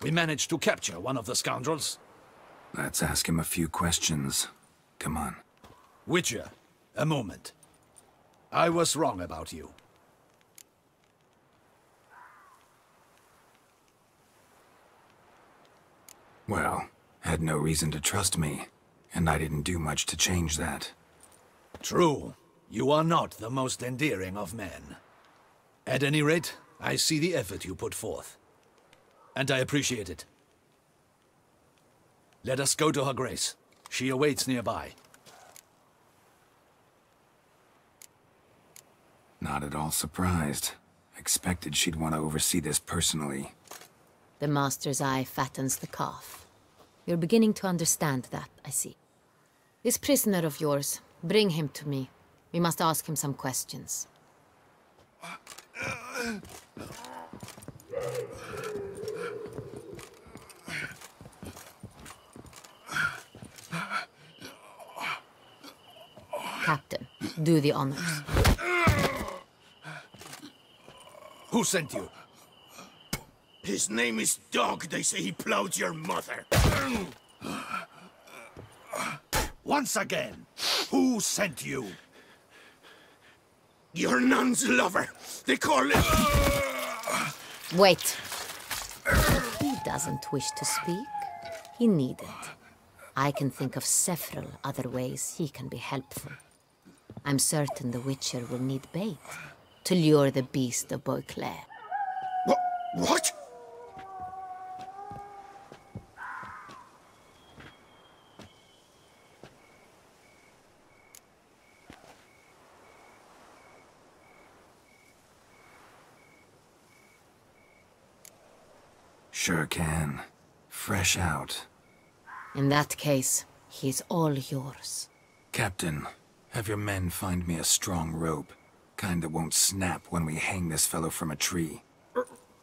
We managed to capture one of the scoundrels. Let's ask him a few questions. Come on. Witcher, a moment. I was wrong about you. Well, had no reason to trust me, and I didn't do much to change that. True. You are not the most endearing of men. At any rate, I see the effort you put forth. And I appreciate it. Let us go to her grace. She awaits nearby. Not at all surprised. Expected she'd want to oversee this personally. The master's eye fattens the calf. You're beginning to understand that, I see. This prisoner of yours, bring him to me. We must ask him some questions. Captain, do the honors. Who sent you? His name is Dog. They say he plowed your mother. Once again, who sent you? Your nun's lover. They call him... Wait. He doesn't wish to speak. He needn't. I can think of several other ways he can be helpful. I'm certain the Witcher will need bait to lure the beast of Beauclair. What? Sure can. Fresh out. In that case, he's all yours. Captain, have your men find me a strong rope. Kind that won't snap when we hang this fellow from a tree.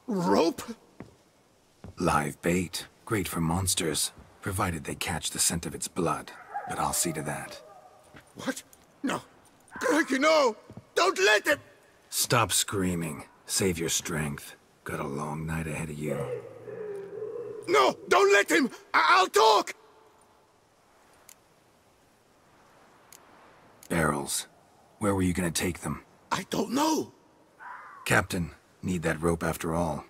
Rope? Live bait. Great for monsters, provided they catch the scent of its blood. But I'll see to that. What? No. Cracky, no! Don't let him! Stop screaming. Save your strength. Got a long night ahead of you. No! Don't let him! I'll talk! Barrels. Where were you gonna take them? I don't know. Captain, need that rope after all.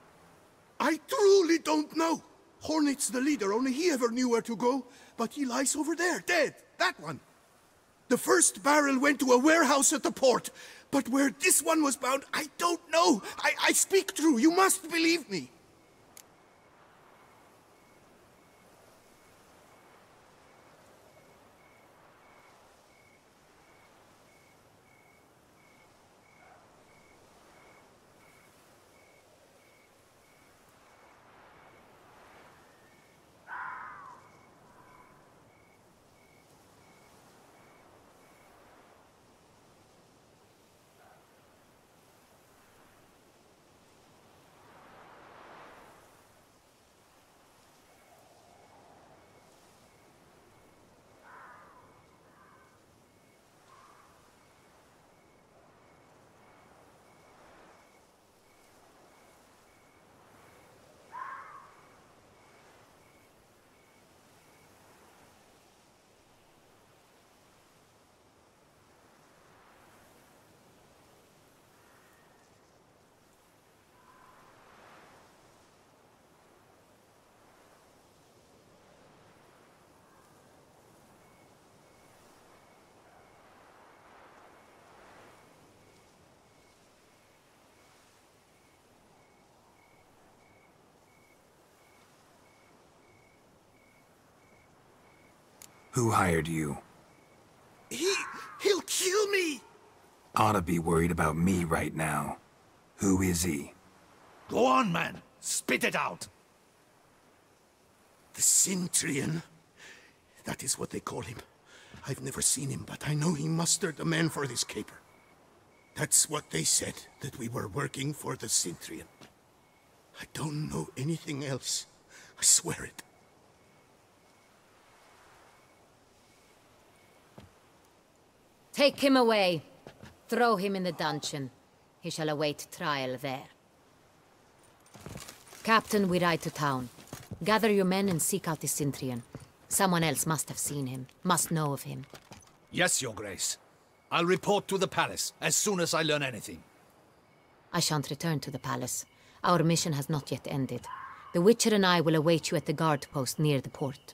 I truly don't know. Hornet's the leader, only he ever knew where to go. But he lies over there, dead. That one. The first barrel went to a warehouse at the port. But where this one was bound, I don't know. I speak true. You must believe me. Who hired you? He'll kill me! Ought to be worried about me right now. Who is he? Go on, man. Spit it out. The Centurion. That is what they call him. I've never seen him, but I know he mustered the men for this caper. That's what they said, that we were working for the Centurion. I don't know anything else. I swear it. Take him away. Throw him in the dungeon. He shall await trial there. Captain, we ride to town. Gather your men and seek out the Centurion. Someone else must have seen him, must know of him. Yes, Your Grace. I'll report to the palace as soon as I learn anything. I shan't return to the palace. Our mission has not yet ended. The Witcher and I will await you at the guard post near the port.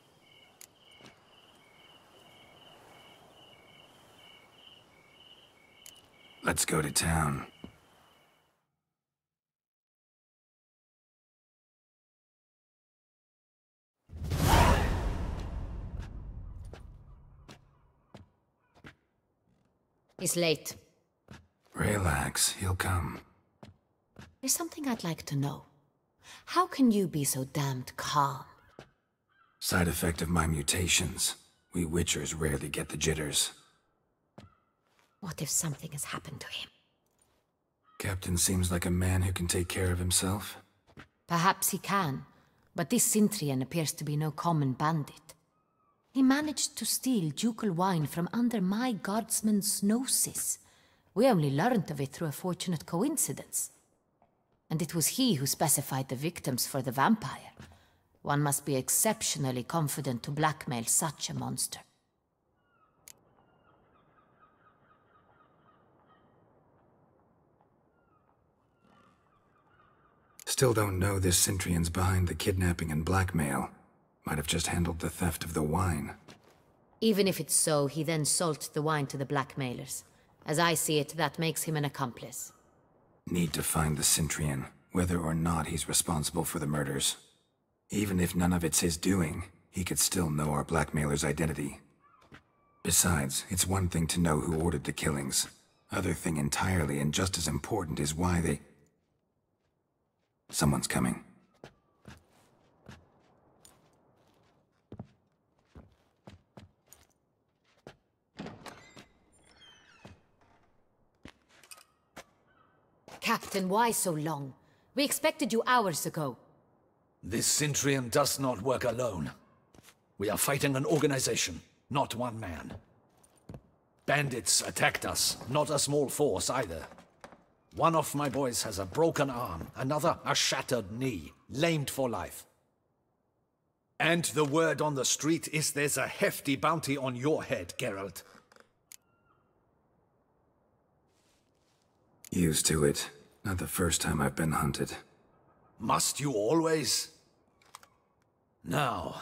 Let's go to town. He's late. Relax, he'll come. There's something I'd like to know. How can you be so damned calm? Side effect of my mutations. We Witchers rarely get the jitters. What if something has happened to him? Captain seems like a man who can take care of himself. Perhaps he can, but this Centurion appears to be no common bandit. He managed to steal ducal wine from under my guardsman's noses. We only learned of it through a fortunate coincidence. And it was he who specified the victims for the vampire. One must be exceptionally confident to blackmail such a monster. Still don't know this Centurion's behind the kidnapping and blackmail. Might have just handled the theft of the wine. Even if it's so, he then sold the wine to the blackmailers. As I see it, that makes him an accomplice. Need to find the Centurion, whether or not he's responsible for the murders. Even if none of it's his doing, he could still know our blackmailer's identity. Besides, it's one thing to know who ordered the killings. Other thing entirely, and just as important, is why they... Someone's coming. Captain, why so long? We expected you hours ago. This Centurion does not work alone. We are fighting an organization, not one man. Bandits attacked us, not a small force either. One of my boys has a broken arm, another a shattered knee, lamed for life. And the word on the street is there's a hefty bounty on your head, Geralt. Used to it. Not the first time I've been hunted. Must you always? Now,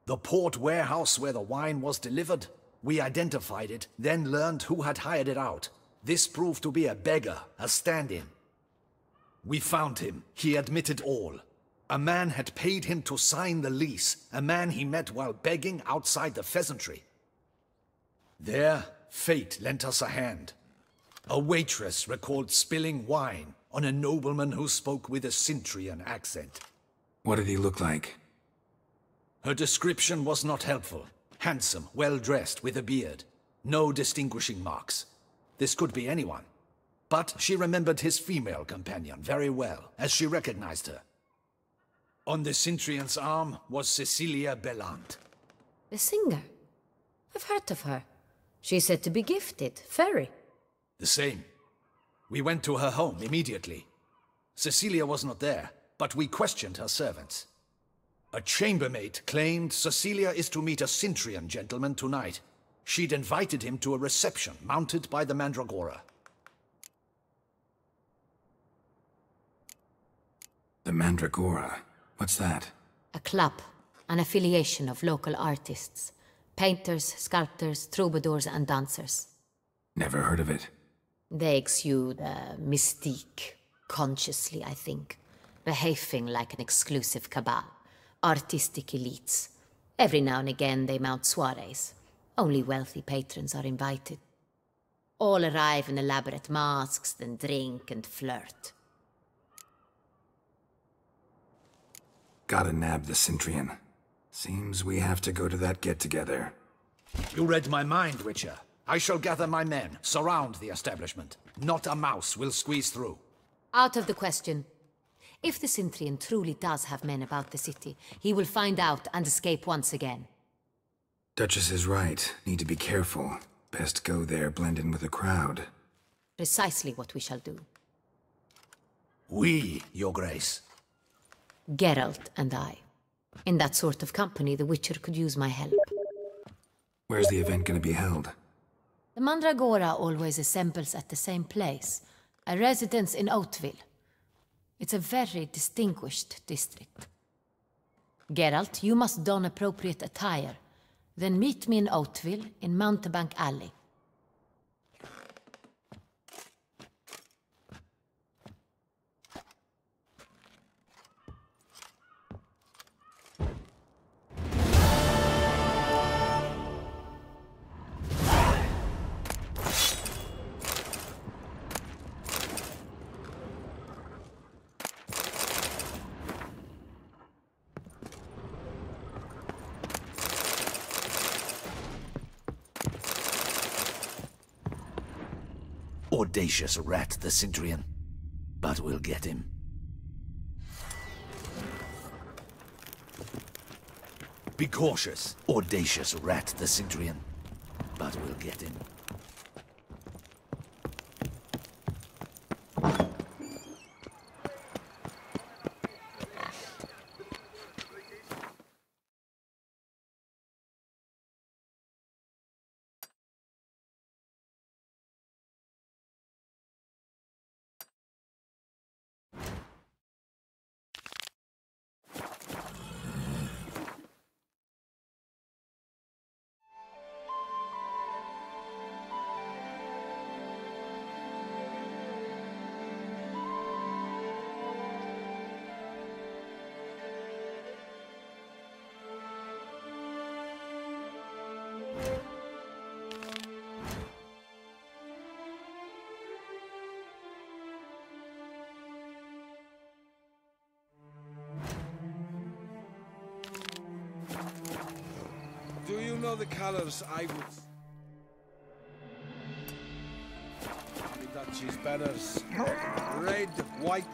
the port warehouse where the wine was delivered, we identified it, then learned who had hired it out. This proved to be a beggar, a stand-in. We found him. He admitted all. A man had paid him to sign the lease, a man he met while begging outside the pheasantry. There, fate lent us a hand. A waitress recalled spilling wine on a nobleman who spoke with a Centurion accent. What did he look like? Her description was not helpful. Handsome, well-dressed, with a beard. No distinguishing marks. This could be anyone. But she remembered his female companion very well, as she recognized her. On the Centurion's arm was Cecilia Bellant. The singer? I've heard of her. She's said to be gifted, very. The same. We went to her home immediately. Cecilia was not there, but we questioned her servants. A chambermaid claimed Cecilia is to meet a Centurion gentleman tonight. She'd invited him to a reception mounted by the Mandragora. The Mandragora? What's that? A club, an affiliation of local artists. Painters, sculptors, troubadours and dancers. Never heard of it. They exude mystique, consciously, I think. Behaving like an exclusive cabal. Artistic elites. Every now and again they mount soirees. Only wealthy patrons are invited. All arrive in elaborate masks, then drink and flirt. Gotta nab the Centurion. Seems we have to go to that get-together. You read my mind, Witcher. I shall gather my men, surround the establishment. Not a mouse will squeeze through. Out of the question. If the Centurion truly does have men about the city, he will find out and escape once again. Duchess is right. Need to be careful. Best go there, blend in with the crowd. Precisely what we shall do. We, Your Grace. Geralt and I. In that sort of company, the Witcher could use my help. Where's the event gonna be held? The Mandragora always assembles at the same place, a residence in Oatville. It's a very distinguished district. Geralt, you must don appropriate attire. Then meet me in Oatville, in Mountebank Alley. Audacious rat, the Centurion. But we'll get him. Be cautious. Audacious rat, the Centurion. But we'll get him. Do you know the colors I would... The Duchy's banners. Red, white...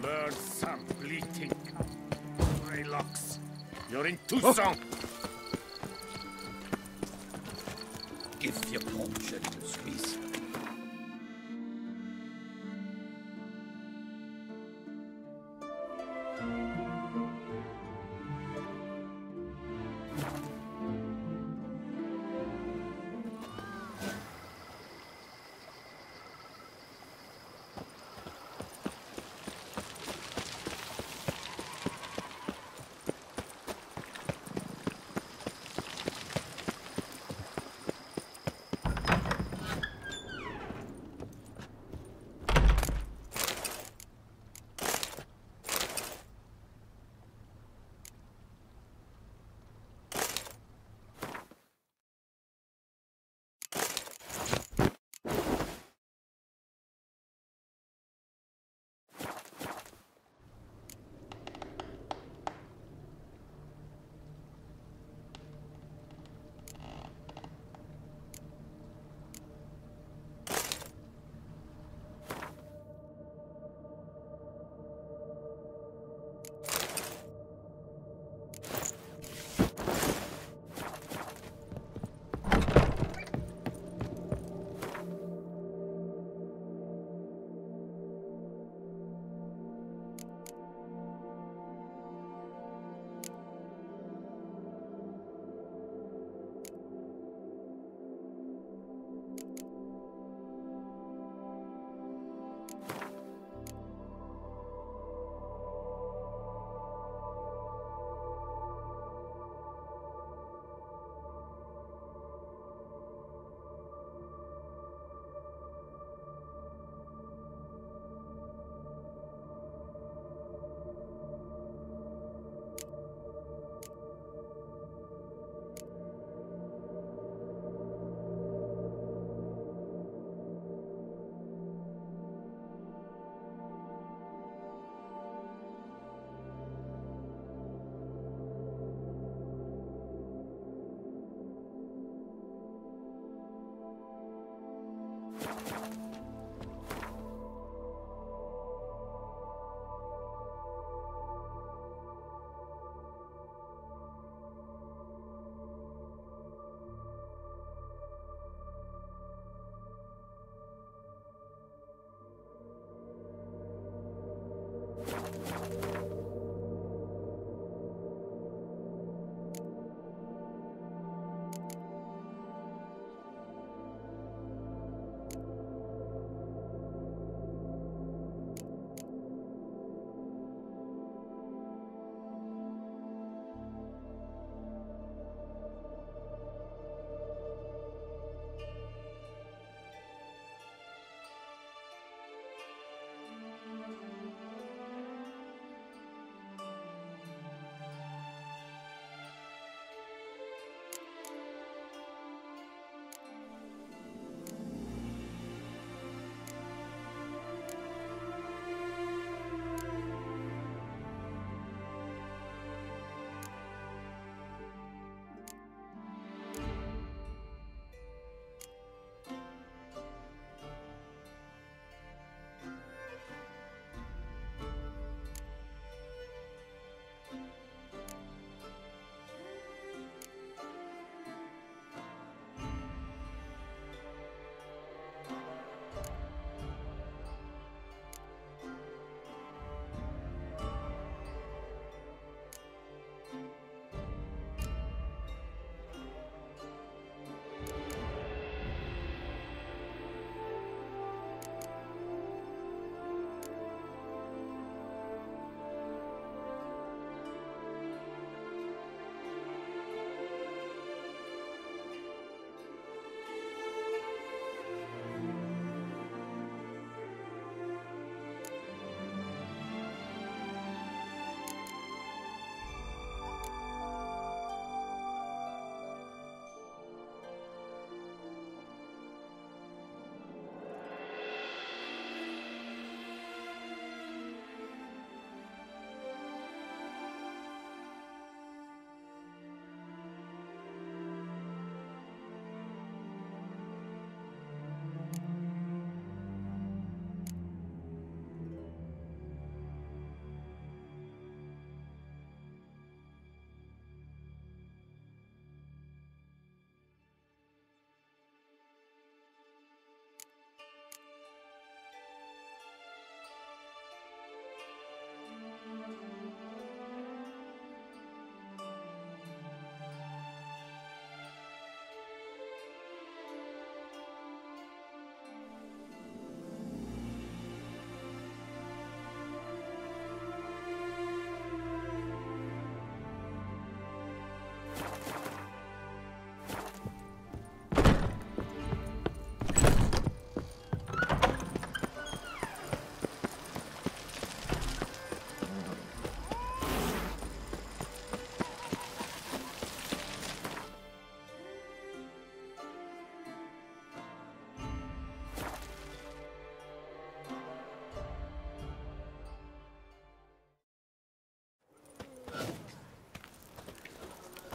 Birds are bleating. My locks. You're in Tucson. Give your palm a gentle squeeze.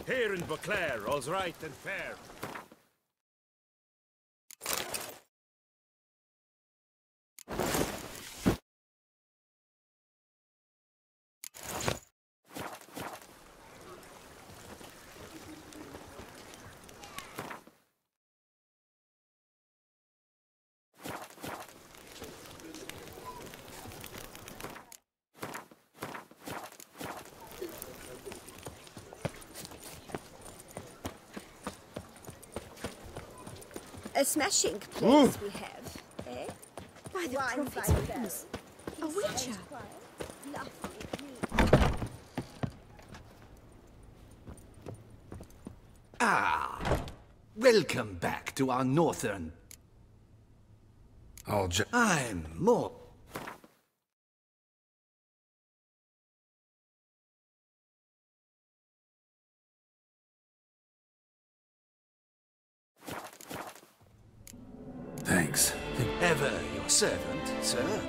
Here in Beauclair, all's right and fair. A smashing place we have, eh? By the prophet's goodness. A witcher. Welcome back to our northern... I'm more... Thanks. Ever your servant, sir.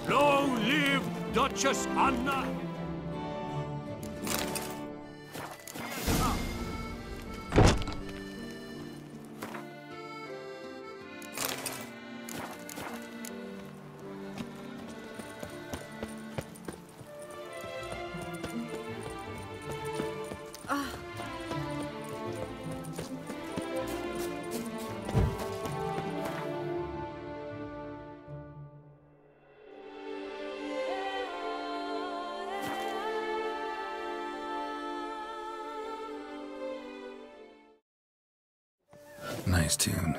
Long live Duchess Anna! Nice tune.